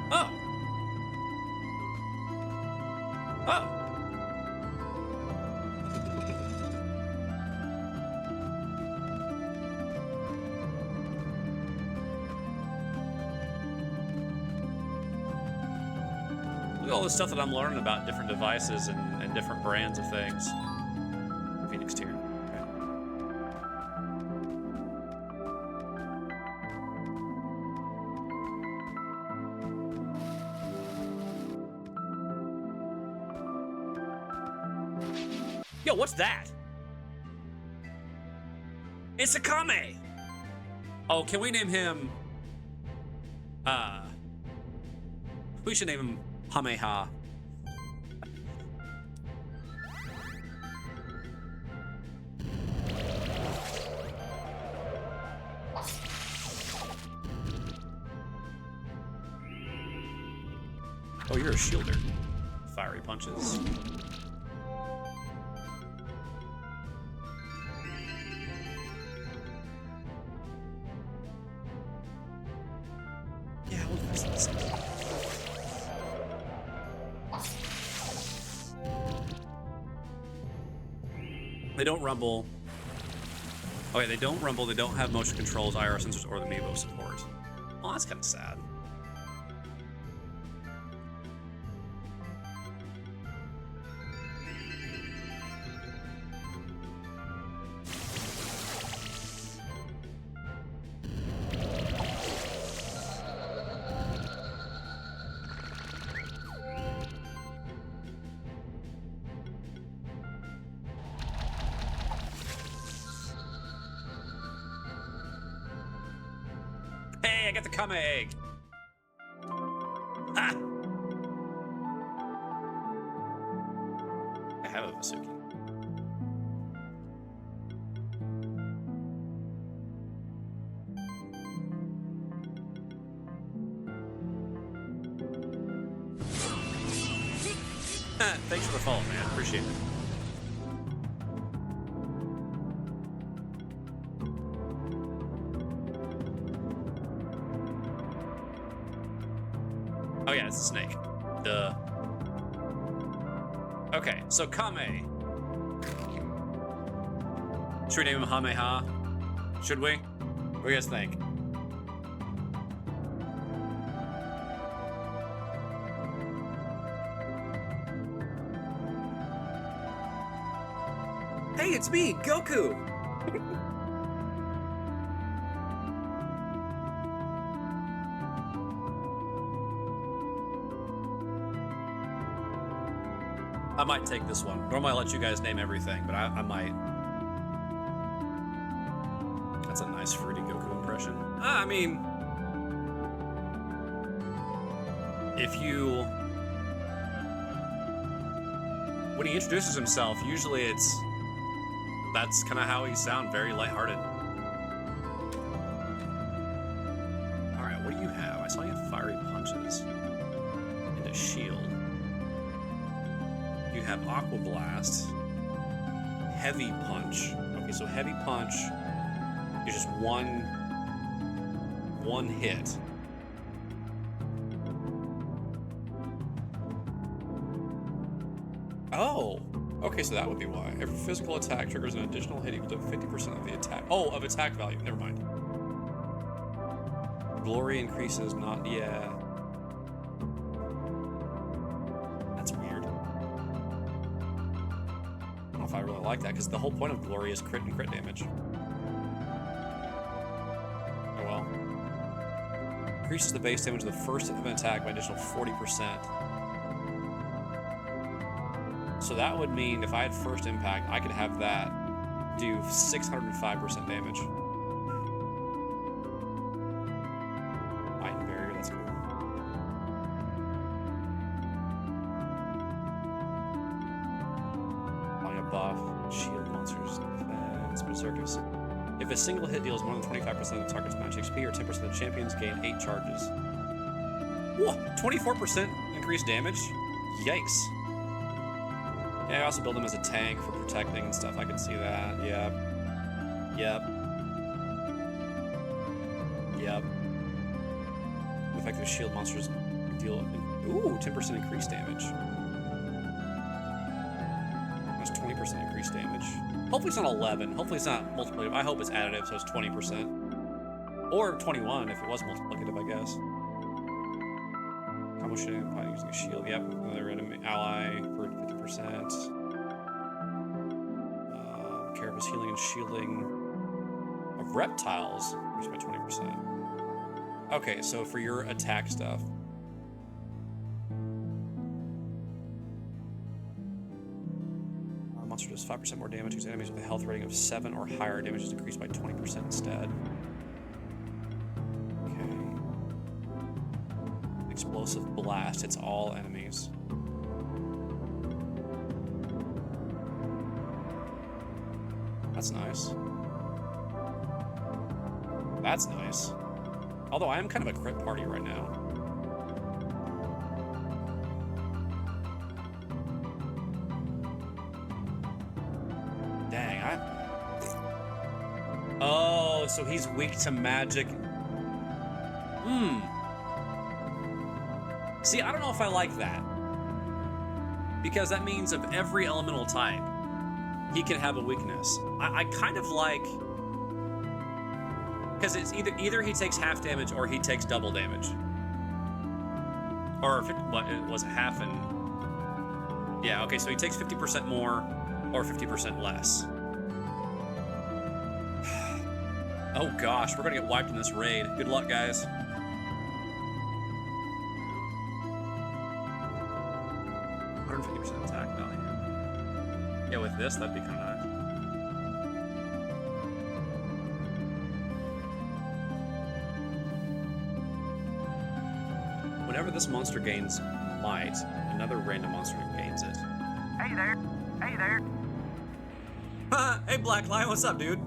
Oh. Oh. Look at all the stuff that I'm learning about different devices and different brands of things. Phoenix tier. Okay. Yo, what's that? It's a Kame! Oh, can we name him... We should name him Hameha. Oh, you're a shielder. Fiery punches. Yeah, I wonder if it's the same. They don't rumble. Okay, they don't rumble, they don't have motion controls, IR sensors, or the Amiibo support. Well, that's kind of sad. Hey, I got the Kame egg. Ah! I have a Vasuki. Thanks for the follow, man. Appreciate it. Oh yeah, it's a snake. Duh. Okay, so Kame. Should we name him Hameha? Should we? What do you guys think? Hey, it's me, Goku! I might take this one. Normally I let you guys name everything, but I might. That's a nice fruity Goku impression. I mean, when he introduces himself, usually that's kind of how he sounds, very lighthearted. All right, what do you have? I saw you have fiery punches and a shield. You have Aqua Blast, Heavy Punch. Okay, so Heavy Punch is just one hit. Oh, okay, so that would be why. Every physical attack triggers an additional hit equal to 50% of the attack. Oh, of attack value. Never mind. Glory increases, not, yeah. That's weird. I don't know if I really like that, because the whole point of Glory is crit and crit damage. Oh well. Increases the base damage of the first hit of an attack by an additional 40%. So that would mean if I had first impact, I could have that do 605% damage. Iron barrier, that's cool. Applying a buff, shield monsters, defense, berserkers. If a single hit deals more than 25% of the target's match HP or 10% of the champions gain 8 charges. Whoa, 24% increased damage? Yikes. Yeah, I also build him as a tank for protecting and stuff. I can see that. Yep. Effective shield monsters deal. Ooh, 10% increased damage. That's 20% increased damage. Hopefully it's not 11. Hopefully it's not multiplicative. I hope it's additive, so it's 20%. Or 21 if it was multiplicative, I guess. Combo shooting by using a shield. Yep, another enemy ally for 50%. Carapace healing and shielding of reptiles increased by 20%. Okay, so for your attack stuff. Monster does 5% more damage against enemies with a health rating of 7 or higher. Damage is increased by 20% instead. Explosive blast hits all enemies. That's nice. That's nice. Although I am kind of a crit party right now. Dang, Oh, so he's weak to magic. See, I don't know if I like that. Because that means of every elemental type, he can have a weakness. I kind of like... Because it's either he takes half damage or he takes double damage. Or, what, was it half and... Yeah, okay, so he takes 50% more or 50% less. Oh gosh, we're gonna get wiped in this raid. Good luck, guys. 150% attack value. Yeah, with this, that'd be kind of nice. Whenever this monster gains might, another random monster gains it. Hey there! Hey there! Hey, Black Lion, what's up, dude?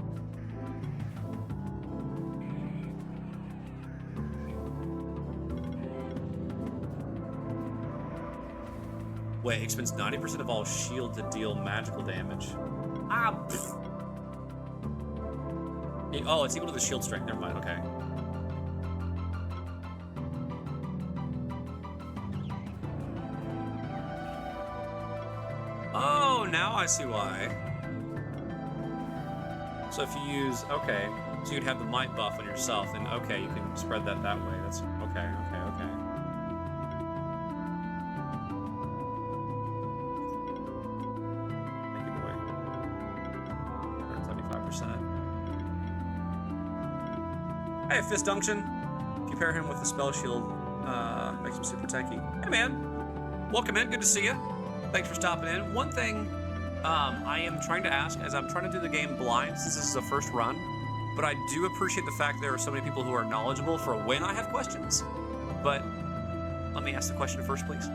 Wait, expends 90% of all shield to deal magical damage. Ah! Pfft. Oh, it's equal to the shield strength. Never mind, okay. Oh, now I see why. So if you use, okay, so you'd have the might buff on yourself, and okay, you can spread that way. That's, okay. Thank you, boy. 175%. Hey, Fist Dunction. If you pair him with the spell shield, makes him super tanky. Hey, man. Welcome in, good to see you. Thanks for stopping in. One thing I am trying to ask, as I'm trying to do the game blind, since this is a first run, but I do appreciate the fact there are so many people who are knowledgeable for when I have questions. But let me ask the question first, please.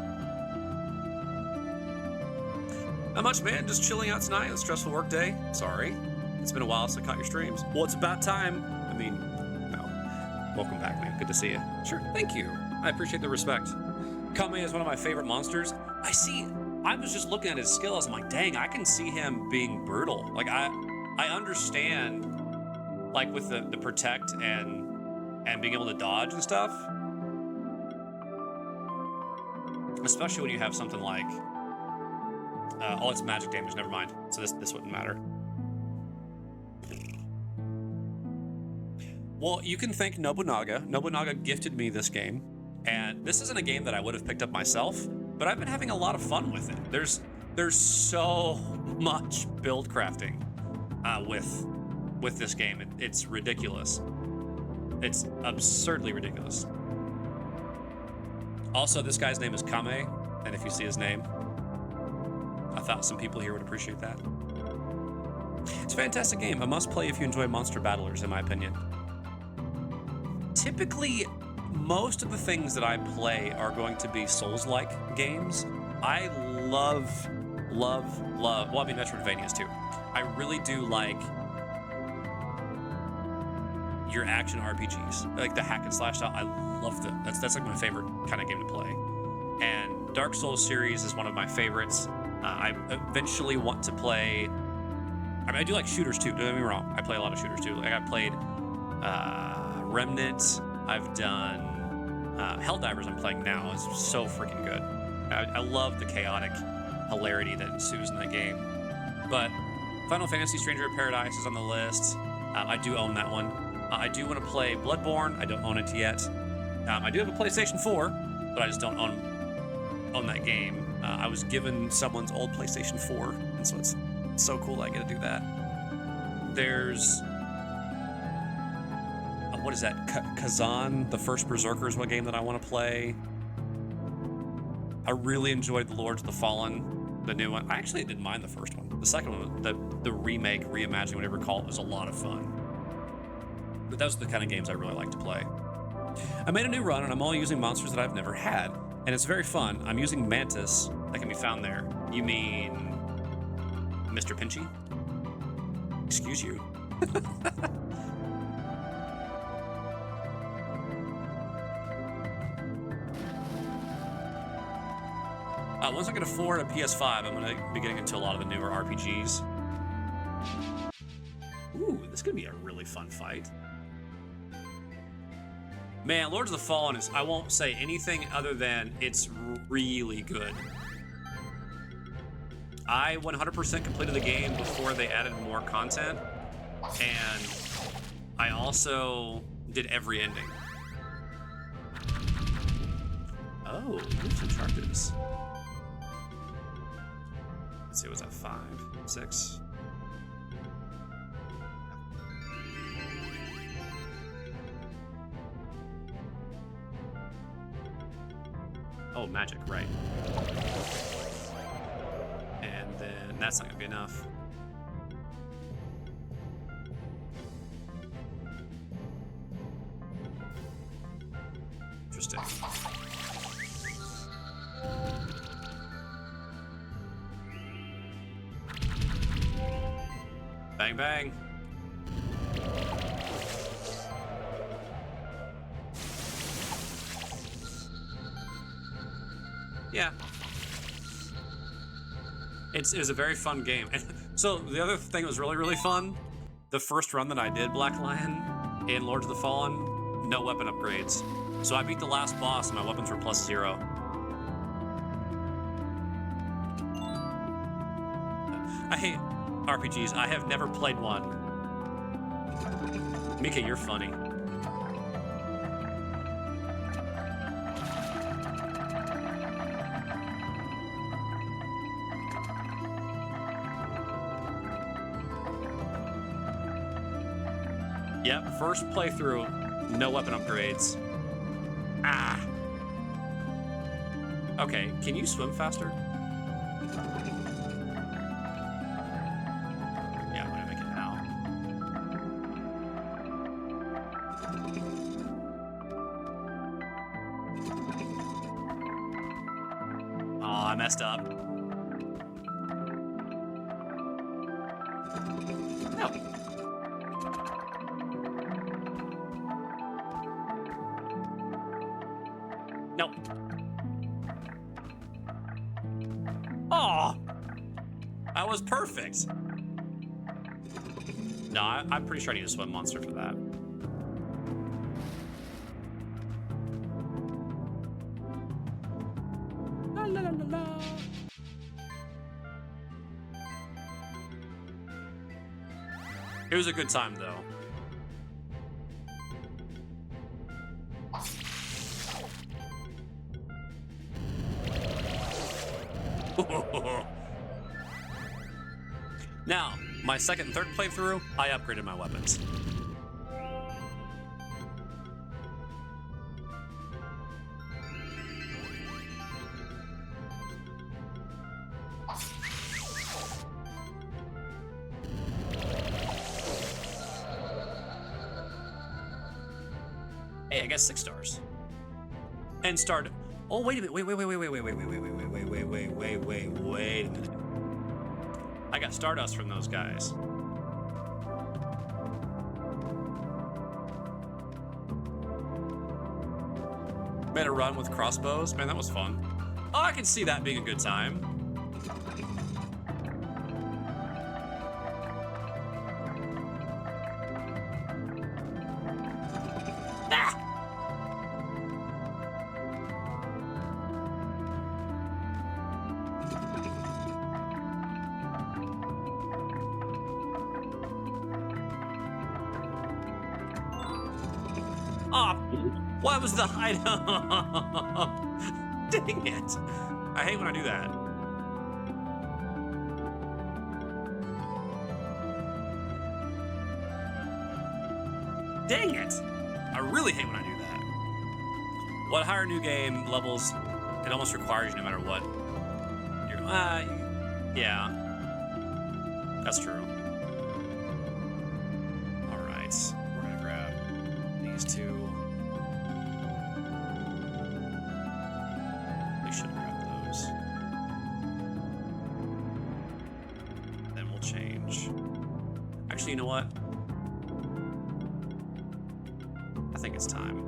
Not much, man. Just chilling out tonight. A stressful work day. Sorry. It's been a while since I caught your streams. Well, it's about time. I mean, no. Welcome back, man. Good to see you. Sure. Thank you. I appreciate the respect. Kame is one of my favorite monsters. I was just looking at his skills. I'm like, dang, I can see him being brutal. Like, I understand, like, with the protect and being able to dodge and stuff. Especially when you have something like, oh, it's magic damage, never mind. So this wouldn't matter. Well, you can thank Nobunaga. Nobunaga gifted me this game. And this isn't a game that I would have picked up myself, but I've been having a lot of fun with it. There's so much build crafting with this game. It's ridiculous. It's absurdly ridiculous. Also, this guy's name is Kame, and if you see his name, I thought some people here would appreciate that. It's a fantastic game. A must play if you enjoy monster battlers, in my opinion. Typically, most of the things that I play are going to be Souls-like games. I love, well, I mean, Metroidvanias too. I really do like your action RPGs, like the hack and slash style. I love them. That's like my favorite kind of game to play. And Dark Souls series is one of my favorites. I eventually want to play. I mean, I do like shooters too. Don't get me wrong. I play a lot of shooters too. Like I played Remnant. I've done Helldivers. I'm playing now. It's so freaking good. I love the chaotic hilarity that ensues in that game. But Final Fantasy Stranger of Paradise is on the list. I do own that one. I do want to play Bloodborne. I don't own it yet. I do have a PlayStation 4, but I just don't own that game. I was given someone's old PlayStation 4, and so it's so cool that I get to do that. There's what is that? Kazan, the first Berserker is one game that I want to play. I really enjoyed the Lords of the Fallen, the new one. I actually didn't mind the first one. The second one, the remake, reimagining, whatever you call it, was a lot of fun. But those are the kind of games I really like to play. I made a new run, and I'm only using monsters that I've never had, and it's very fun. I'm using Mantis, that can be found there. You mean Mr. Pinchy? Excuse you. Once I can afford a PS5, I'm going to be getting into a lot of the newer RPGs. Ooh, this could be a really fun fight. Man, Lords of the Fallen is, I won't say anything other than it's really good. I 100% completed the game before they added more content, and I also did every ending. Oh, here's some charges. Let's see, was that 5, 6? Oh, magic, right. And then that's not gonna be enough. Interesting. Bang, bang. Yeah. It was a very fun game. And so the other thing that was really, really fun, the first run that I did Black Lion in Lords of the Fallen, no weapon upgrades. So I beat the last boss and my weapons were +0. I hate RPGs. I have never played one. Mika, you're funny. Yep, first playthrough, no weapon upgrades. Ah. Okay, can you swim faster? Yeah, I'm gonna make it now. Oh, I messed up. No. Nope. Oh, that was perfect. No, I'm pretty sure I need a swim monster for that. La, la, la, la, la. It was a good time, though. Now, my second and third playthrough, I upgraded my weapons. Hey, I got 6 stars. And started. Oh, wait a minute. Wait a minute. I got Stardust from those guys. Made a run with crossbows. Man, that was fun. Oh, I can see that being a good time. Ah! Oh, what was the item? Dang it. I hate when I do that. Dang it. I really hate when I do that. What higher new game levels, it almost requires you no matter what. You're, yeah. That's true. All right. We're going to grab these two. We should grab those. Then we'll change. Actually, you know what? I think it's time.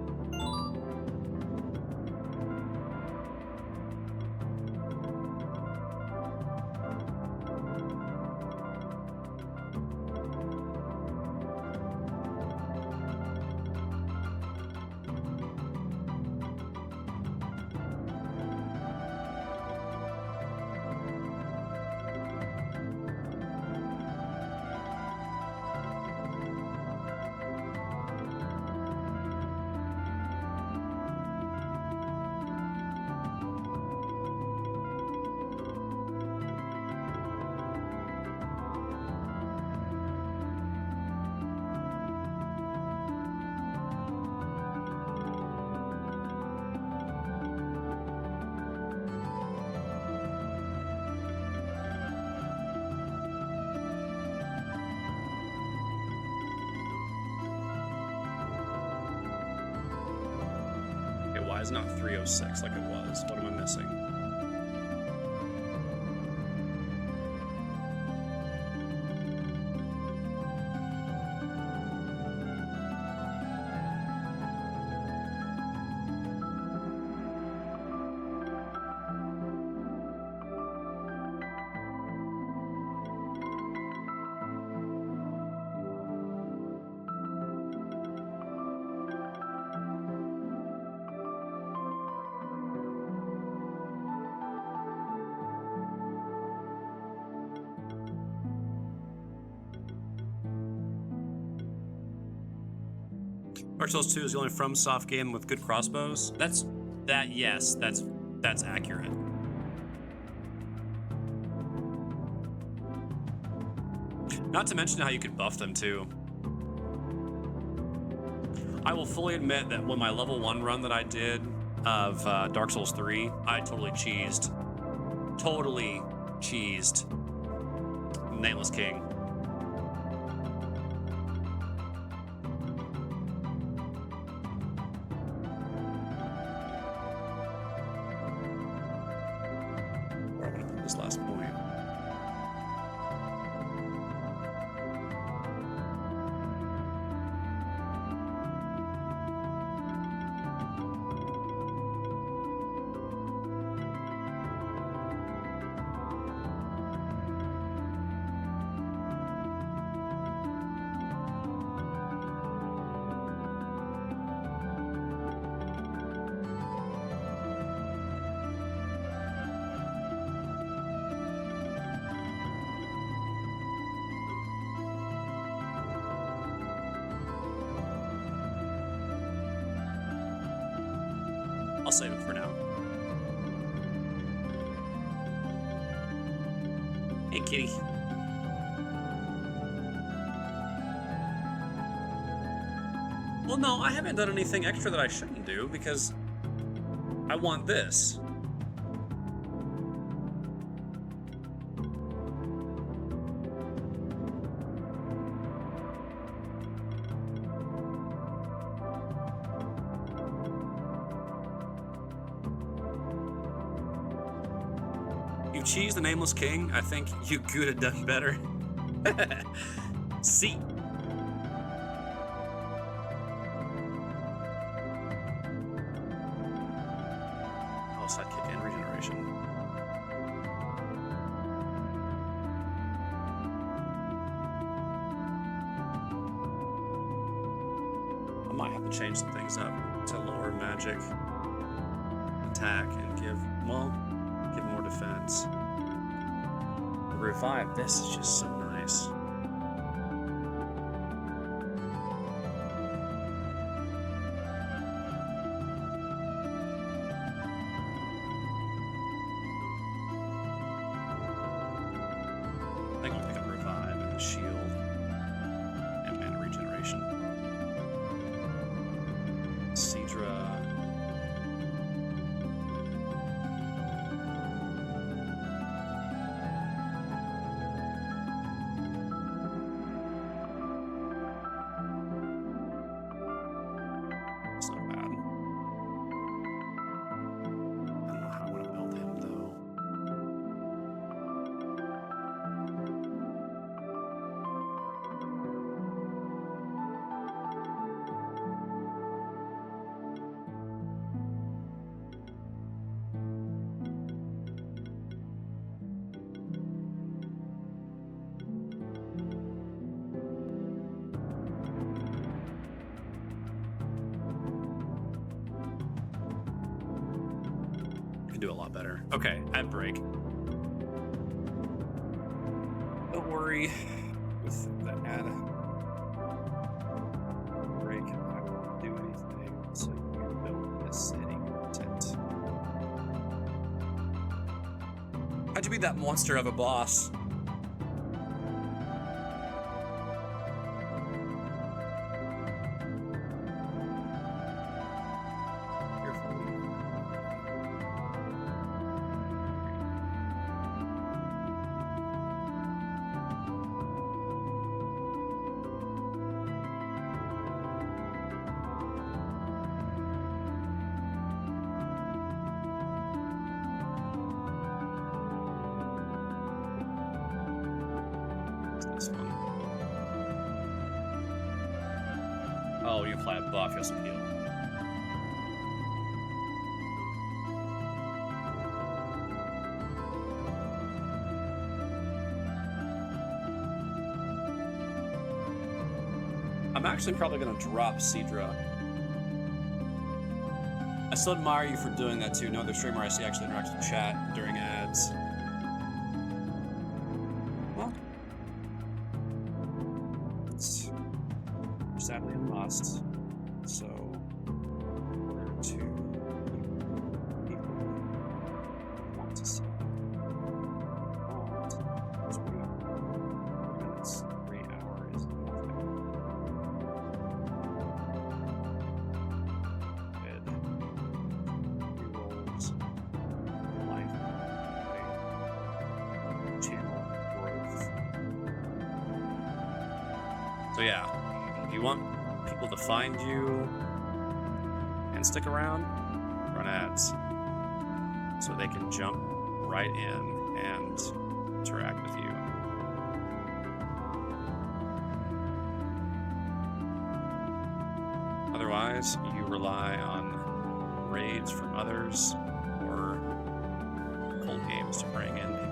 Why is it not 306 like it was? What am I missing? Dark Souls 2 is the only FromSoft game with good crossbows. Yes, that's accurate. Not to mention how you could buff them too. I will fully admit that when my level 1 run that I did of Dark Souls 3, I totally cheesed. Totally cheesed. Nameless King. Where am I gonna put this last point? I'll save it for now. Hey, kitty. Well, no, I haven't done anything extra that I shouldn't do because I want this. You cheese the Nameless King. I think you could have done better. See. Oh, sidekick and regeneration. I might have to change some things up to lower magic attack and give more defense. Revive. This is just so nice. I think I'll pick up Revive and Shield and Mana Regeneration. Seadra. It's not bad. I don't know how I want to build him though. Can do a lot better. Okay, ad break. Don't worry with the ad break. I won't do anything so you build this city content. How'd you beat that monster of a boss? This one. Oh, you apply a buff, you also heal. I'm actually probably gonna drop Seadra. I still admire you for doing that too. No other streamer I see actually interacts with chat during ads. Well, it's sadly a must. So, in order to people who want to see it's 3 minutes, 3 hours, nothing. Good. Rerolls. Life. So yeah, if you want people to find you and stick around, run ads so they can jump right in and interact with you. Otherwise, you rely on raids from others or cold games to bring in people.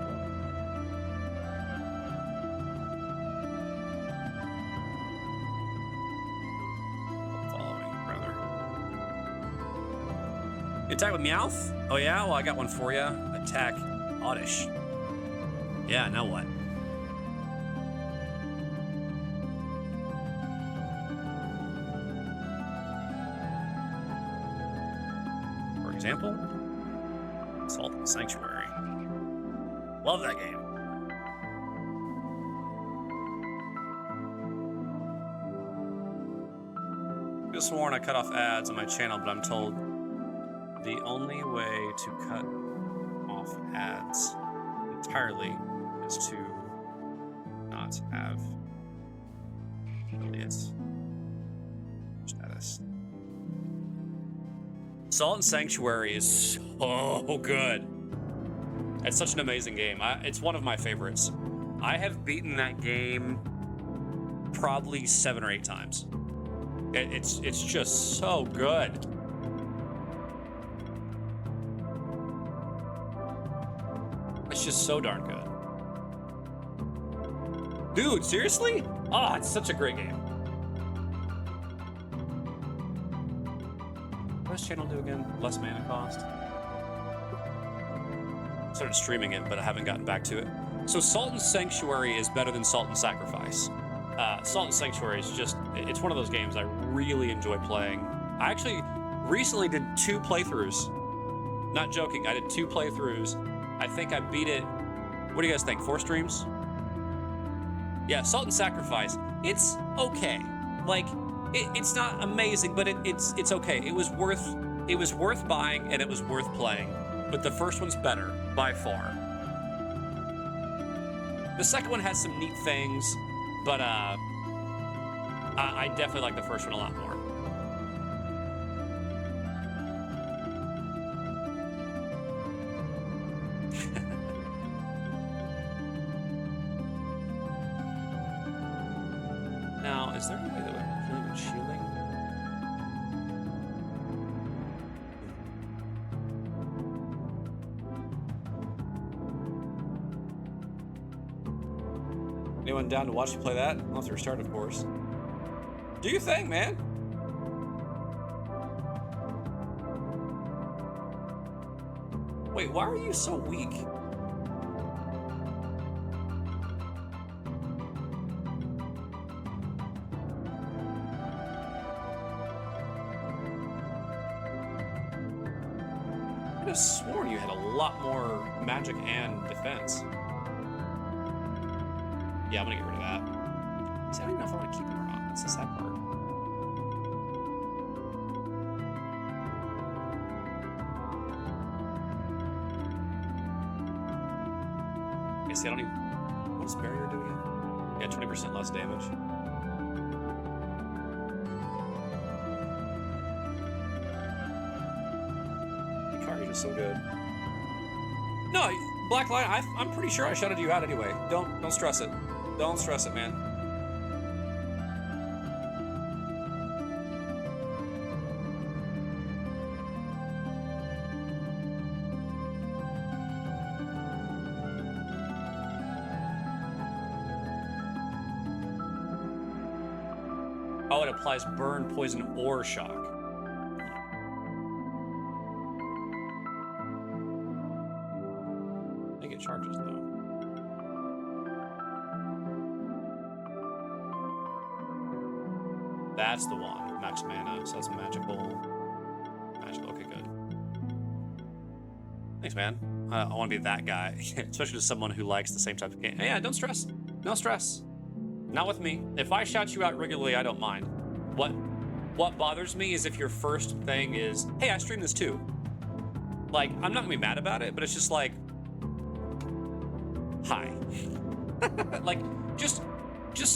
Following, rather. You attack with Meowth? Oh yeah? Well, I got one for you. Attack Oddish. Yeah, now what? For example, Salt Sanctuary. Love that game. I could have sworn I cut off ads on my channel, but I'm told the only way to cut off ads entirely is to not have affiliate status. Salt and Sanctuary is so good. It's such an amazing game. It's one of my favorites. I have beaten that game probably 7 or 8 times. It's just so good. It's just so darn good. Dude, seriously? Oh, it's such a great game. What does channel do again? Less mana cost? Started streaming it, but I haven't gotten back to it. So Salt and Sanctuary is better than Salt and Sacrifice. Salt and Sanctuary is just, it's one of those games I really enjoy playing. I actually recently did 2 playthroughs. Not joking, I did 2 playthroughs. I think I beat it, what do you guys think, 4 streams? Yeah, Salt and Sacrifice, it's okay. Like, it's not amazing, but it's okay. It was worth buying and it was worth playing. But the first one's better, by far. The second one has some neat things, but I definitely like the first one a lot more. Now, is there any way that would kill you with shielding? Anyone down to watch you play that? I'll have to restart, of course. Do your thing, man. Wait, why are you so weak? I could have sworn you had a lot more magic and defense. Yeah, I'm gonna get rid of that. See, I don't even know if I want to keep him or not. That's the sad part. Yeah, see, I don't even... What does barrier do again? Yeah, 20% less damage. Hikari's just so good. No, Black Lion, I'm pretty sure I shouted you out anyway. Don't stress it. Don't stress it, man. Oh, it applies burn, poison, or shock. I think it charges, though. That's the one. Max mana, so that's magical. Magical, okay, good. Thanks, man. I want to be that guy, especially to someone who likes the same type of game. Yeah, don't stress. No stress. Not with me. If I shout you out regularly, I don't mind. What bothers me is if your first thing is, hey, I stream this too. Like, I'm not gonna be mad about it, but it's just like, hi. Like, just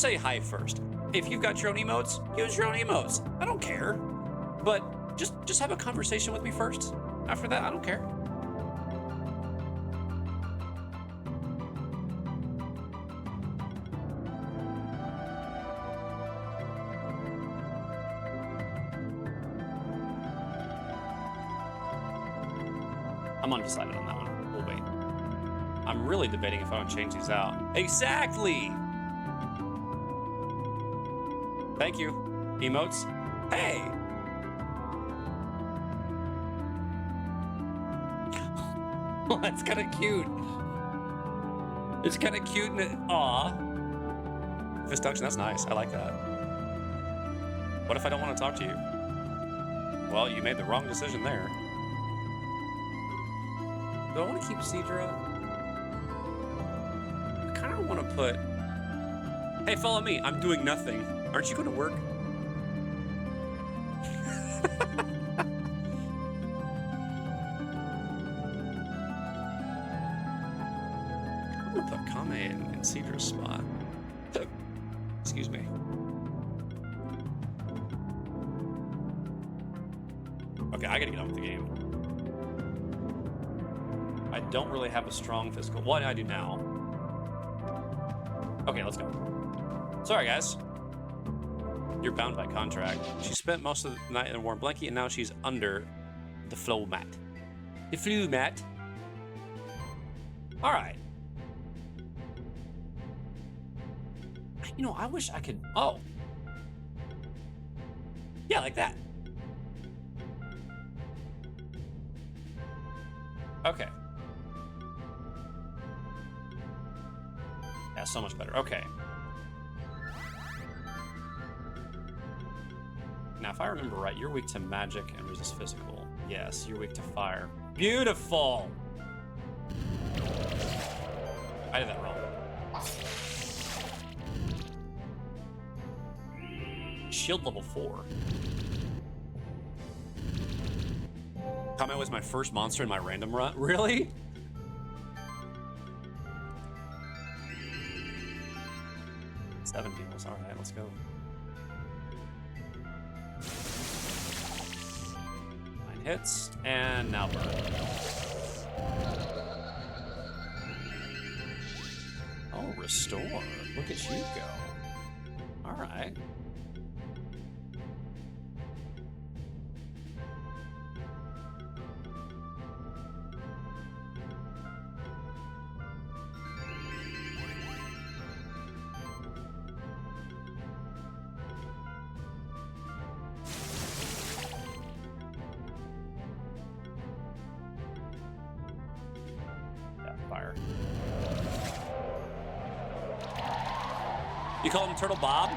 say hi first. If you've got your own emotes, use your own emotes. I don't care. But just have a conversation with me first. After that, I don't care. I'm undecided on that one. We'll wait. I'm really debating if I want to change these out. Exactly! Thank you. Emotes. Hey! Well, that's kind of cute. It's kind of cute and aw. Fist function, that's nice. I like that. What if I don't want to talk to you? Well, you made the wrong decision there. Do I want to keep Cedra? I kind of want to put... Hey, follow me. I'm doing nothing. Aren't you going to work? I'm going to put Kame in Cedra's spot. Excuse me. Okay, I gotta get on with the game. I don't really have a strong physical. What do I do now? Okay, let's go. Sorry, guys. You're bound by contract. She spent most of the night in a warm blanket, and now she's under the flow mat. The flu mat. All right. You know, I wish I could... Oh. Yeah, like that. Okay. Yeah, so much better. Okay. Now, if I remember right, you're weak to magic and resist physical. Yes, you're weak to fire. Beautiful! I did that wrong. Shield level 4. Kame was my first monster in my random run. Really? Seven heals. All right, let's go. 9 hits, and now burn. Oh, restore. Look at you go. All right. Fire. You call him Turtle Bob?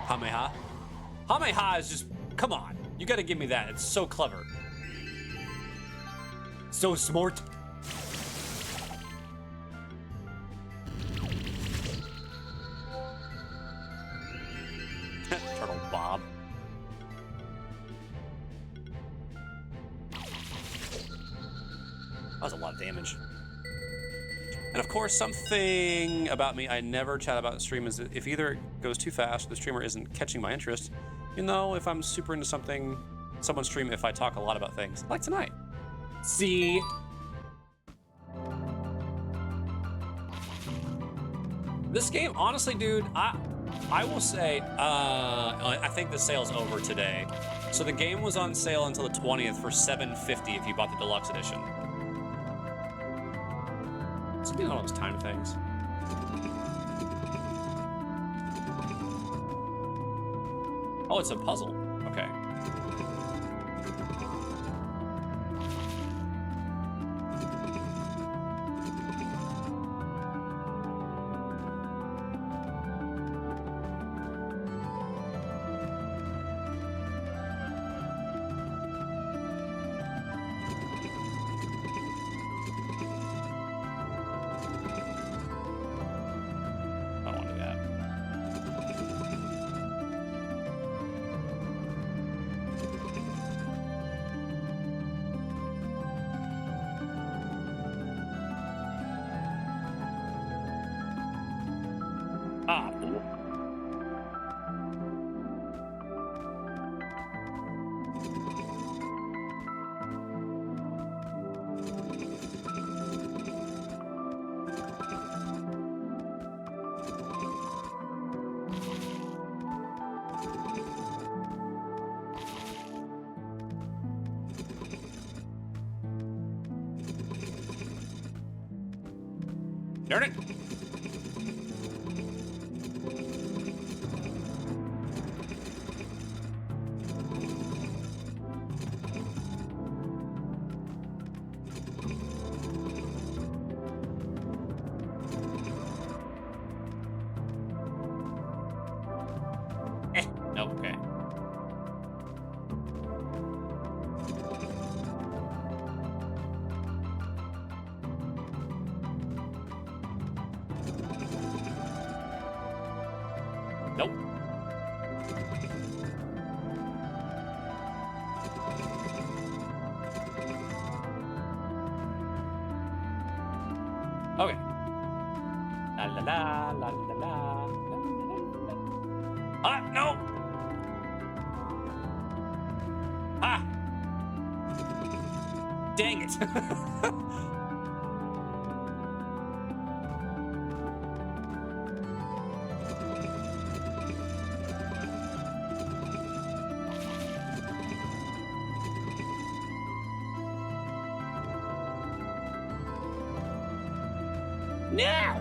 Hameha? Hameha is just, come on. You gotta give me that. It's so clever. So smart. Turtle Bob. That was a lot of damage. And of course, something about me I never chat about in stream is that if either it goes too fast or the streamer isn't catching my interest, you know, if I'm super into something, someone's stream if I talk a lot about things, like tonight. See? This game, honestly, dude, I will say, I think the sale's over today. So the game was on sale until the 20th for $7.50 if you bought the deluxe edition. It's getting all those time things. Oh, it's a puzzle. Okay. Darn it! Okay. Nope. Okay. La la la la la la. Ah, no! Ah! Dang it! No!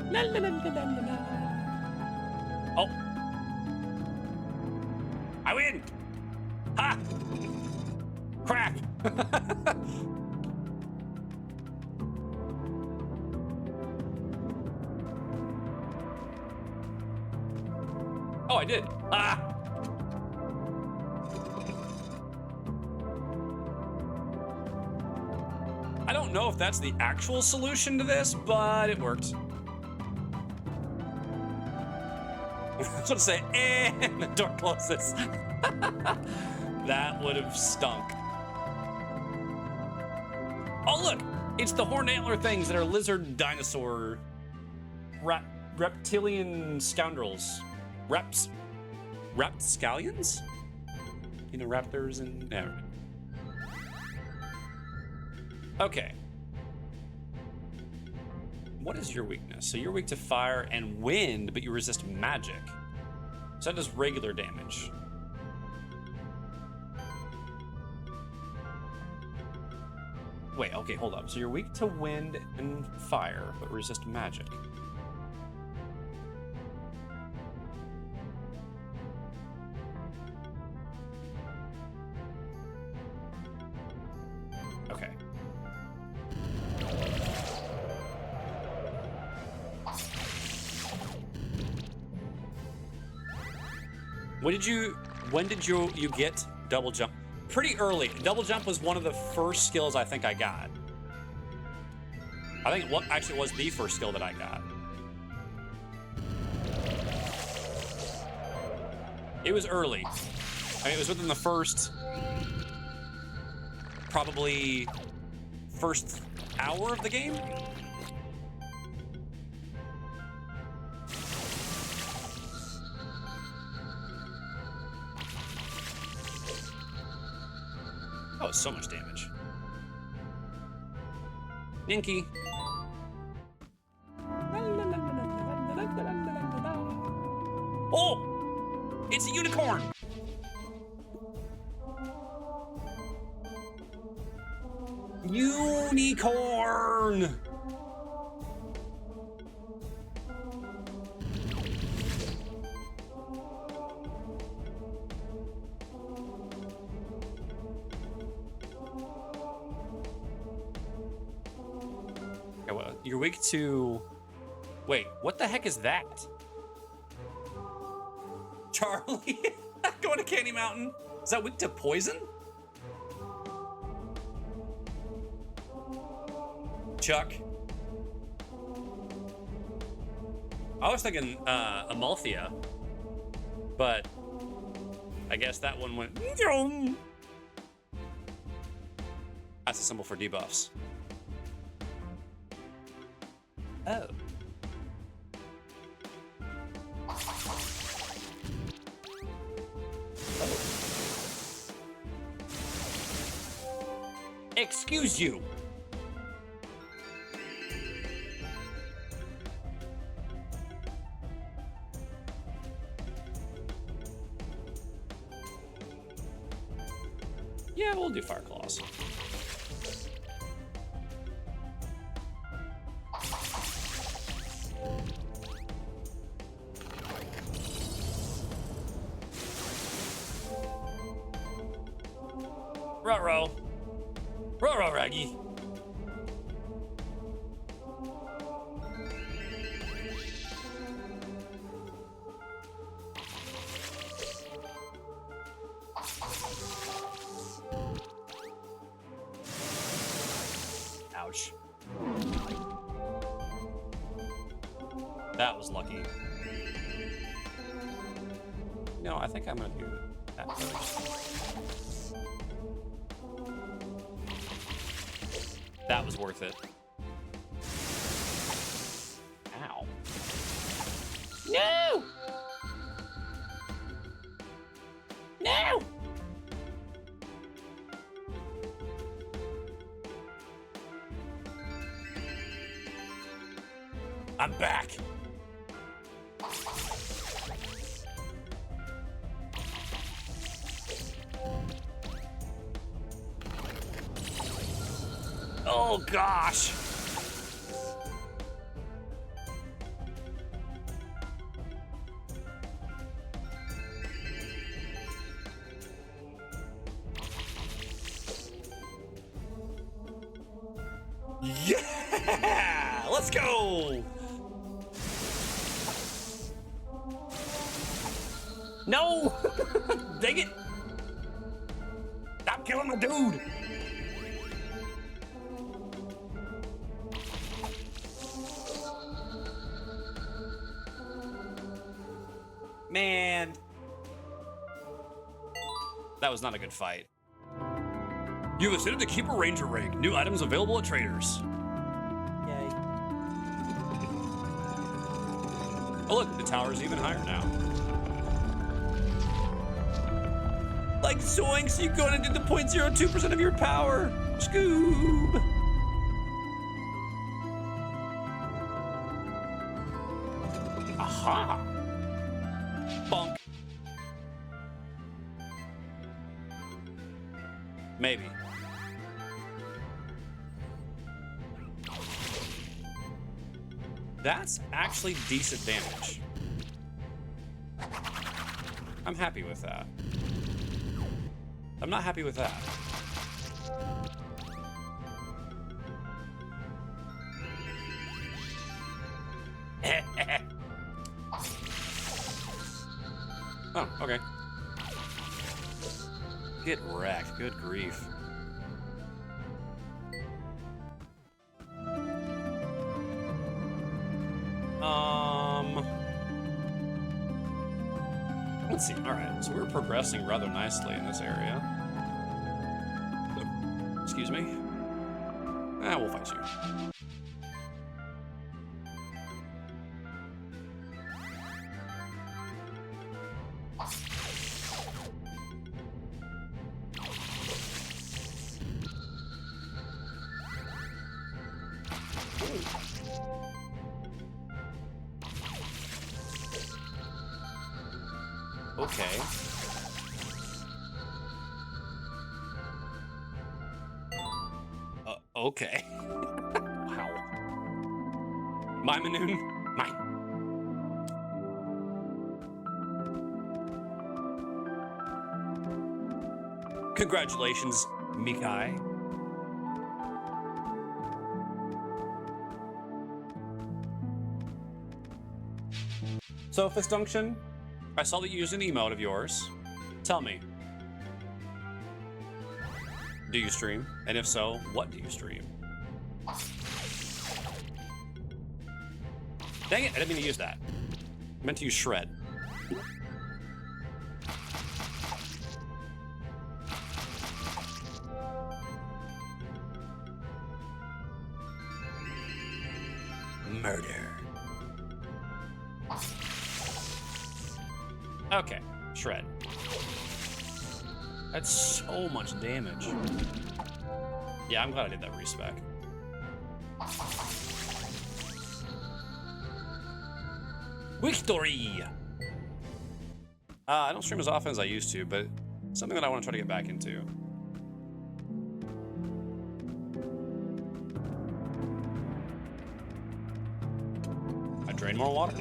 La, la, la, la, la, la. Oh. I win! Ha! Crap! Oh, I did. Ah! I don't know if that's the actual solution to this, but it worked. I was going to say, and the door closes. That would have stunk. Oh, look! It's the horned antler things that are lizard dinosaur reptilian scoundrels. Rapscallions? You know, raptors and... Yeah. Okay. What is your weakness? So you're weak to fire and wind, but you resist magic. So that does regular damage. Wait, okay, hold up. So you're weak to wind and fire, but resist magic. Okay. When did you get double jump? Pretty early. Double jump was one of the first skills I think I got. I think what actually was the first skill that I got. It was early. I mean, it was within the first, probably first hour of the game. Oh, so much damage. Ninky. Oh! It's a unicorn! Unicorn! Okay, well, you're weak to... Wait, what the heck is that? Charlie? Going to Candy Mountain? Is that weak to poison? Chuck? I was thinking Amalthea, but I guess that one went... That's a symbol for debuffs. Oh. Excuse you. we'll do fire claws. Ruh-roh. Ruh-roh, Raggy. Ouch. That was lucky. No, I think I'm gonna do that first. That was worth it. Ow. No! No! I'm back. Oh gosh. Yeah! Let's go! No! Dang it! Stop killing my dude! Man. That was not a good fight. You've ascended to Keeper Ranger rank. New items available at traders. Yay. Oh look, the tower's even higher now. Like zoinks, you going into the 0.02% of your power. Scoob. Aha. Bonk. Maybe. That's actually decent damage. I'm happy with that. I'm not happy with that. Oh, okay. Get wrecked. Good grief. Let's see. All right, so we're progressing rather nicely in this area. Excuse me. We'll fight you. Okay. Okay. Wow. My Manoon. Mine. Congratulations, Mikai. So, Fistunction, I saw that you used an emote of yours. Tell me, do you stream? And if so, what do you stream? Dang it, I didn't mean to use that. I meant to use Shred. Murder. Okay, Shred. That's so much damage. Yeah, I'm glad I did that respec. Victory! I don't stream as often as I used to, but something that I want to try to get back into. drain more water.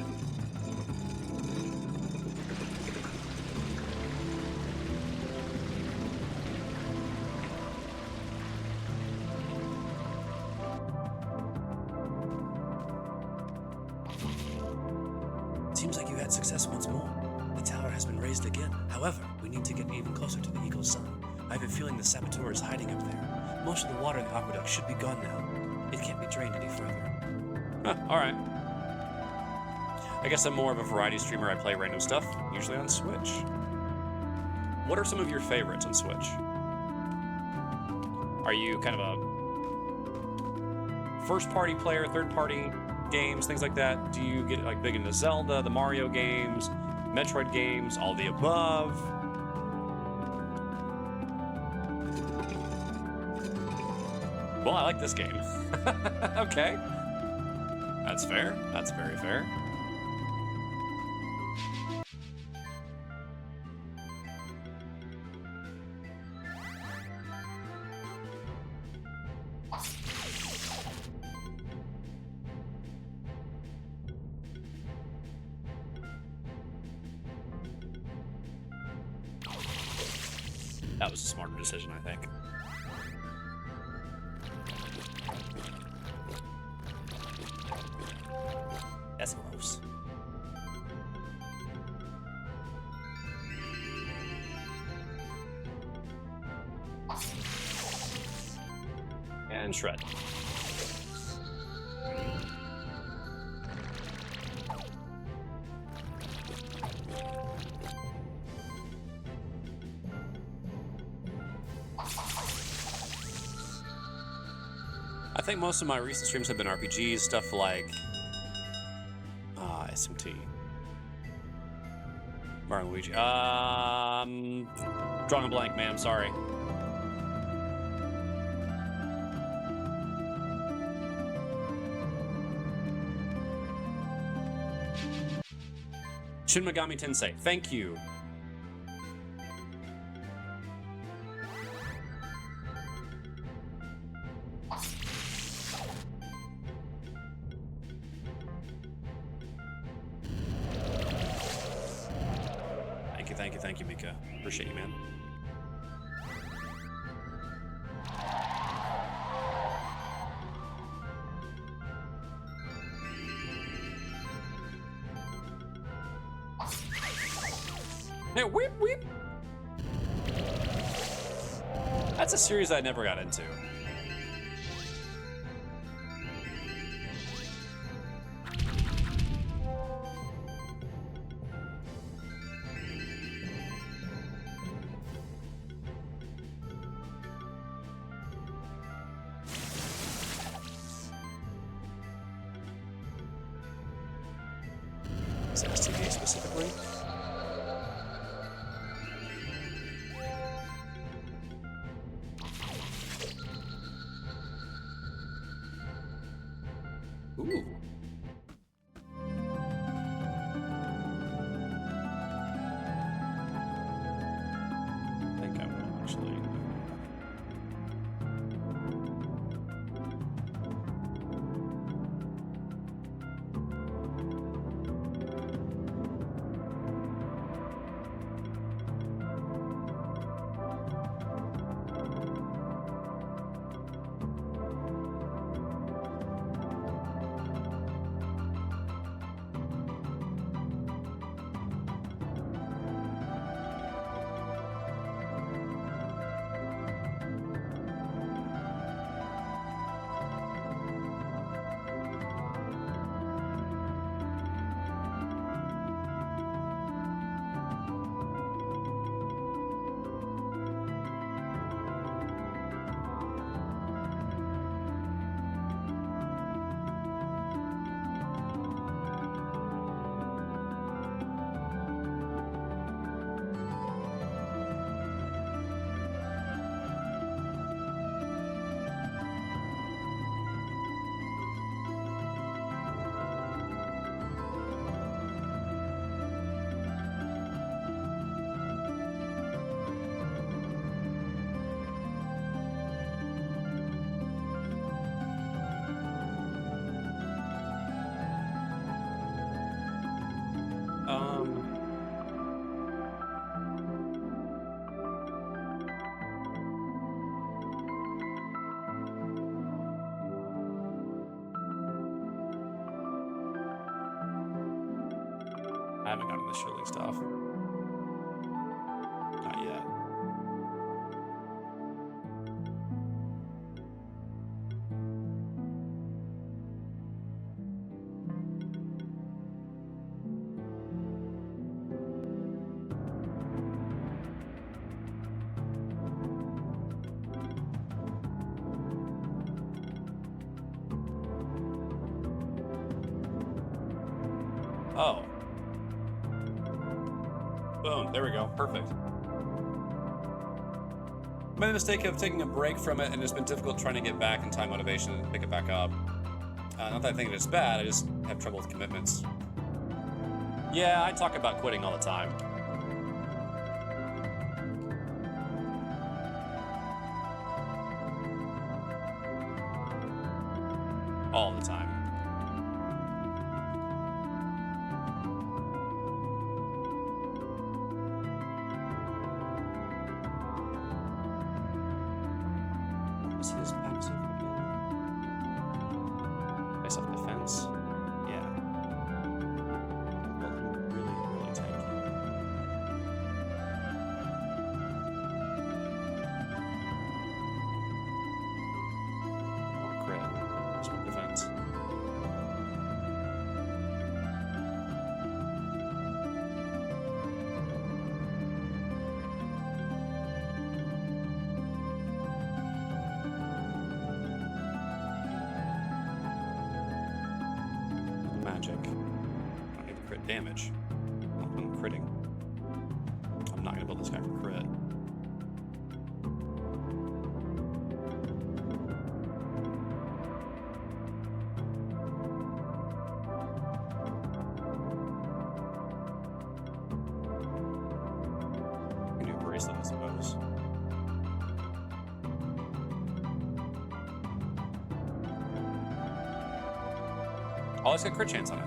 Seems like you had success once more. The tower has been raised again. However, we need to get even closer to the Eagle's sun. I've been feeling the saboteur is hiding up there. Most of the water in the aqueduct should be gone now. It can't be drained any further. Huh, alright. I guess I'm more of a variety streamer. I play random stuff, usually on Switch. What are some of your favorites on Switch? Are you kind of a first-party player, third-party games, things like that? Do you get like big into Zelda, the Mario games, Metroid games, all the above? Well, I like this game. Okay. That's fair. That's very fair. That was a smarter decision, I think. That's gross. And shred. I think most of my recent streams have been RPGs, stuff like SMT. Mario Luigi. Drawing a blank, ma'am, sorry. Shin Megami Tensei, thank you. Thank you, Mika. Appreciate you, man. Hey, whip, whip. That's a series I never got into. STD specifically. Ooh. I think I will actually. I haven't gotten the shielding stuff. Not yet. Oh. Boom, there we go, perfect. Made the mistake of taking a break from it, and it's been difficult trying to get back in time motivation and pick it back up. Not that I think it's bad, I just have trouble with commitments. Yeah, I talk about quitting all the time. All the time. What's his passive again? Face off defense? Yeah. Well, really tanky. More crit. Smoke defense. Magic. I don't need the crit damage. I'm critting. I'm not gonna build this guy for crit. I can do a bracelet, I suppose. Oh, it's got crit chance on it.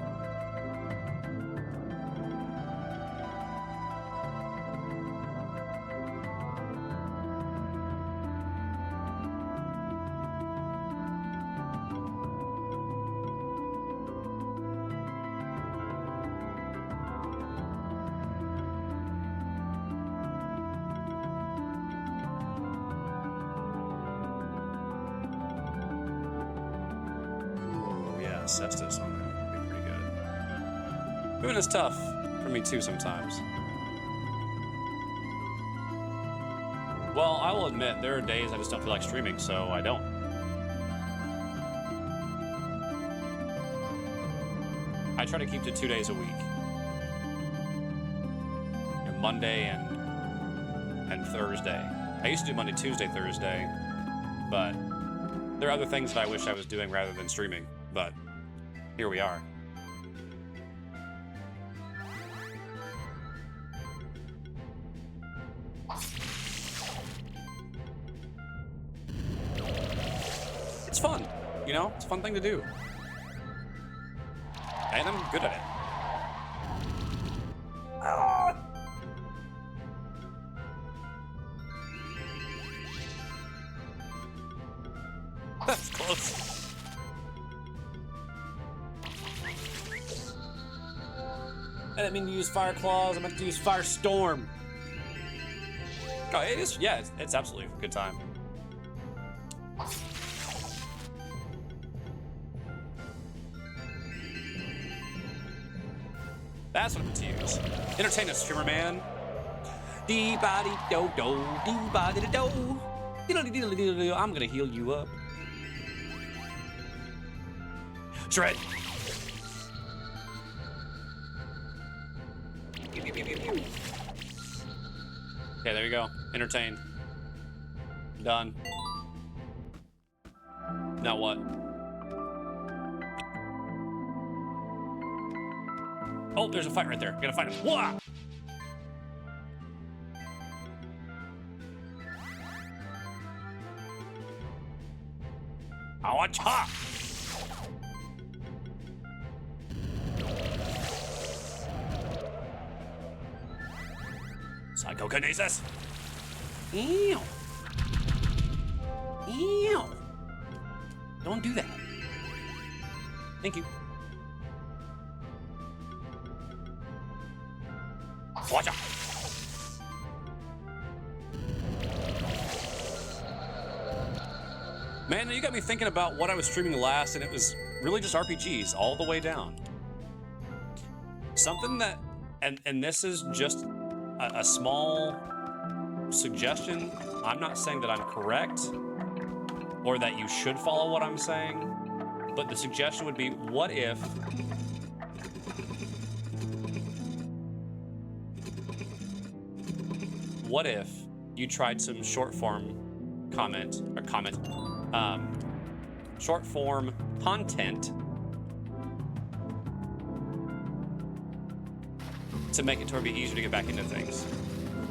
Cestus on it would be pretty good. Moving is tough for me too sometimes. Well, I will admit, there are days I just don't feel like streaming, so I don't. I try to keep to 2 days a week. Monday and Thursday. I used to do Monday, Tuesday, Thursday, but there are other things that I wish I was doing rather than streaming, but here we are. It's fun, you know? It's a fun thing to do. And I'm good at it. That's close. I didn't mean to use Fire Claws, I meant to use Fire Storm. Oh, it is, yeah, it's absolutely a good time. That's what I'm to use. Entertain a streamer, man. Dee-ba-dee-do-do, dee-ba-dee-do-do. Diddle-dee-diddle-dee-diddle-dee. I'm gonna heal you up. Shred. Okay, there you go. Entertained. Done. Now what? Oh, there's a fight right there. Gotta fight him. Wah! I want chop! Psychokinesis! Ew! Ew! Don't do that. Thank you. Watch out. Man, you got me thinking about what I was streaming last, and it was really just RPGs all the way down. Something that, and this is just a small suggestion. I'm not saying that I'm correct or that you should follow what I'm saying, but the suggestion would be, what if you tried some short form short form content to make it to be easier to get back into things.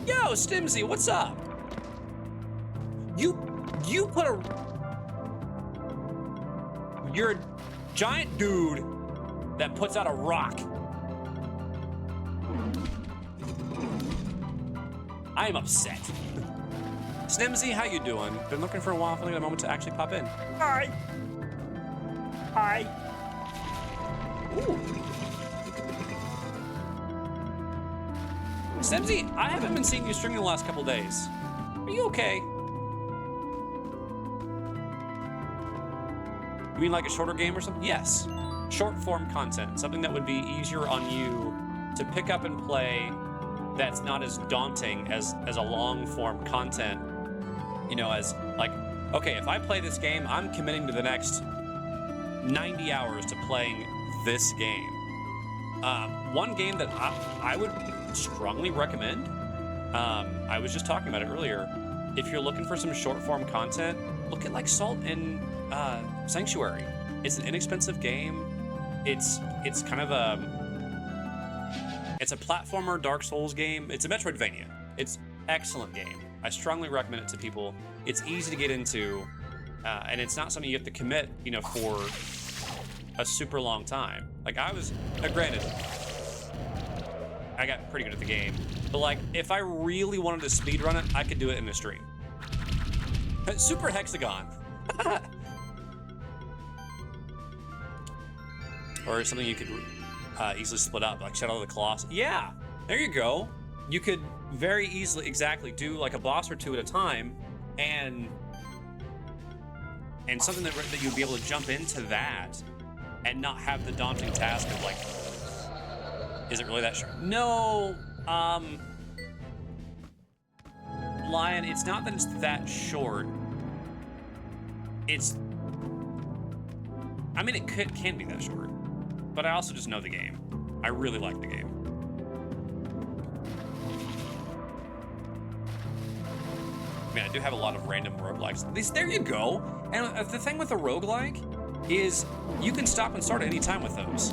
Yo, Stimsy, what's up? You put you're a giant dude that puts out a rock. I am upset. Stimsy, how you doing? Been looking for a while, finally got a moment to actually pop in. Hi. Hi. Ooh. Stimsy, I haven't been seeing you streaming the last couple days. Are you okay? You mean like a shorter game or something? Yes. Short form content, something that would be easier on you to pick up and play, that's not as daunting as a long form content. You know, as like, okay, if I play this game, I'm committing to the next 90 hours to playing this game. One game that I would strongly recommend, I was just talking about it earlier. If you're looking for some short form content, look at like Salt and Sanctuary. It's an inexpensive game. It's kind of it's a platformer Dark Souls game. It's a Metroidvania. It's excellent game. I strongly recommend it to people. It's easy to get into, and it's not something you have to commit, you know, for a super long time. Like I was, granted, I got pretty good at the game, but like if I really wanted to speedrun it, I could do it in a stream. Super Hexagon. Or something you could easily split up, like Shadow of the Colossus. Yeah, there you go. You could very easily, exactly, do like a boss or two at a time, and something that you'd be able to jump into that and not have the daunting task of like, is it really that short? No, Lion, it's not that it's that short. I mean, it can be that short, but I also just know the game. I really like the game. I mean, I do have a lot of random roguelikes. There you go. And the thing with a roguelike is you can stop and start at any time with those.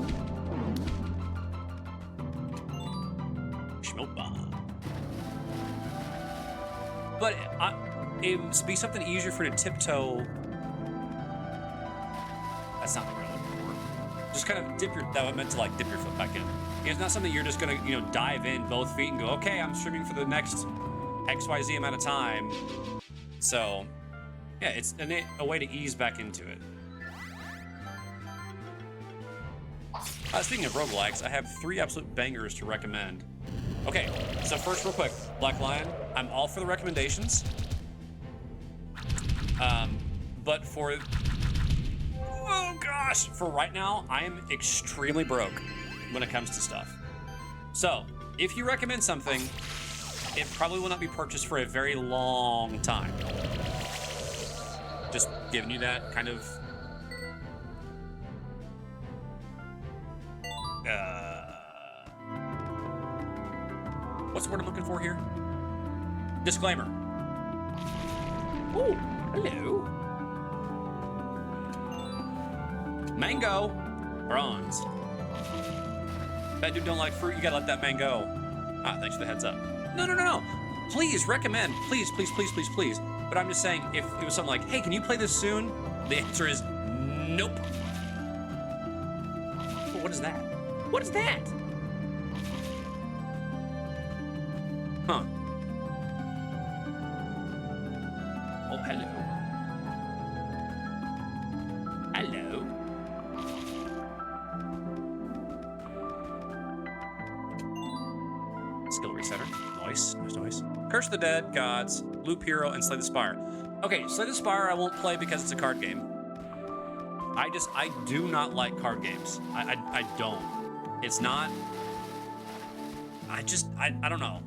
But it'd be something easier for you to tiptoe. That's not the word I'm looking for. Just kind of that I meant to like dip your foot back in. It's not something you're just gonna, you know, dive in both feet and go, okay, I'm streaming for the next XYZ amount of time. So, yeah, it's a way to ease back into it. Speaking of roguelikes, I have 3 absolute bangers to recommend. Okay, so first, real quick, Black Lion, I'm all for the recommendations. But for right now, I am extremely broke when it comes to stuff. So, if you recommend something, it probably will not be purchased for a very long time. Just giving you that kind of what's the word I'm looking for here? Disclaimer. Ooh, hello. Mango. Bronze. That dude don't like fruit, you gotta let that man go. Ah, thanks for the heads up. No. Please recommend. Please. But I'm just saying, if it was something like, hey, can you play this soon? The answer is nope. But what is that? What is that? Huh. Oh, hello. Hello. Skill reset. center. Nice, nice. Curse of the Dead, Gods, Loop Hero, and Slay the Spire. Okay, Slay the Spire I won't play because it's a card game. I do not like card games. I don't. It's not. I don't know.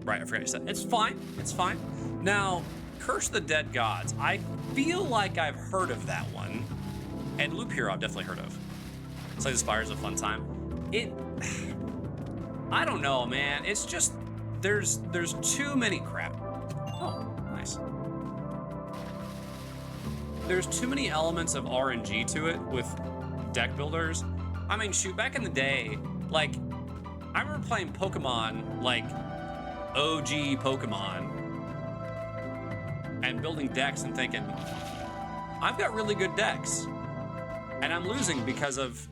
Right, I forgot you said. It's fine. It's fine. Now, Curse the Dead Gods. I feel like I've heard of that one. And Loop Hero I've definitely heard of. Slay the Spire is a fun time. I don't know, man. It's just, there's too many crap. Oh, nice. There's too many elements of RNG to it with deck builders. I mean, shoot, back in the day, like, I remember playing Pokemon, like, OG Pokemon, and building decks and thinking, I've got really good decks, and I'm losing because of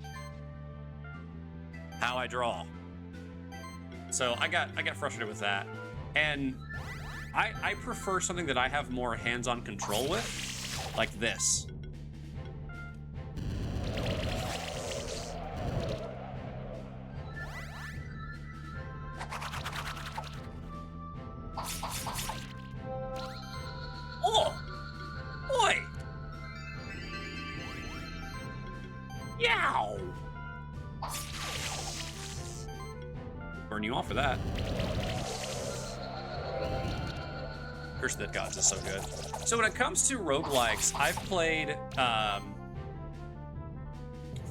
how I draw. So I got frustrated with that, and I prefer something that I have more hands-on control with, like this. Oh! Oi! Yow! Burn you off for that. Curse of the Dead Gods is so good. So when it comes to roguelikes, I've played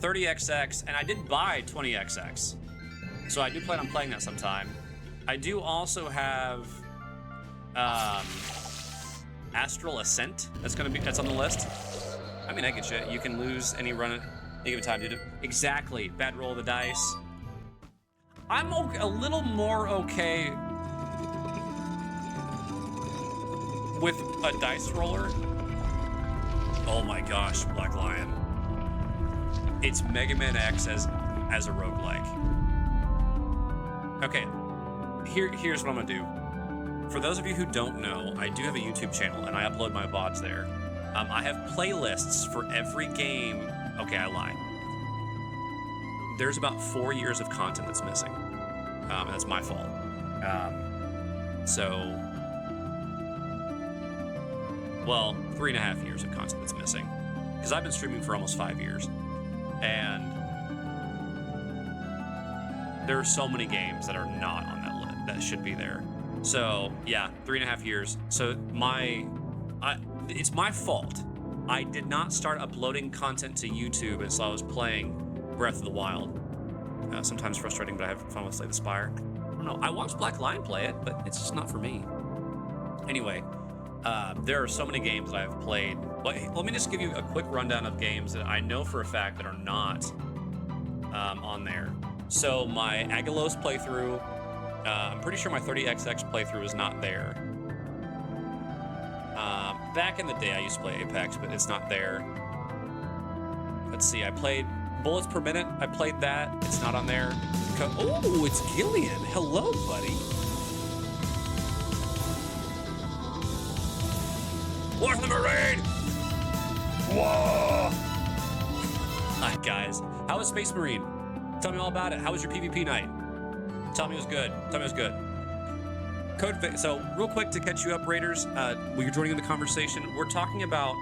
30XX, and I did buy 20XX. So I do plan on playing that sometime. I do also have Astral Ascent. That's on the list. I mean, I get you. You can lose any run at any given time, dude. Exactly. Bad roll of the dice. I'm a little more okay with a dice roller. Oh my gosh, Black Lion. It's Mega Man X as a roguelike. Okay, here's what I'm gonna do. For those of you who don't know, I do have a YouTube channel and I upload my VODs there. I have playlists for every game. Okay, I lie. There's about 4 years of content that's missing. And that's my fault. Well, 3.5 years of content that's missing. Because I've been streaming for almost 5 years. And there are so many games that are not on that list that should be there. So yeah, 3.5 years. So it's my fault. I did not start uploading content to YouTube until I was playing Breath of the Wild. Sometimes frustrating, but I have fun with Slay the Spire. I don't know. I watched Black Lion play it, but it's just not for me. Anyway, there are so many games that I've played. Let me just give you a quick rundown of games that I know for a fact that are not on there. So my Agalos playthrough, I'm pretty sure my 30XX playthrough is not there. Back in the day, I used to play Apex, but it's not there. Let's see, I played Bullets Per Minute. I played that. It's not on there. Oh, it's Qilin. Hello, buddy. Watch the Marine! Whoa! Hi, guys. How was Space Marine? Tell me all about it. How was your PvP night? Tell me it was good. Tell me it was good. So, real quick to catch you up, Raiders, when you're joining in the conversation, we're talking about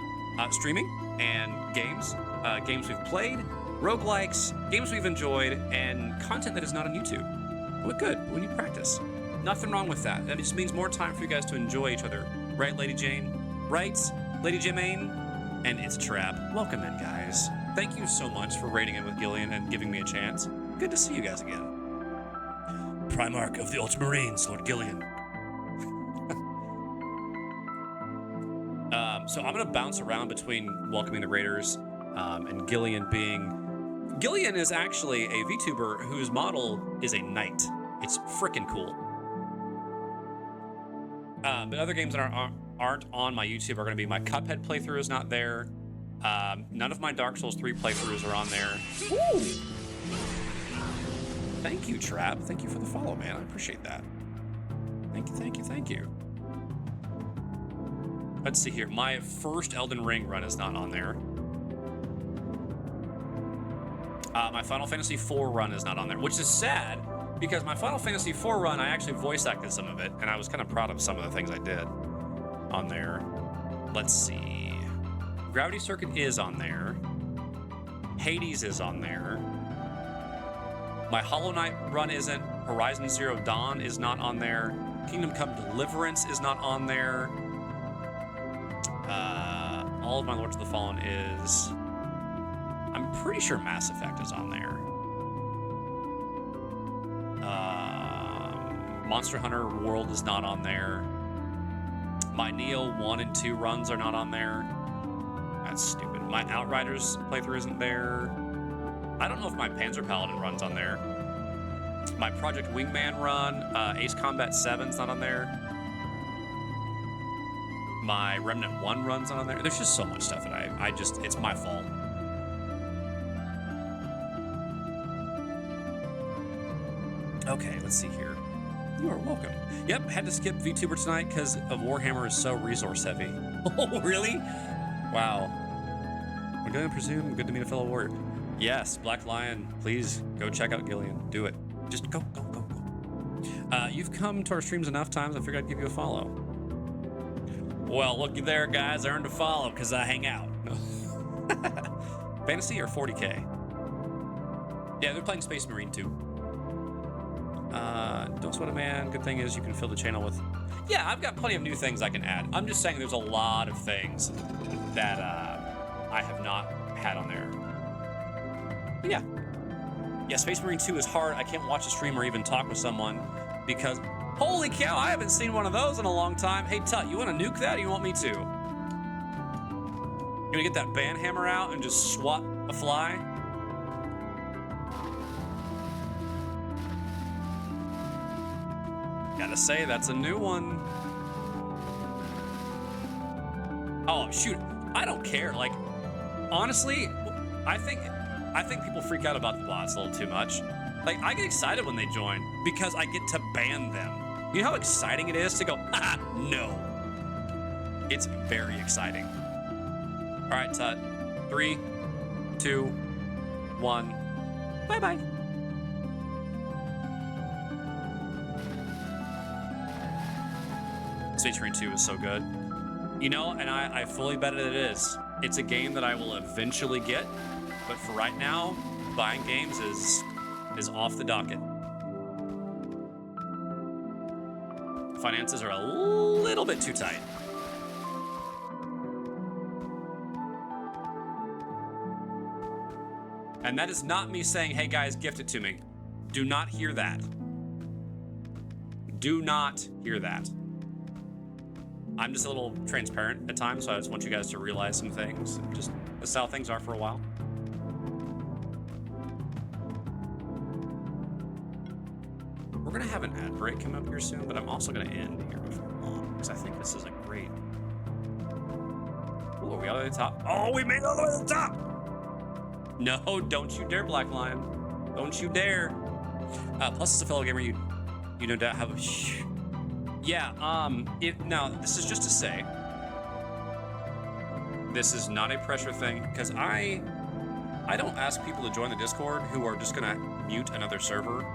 streaming and games, games we've played, roguelikes, games we've enjoyed, and content that is not on YouTube. Well, good, when you practice. Nothing wrong with that. That just means more time for you guys to enjoy each other. Right, Lady Jane? Right, Lady Jermaine? And it's a trap. Welcome in, guys. Thank you so much for raiding in with Qilin and giving me a chance. Good to see you guys again. Primarch of the Ultramarines, Lord Qilin. So I'm going to bounce around between welcoming the Raiders and Qilin is actually a VTuber whose model is a knight. It's freaking cool. But other games that aren't on my YouTube are going to be my Cuphead playthrough is not there. None of my Dark Souls 3 playthroughs are on there. Woo! Thank you, Trap. Thank you for the follow, man. I appreciate that. Thank you. Let's see here. My first Elden Ring run is not on there. My Final Fantasy IV run is not on there, which is sad because my Final Fantasy IV run, I actually voice acted some of it, and I was kind of proud of some of the things I did on there. Let's see. Gravity Circuit is on there. Hades is on there. My Hollow Knight run isn't. Horizon Zero Dawn is not on there. Kingdom Come Deliverance is not on there. All of my Lords of the Fallen is... I'm pretty sure Mass Effect is on there. Monster Hunter World is not on there. My Neo 1 and 2 runs are not on there. That's stupid. My Outriders playthrough isn't there. I don't know if my Panzer Paladin run's on there. My Project Wingman run, Ace Combat 7's not on there. My Remnant 1 run's not on there. There's just so much stuff that I just, it's my fault. Okay, let's see here. You are welcome. Yep, had to skip VTuber tonight because of Warhammer is so resource heavy. Oh, really? Wow. We're going to presume good to meet a fellow warrior. Yes, Black Lion, please go check out Qilin. Do it. Just go. You've come to our streams enough times, I figured I'd give you a follow. Well, looky there, guys. I earned a follow because I hang out. Fantasy or 40K? Yeah, they're playing Space Marine too. Don't sweat a man. Good thing is you can fill the channel with... Yeah, I've got plenty of new things I can add. I'm just saying there's a lot of things that I have not had on there. But yeah. Yeah, Space Marine 2 is hard. I can't watch a stream or even talk with someone because... Holy cow, I haven't seen one of those in a long time. Hey, Tut, you want to nuke that or you want me to? You gonna get that banhammer out and just swat a fly? Gotta say, that's a new one. Oh, shoot. I don't care. Like, honestly, I think people freak out about the bots a little too much. Like, I get excited when they join because I get to ban them. You know how exciting it is to go, haha, no. It's very exciting. All right, Tut. 3, 2, 1. Bye-bye. Space Marine 2 is so good. You know, and I fully bet it is. It's a game that I will eventually get, but for right now, buying games is off the docket. Finances are a little bit too tight. And that is not me saying, hey guys, gift it to me. Do not hear that. Do not hear that. I'm just a little transparent at times, so I just want you guys to realize some things. Just that's how things are for a while. We're gonna have an ad break come up here soon, but I'm also gonna end here before long because I think this is a great. Ooh, are we all the way to the top? Oh, we made it all the way to the top! No, don't you dare, Black Lion. Don't you dare. Plus, as a fellow gamer, you no doubt have a Yeah, now, this is just to say, this is not a pressure thing, because I don't ask people to join the Discord who are just gonna mute another server.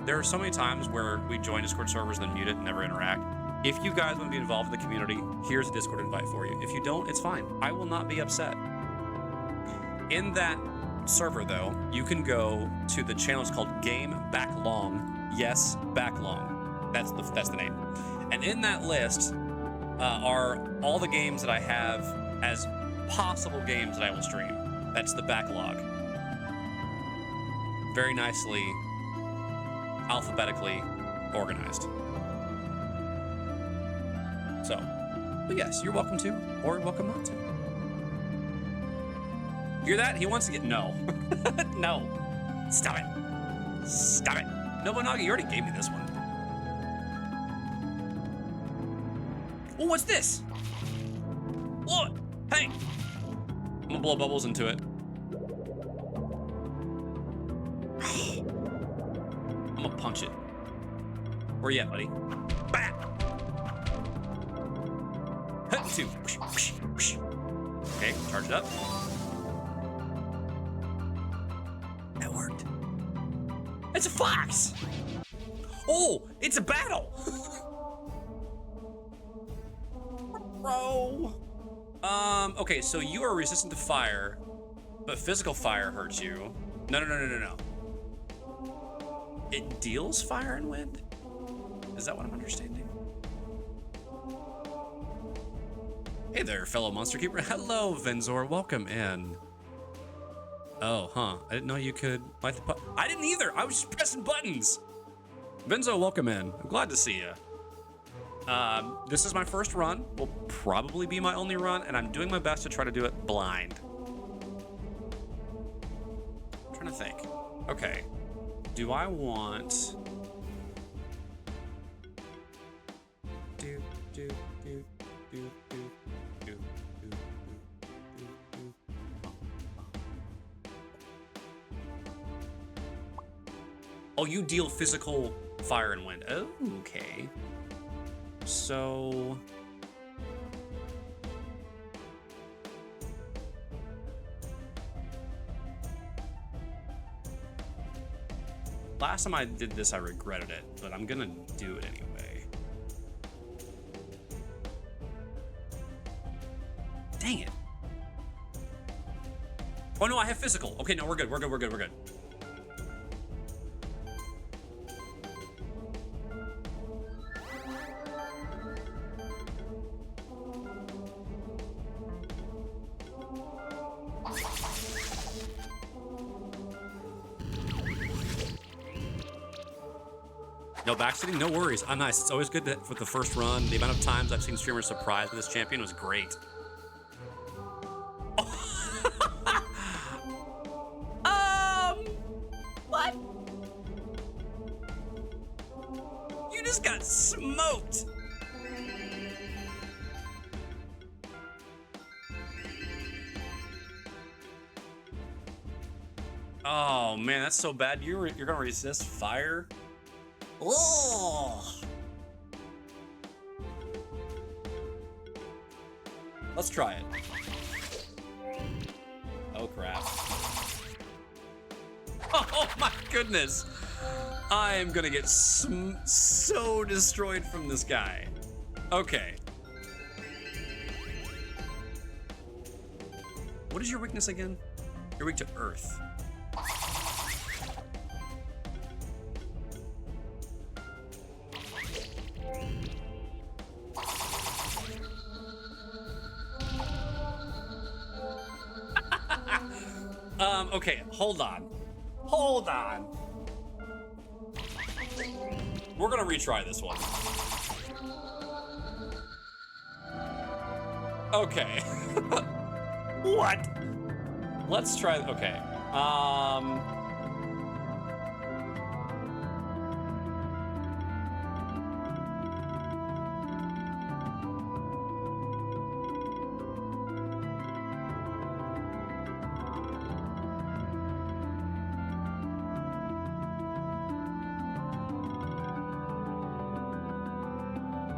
There are so many times where we join Discord servers and then mute it and never interact. If you guys want to be involved in the community, here's a Discord invite for you. If you don't, it's fine. I will not be upset. In that server, though, you can go to the channel. It's called Game Backlong. Yes, Backlong. That's the name. And in that list are all the games that I have as possible games that I will stream. That's the backlog. Very nicely, alphabetically organized. So, but yes, you're welcome to, or welcome not to. Hear that? He wants to get, no. No. Stop it. Stop it. Nobunagi, you already gave me this one. Oh, what's this? What? Hey! I'm gonna blow bubbles into it. I'm gonna punch it. Where you at, buddy? Bah! Two. Okay, charge it up. It's a fox! Oh, it's a battle! Bro. Okay, so you are resistant to fire, but physical fire hurts you. No. It deals fire and wind? Is that what I'm understanding? Hey there, fellow monster keeper. Hello, Venzor. Welcome in. Oh, huh. I didn't know you could light the I didn't either. I was just pressing buttons. Venzo, welcome in. I'm glad to see you. This is my first run. Will probably be my only run, and I'm doing my best to try to do it blind. I'm trying to think. Okay. Do I want... Oh, you deal physical fire and wind. Oh, okay. So... Last time I did this, I regretted it, but I'm gonna do it anyway. Dang it. Oh no, I have physical. Okay, no, we're good. No backseating, no worries. I'm nice. It's always good to, with the first run. The amount of times I've seen streamers surprised with this champion was great. What? You just got smoked. Oh man, that's so bad. You're gonna resist fire. Oh. Let's try it. Oh crap. Oh my goodness. I am gonna get so destroyed from this guy. Okay. What is your weakness again? You're weak to earth. Okay, hold on. We're gonna retry this one. Okay. What? Let's try, okay.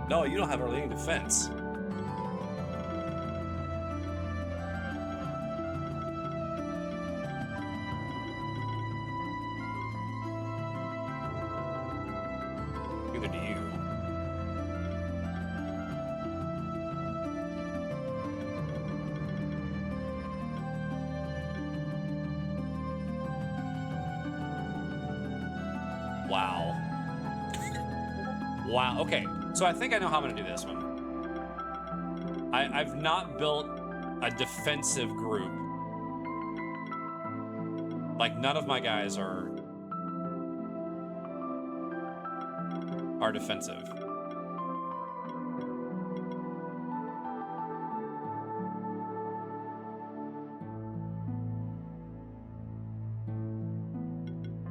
No, you don't have a leading defense. Neither do you. Wow. Wow, okay. So I think I know how I'm gonna do this one. I've not built a defensive group. Like none of my guys are defensive.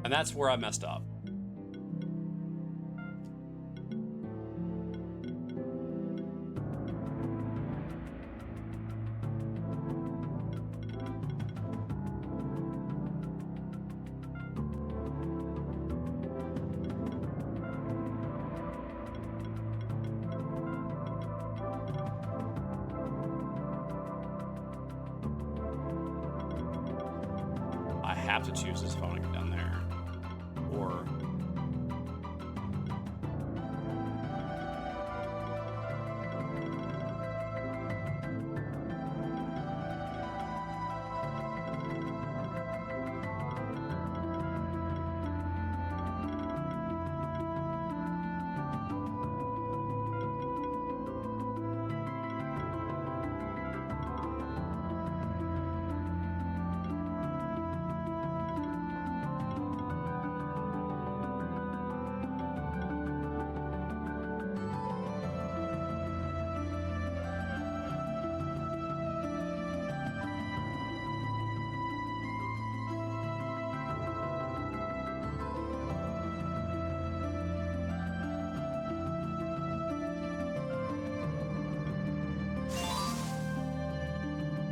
And that's where I messed up. I have to choose this if I want to go down there. Or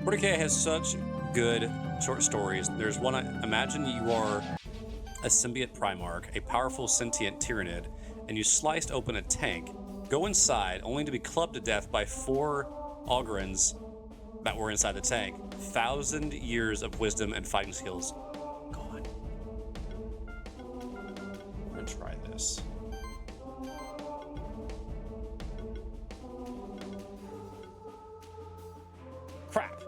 40K has such good short stories. There's one, imagine you are a symbiote Primarch, a powerful sentient Tyrannid, and you sliced open a tank, go inside only to be clubbed to death by 4 Ogrins that were inside the tank. 1,000 years of wisdom and fighting skills. God. I'm gonna try this. Crap.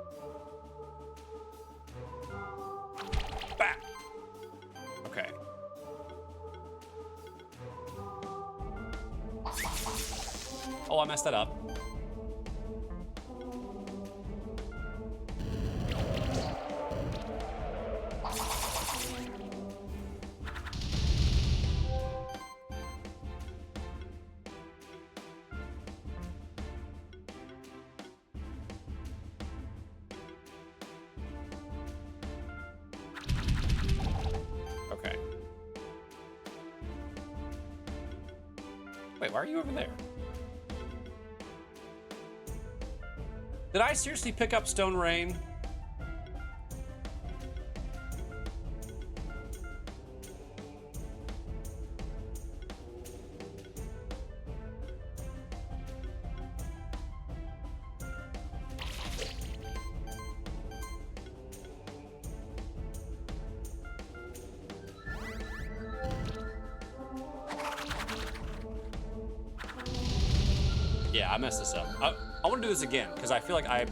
Bah. Okay. Oh, I messed that up. Okay. Wait, why are you over there? Did I seriously pick up Stone Rain? Yeah, I messed this up. I want to do this again because I feel like I.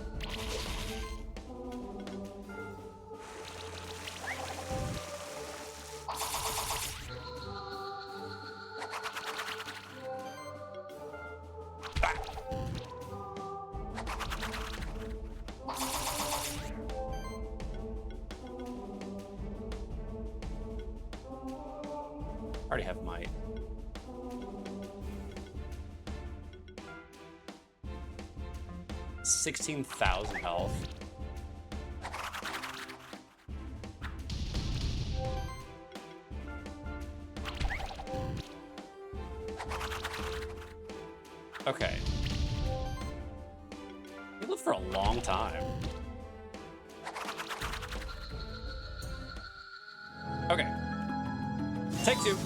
I already have might. $16,000 health. Okay. You lived for a long time. Okay. Take 2.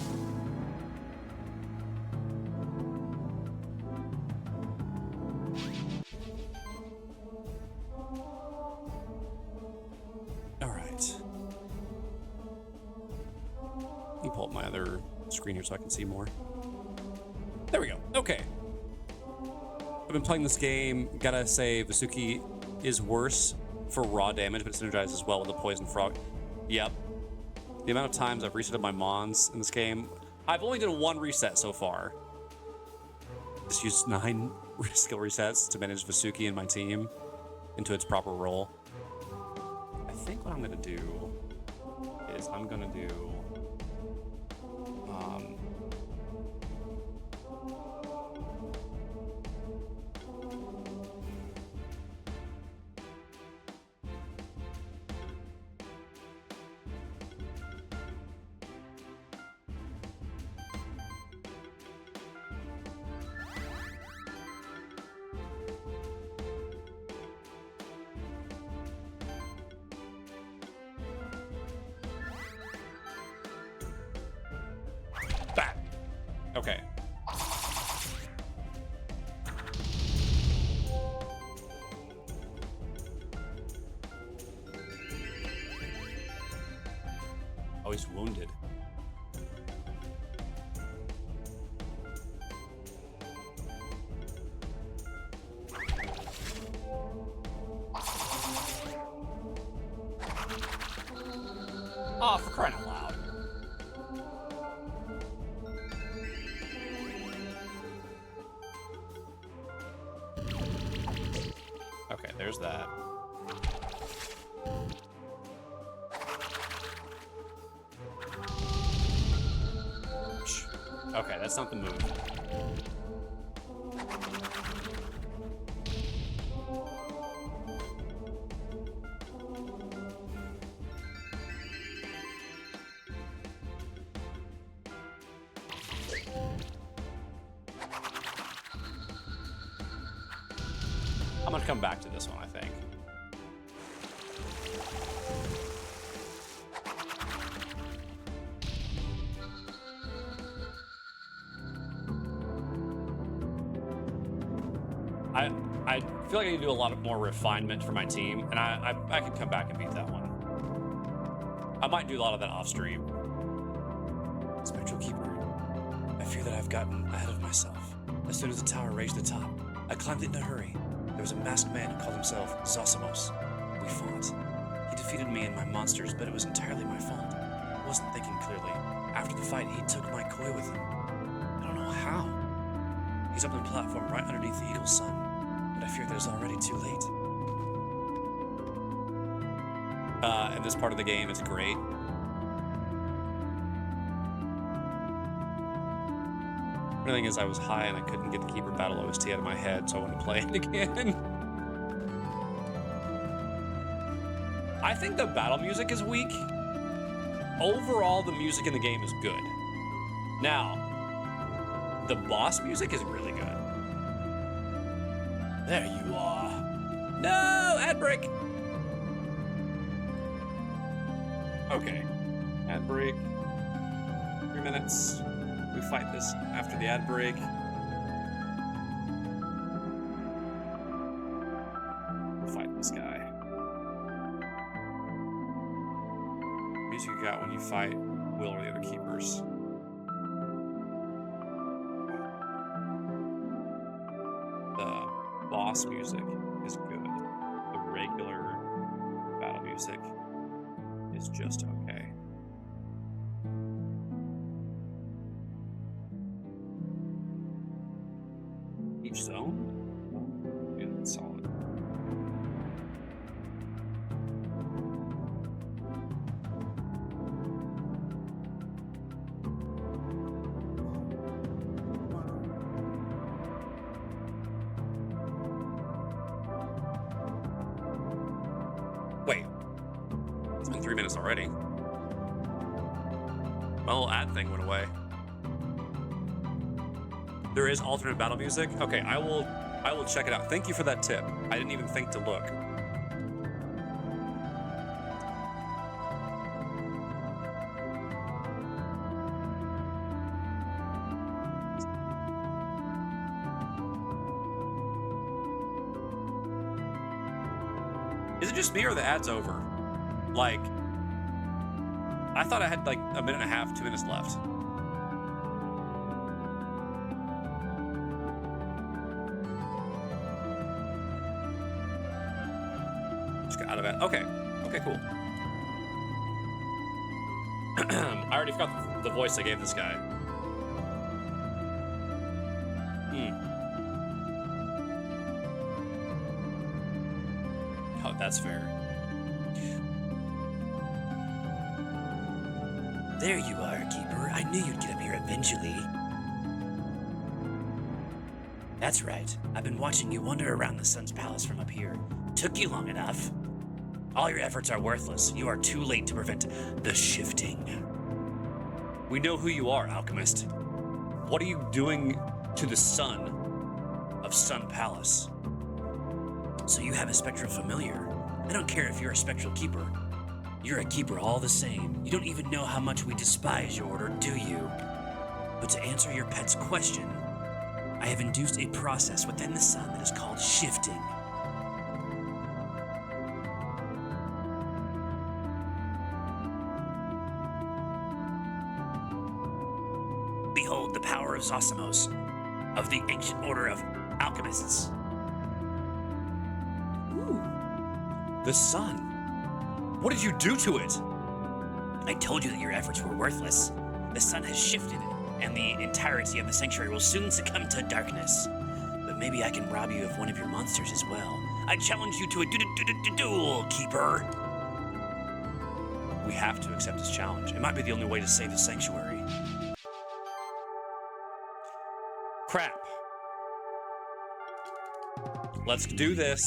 Pull up my other screen here so I can see more. There we go. Okay. I've been playing this game. Gotta say, Vasuki is worse for raw damage, but it synergizes as well with the Poison Frog. Yep. The amount of times I've resetted my Mons in this game, I've only done 1 reset so far. Just used 9 skill resets to manage Vasuki and my team into its proper role. I think what I'm gonna do is I'm gonna do that. Okay. Oh, he's wounded. Oh, for crying out loud. Okay, there's that. Okay, that's not the move. I'm gonna come back to this one, I think. I feel like I need to do a lot of more refinement for my team, and I could come back and beat that one. I might do a lot of that off stream. Spectral Keeper, I fear that I've gotten ahead of myself. As soon as the tower reached the top, I climbed it in a hurry. There was a masked man who called himself Zosimos. We fought. He defeated me and my monsters, but it was entirely my fault. I wasn't thinking clearly. After the fight, he took my koi with him. I don't know how. He's up on the platform right underneath the Eagle's sun, but I fear that it's already too late. And this part of the game is great. The thing is, I was high and I couldn't get the Keeper Battle OST out of my head, so I want to play it again. I think the battle music is weak. Overall, the music in the game is good. Now, the boss music is really good. There you are. No, ad break. Okay, ad break. 3 minutes. We fight this after the ad break. We'll fight this guy. Music you got when you fight Will or the other keepers. The boss music is good. The regular battle music is just okay. Each zone? Yeah, that's solid. Wait. It's been 3 minutes already. My little ad thing went away. There is alternate battle music? Okay, I will check it out. Thank you for that tip. I didn't even think to look. Is it just me or the ad's over? Like, I thought I had like a minute and a half, 2 minutes left. Just got out of it. Okay. Okay, cool. I already forgot the voice I gave this guy. Oh, that's fair. There you are, Keeper. I knew you'd get up here eventually. That's right. I've been watching you wander around the Sun's Palace from up here. Took you long enough. All your efforts are worthless. You are too late to prevent the shifting. We know who you are, Alchemist. What are you doing to the sun Of Sun Palace. So you have a spectral familiar. I don't care if you're a spectral keeper. You're a keeper all the same. You don't even know how much we despise your order, do you? But to answer your pet's question, I have induced a process within the sun that is called shifting. Behold the power of Zosimos, of the ancient order of alchemists. Ooh. The sun. What did you do to it? I told you that your efforts were worthless. The sun has shifted, and the entirety of the sanctuary will soon succumb to darkness. But maybe I can rob you of one of your monsters as well. I challenge you to a duel, Keeper. We have to accept this challenge. It might be the only way to save the sanctuary. Crap. Let's do this.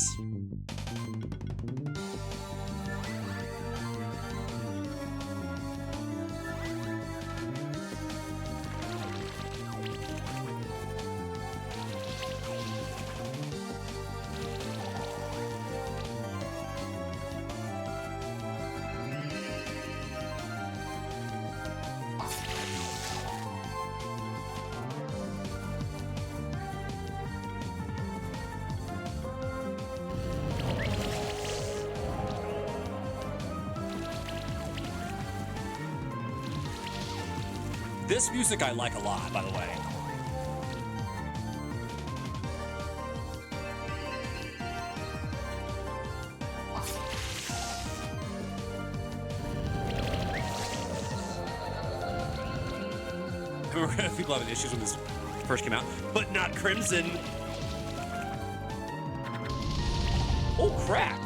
This music I like a lot, by the way. I remember people having issues when this first came out, but not Crimson. Oh, crap.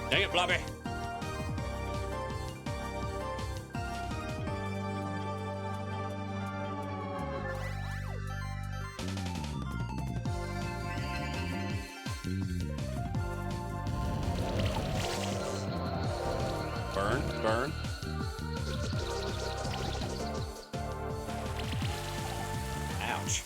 Dang it, Blobby. Burn, burn. Ouch.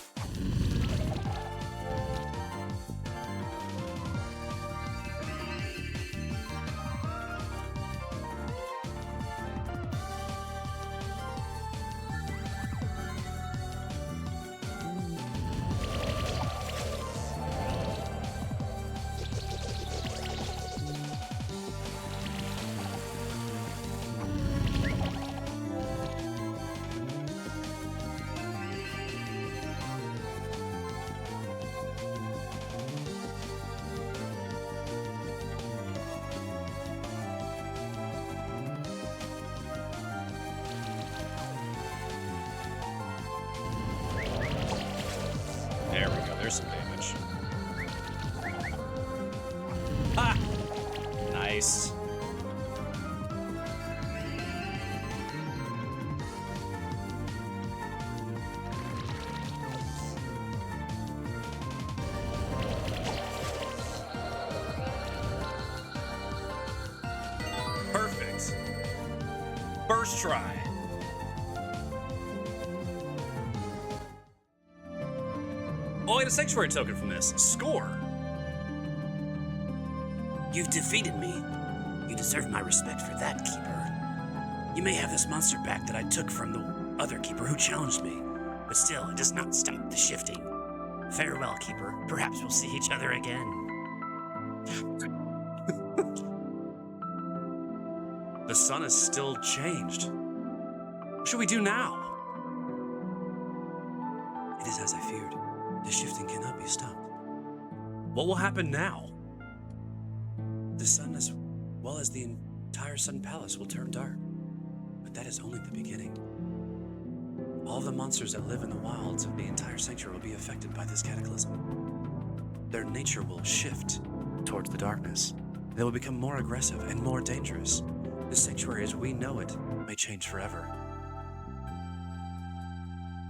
There we go, there's some damage. Ah! Nice. Perfect. First try. Oh, I get a sanctuary token from this. Score. You've defeated me. You deserve my respect for that, Keeper. You may have this monster back that I took from the other Keeper who challenged me, but still, it does not stop the shifting. Farewell, Keeper. Perhaps we'll see each other again. The sun is still changed. What should we do now? It is as I feared. The shifting cannot be stopped. What will happen now? The sun, as well as the entire Sun Palace, will turn dark. But that is only the beginning. All the monsters that live in the wilds of the entire sanctuary will be affected by this cataclysm. Their nature will shift towards the darkness. They will become more aggressive and more dangerous. The sanctuary as we know it may change forever.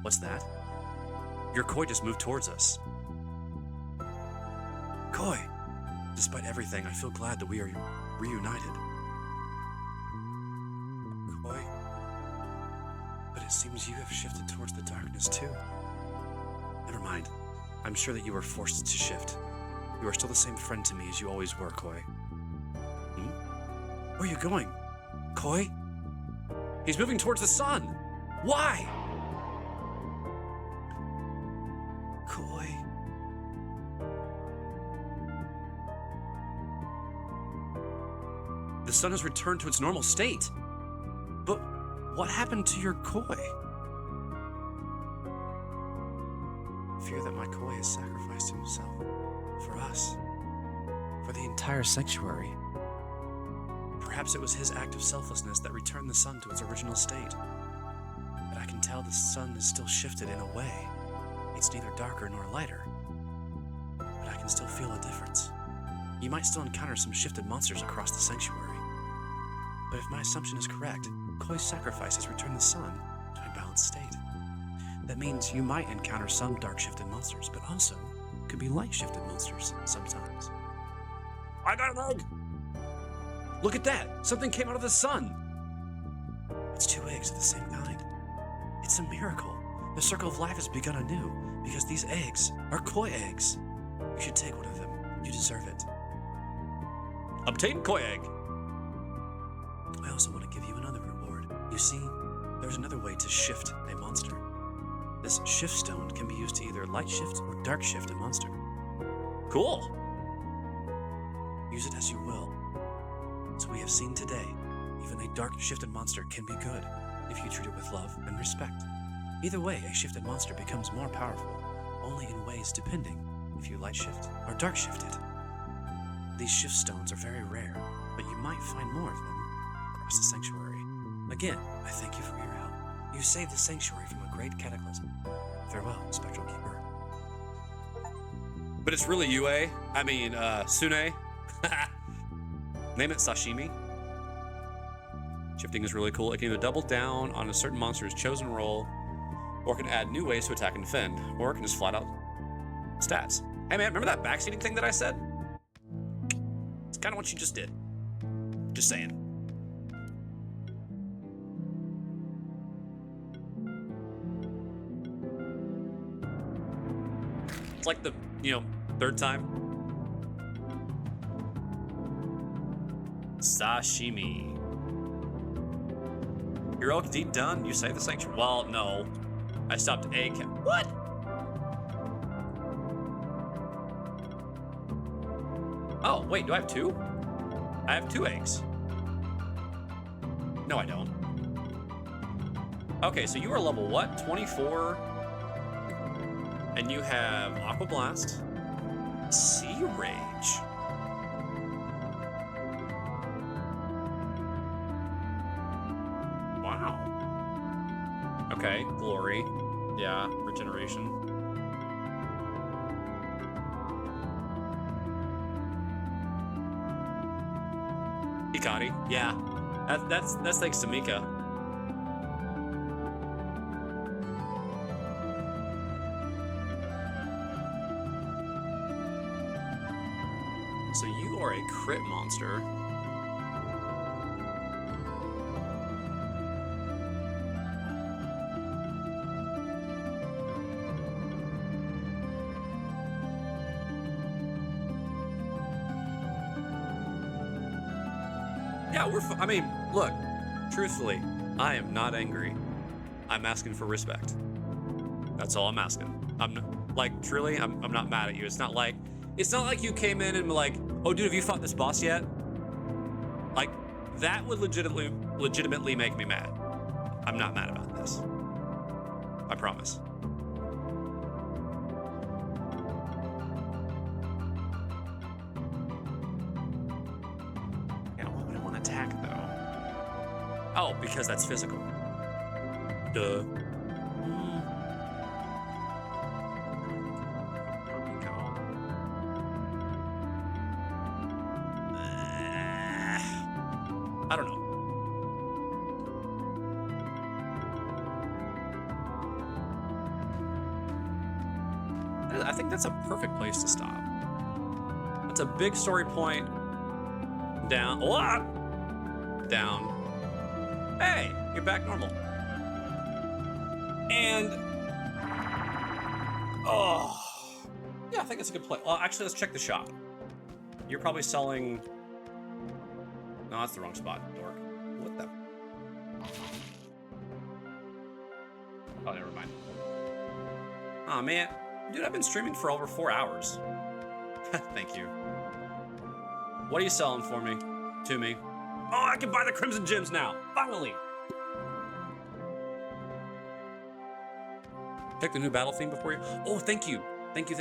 What's that? Your koi just moved towards us. Koi! Despite everything, I feel glad that we are reunited. Koi? But it seems you have shifted towards the darkness too. Never mind. I'm sure that you were forced to shift. You are still the same friend to me as you always were, Koi. Where are you going? Koi? He's moving towards the sun. Why? Koi. The sun has returned to its normal state. But what happened to your Koi? I fear that my Koi has sacrificed himself for us, for the entire sanctuary. Perhaps it was his act of selflessness that returned the sun to its original state. But I can tell the sun is still shifted in a way. It's neither darker nor lighter. But I can still feel a difference. You might still encounter some shifted monsters across the sanctuary. But if my assumption is correct, Koi's sacrifice has returned the sun to a balanced state. That means you might encounter some dark shifted monsters, but also could be light shifted monsters sometimes. I got an egg. Look at that. Something came out of the sun. It's 2 eggs of the same kind. It's a miracle. The circle of life has begun anew because these eggs are Koi eggs. You should take one of them. You deserve it. Obtain koi egg. I also want to give you another reward. You see, there's another way to shift a monster. This shift stone can be used to either light shift or dark shift a monster. Cool. Use it as you will. shifstones we have seen today, even a dark shifted monster can be good if you treat it with love and respect. Either way, a shifted monster becomes more powerful, only in ways depending if you light shift or dark shift it. These shift stones are very rare, but you might find more of them across the sanctuary. Again, I thank you for your help. You saved the sanctuary from a great cataclysm. Farewell, Spectral Keeper. But it's really Yue. I mean, Sune. Name it Sashimi. Shifting is really cool. It can either double down on a certain monster's chosen role, or can add new ways to attack and defend, or it can just flat out stats. Hey man, remember that backseating thing that I said? It's kind of what you just did. Just saying. It's like the, third time. Sashimi. Heroic deed done. You saved the sanctuary. Well, no. I stopped a What? Oh, wait, do I have two? I have 2 eggs. No, I don't. Okay, so you are level what? 24? And you have Aqua Blast, Sea Rage. Wow. Okay, Glory. Yeah, Regeneration. Hikari. Yeah. That's thanks to Mika. So you are a crit monster. Yeah, I mean, look, truthfully, I am not angry. I'm asking for respect. That's all I'm asking. I'm not mad at you. It's not like you came in and were like, oh dude, have you fought this boss yet? Like, that would legitimately make me mad. I'm not mad about this. I promise. Yeah, what would I want to attack though? Oh, because that's physical. Duh. I don't know. I think that's a perfect place to stop. That's a big story point. Down. Down. Hey, you're back normal. And yeah, I think it's a good play. Well, actually, let's check the shop. You're probably selling. No, that's the wrong spot, dork. What the? Oh, never mind. Aw, man. Dude, I've been streaming for over 4 hours. Thank you. What are you selling for me? To me? Oh, I can buy the Crimson Gems now! Finally! Pick the new battle theme before you... Oh, thank you! Thank you.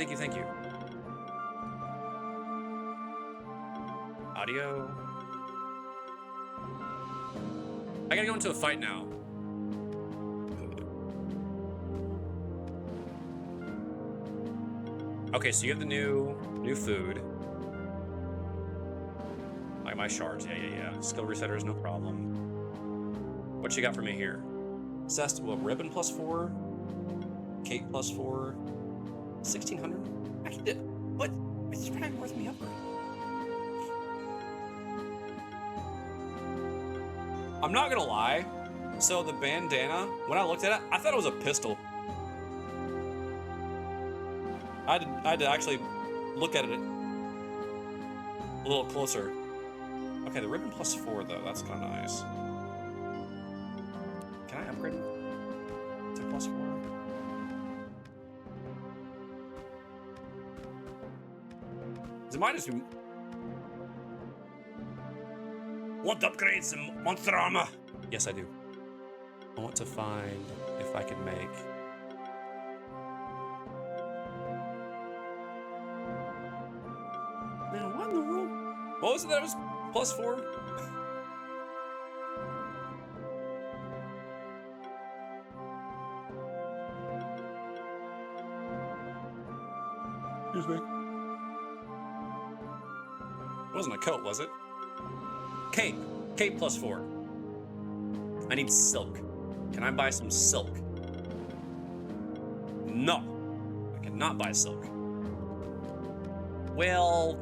Audio... I gotta go into a fight now. Okay, so you have the new food. Like my shards, yeah. Skill resetters, no problem. What you got for me here? Cest, what, ribbon +4? Cake +4? 1600? I can do, but it's probably worth me upgrade. I'm not gonna lie. So the bandana, when I looked at it, I thought it was a pistol. I had to actually look at it a little closer. Okay, the ribbon +4 though, that's kind of nice. Can I upgrade it to +4? It might just be... Want to upgrade some monster armor? Yes, I do. I want to find if I can make... Man, what in the world? What was it that was +4? Excuse me. It wasn't a coat, was it? Cape. Cape +4. I need silk. Can I buy some silk? No. I cannot buy silk. Well...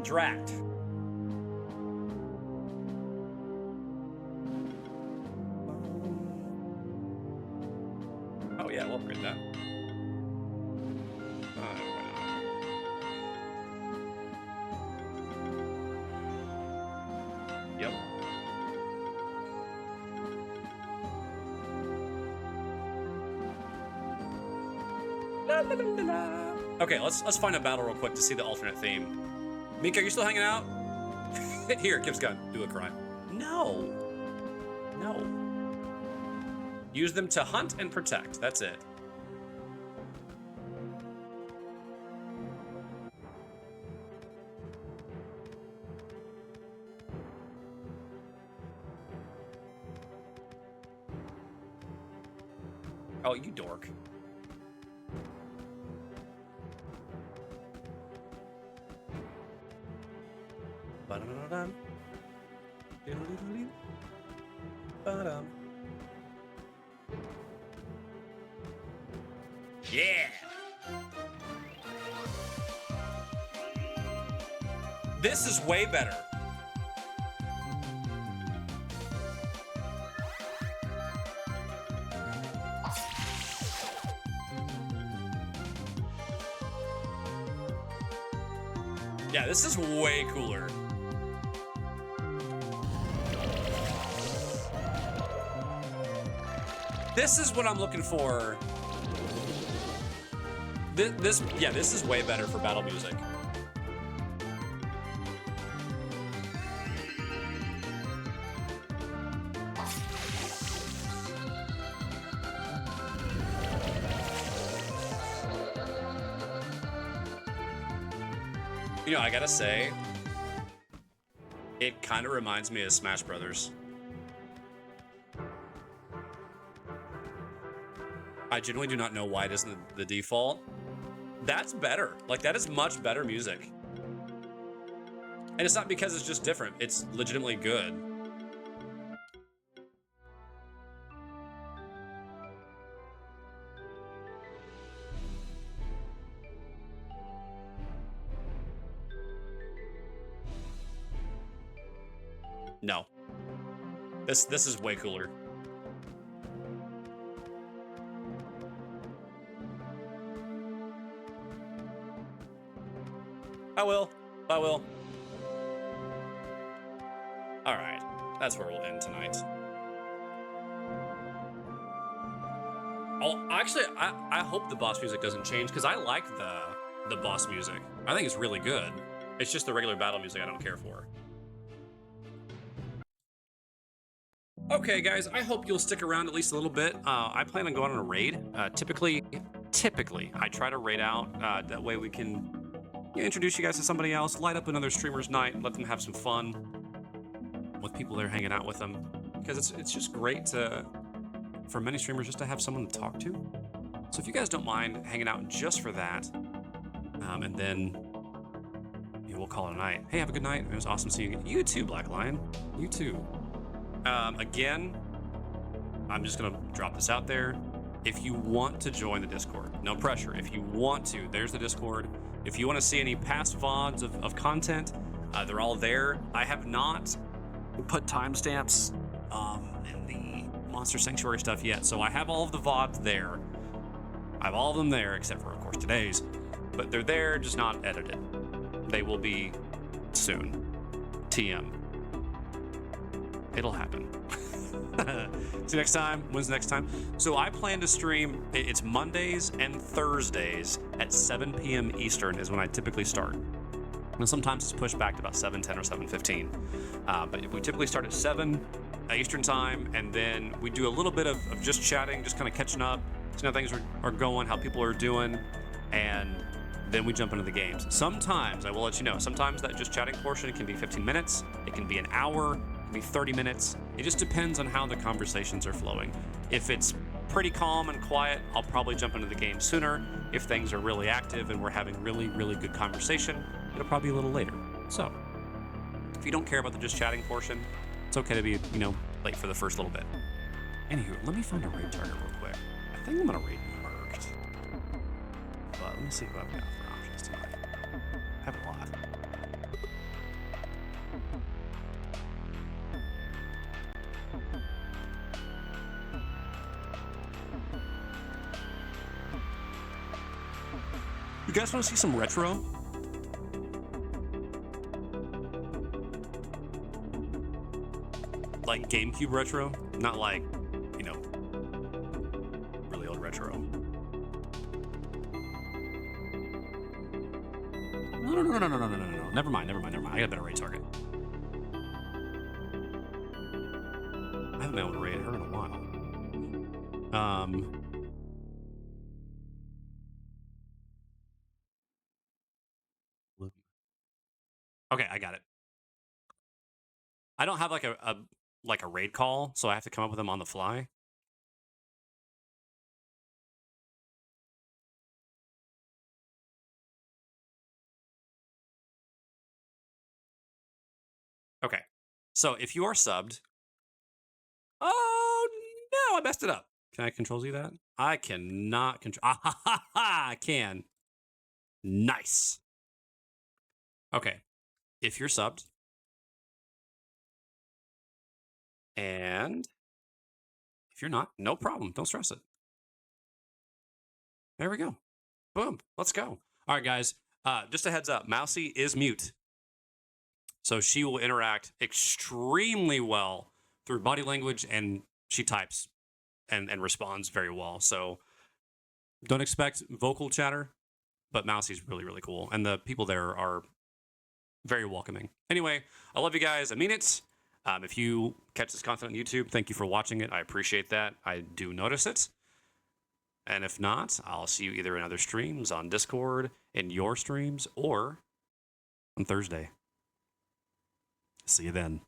Drat. Oh yeah, we'll upgrade that. Why not? Yep. La, la, la, la, la. Okay, let's find a battle real quick to see the alternate theme. Mika, you still hanging out? Here, Kip's gun. Do a crime. No. No. Use them to hunt and protect. That's it. Oh, you dork. Ba-dum-dum-dum. Diddle-diddle-dee. Ba-dum. Yeah! This is way better. Yeah, this is way cooler. This is what I'm looking for. This is way better for battle music. You know, I gotta say, it kind of reminds me of Smash Brothers. I genuinely do not know why it isn't the default. That's better. Like, that is much better music. And it's not because it's just different. It's legitimately good. No. This is way cooler. I will. All right, that's where we'll end tonight. Oh, actually, I hope the boss music doesn't change because I like the boss music. I think it's really good. It's just the regular battle music I don't care for. Okay, guys, I hope you'll stick around at least a little bit. I plan on going on a raid. Typically, I try to raid out. That way we can introduce you guys to somebody else, light up another streamer's night, let them have some fun with people there hanging out with them. Because it's just great for many streamers just to have someone to talk to. So if you guys don't mind hanging out just for that, and then we'll call it a night. Hey, have a good night. It was awesome seeing you. You too, Black Lion. You too. Again, I'm just gonna drop this out there. If you want to join the Discord, no pressure. If you want to, there's the Discord. If you want to see any past VODs of content, they're all there. I have not put timestamps in the Monster Sanctuary stuff yet, so I have all of the VODs there. I have all of them there, except for, of course, today's. But they're there, just not edited. They will be soon. TM. It'll happen. See you next time. When's the next time? So I plan to stream, it's Mondays and Thursdays at 7 p.m. Eastern is when I typically start. And sometimes it's pushed back to about 7:10 or 7:15. But we typically start at 7 Eastern time, and then we do a little bit of just chatting, just kind of catching up, seeing how things are going, how people are doing, and then we jump into the games. Sometimes, I will let you know, sometimes that just chatting portion can be 15 minutes, it can be an hour, it can be 30 minutes. It just depends on how the conversations are flowing. If it's pretty calm and quiet, I'll probably jump into the game sooner. If things are really active and we're having really, really good conversation, it'll probably be a little later. So, if you don't care about the just chatting portion, it's okay to be, late for the first little bit. Anywho, let me find a raid target real quick. I think I'm gonna raid Merked. But let me see who I've got for options tonight. I have a lot. You guys want to see some retro? Like GameCube retro? Not like, really old retro. No. Never mind. I got a better raid target. I haven't been able to raid her in a while. Okay, I got it. I don't have like a raid call, so I have to come up with them on the fly. Okay, so if you are subbed, oh no, I messed it up. Can I control Z that? I cannot control. I can. Nice. Okay, if you're subbed, and if you're not, no problem. Don't stress it. There we go. Boom. Let's go. All right, guys. Just a heads up. Mousy is mute, so she will interact extremely well through body language, and she types and responds very well. So don't expect vocal chatter, but Mousy's really, really cool. And the people there are very welcoming. Anyway, I love you guys. I mean it. If you catch this content on YouTube, thank you for watching it. I appreciate that. I do notice it. And if not, I'll see you either in other streams, on Discord, in your streams, or on Thursday. See you then.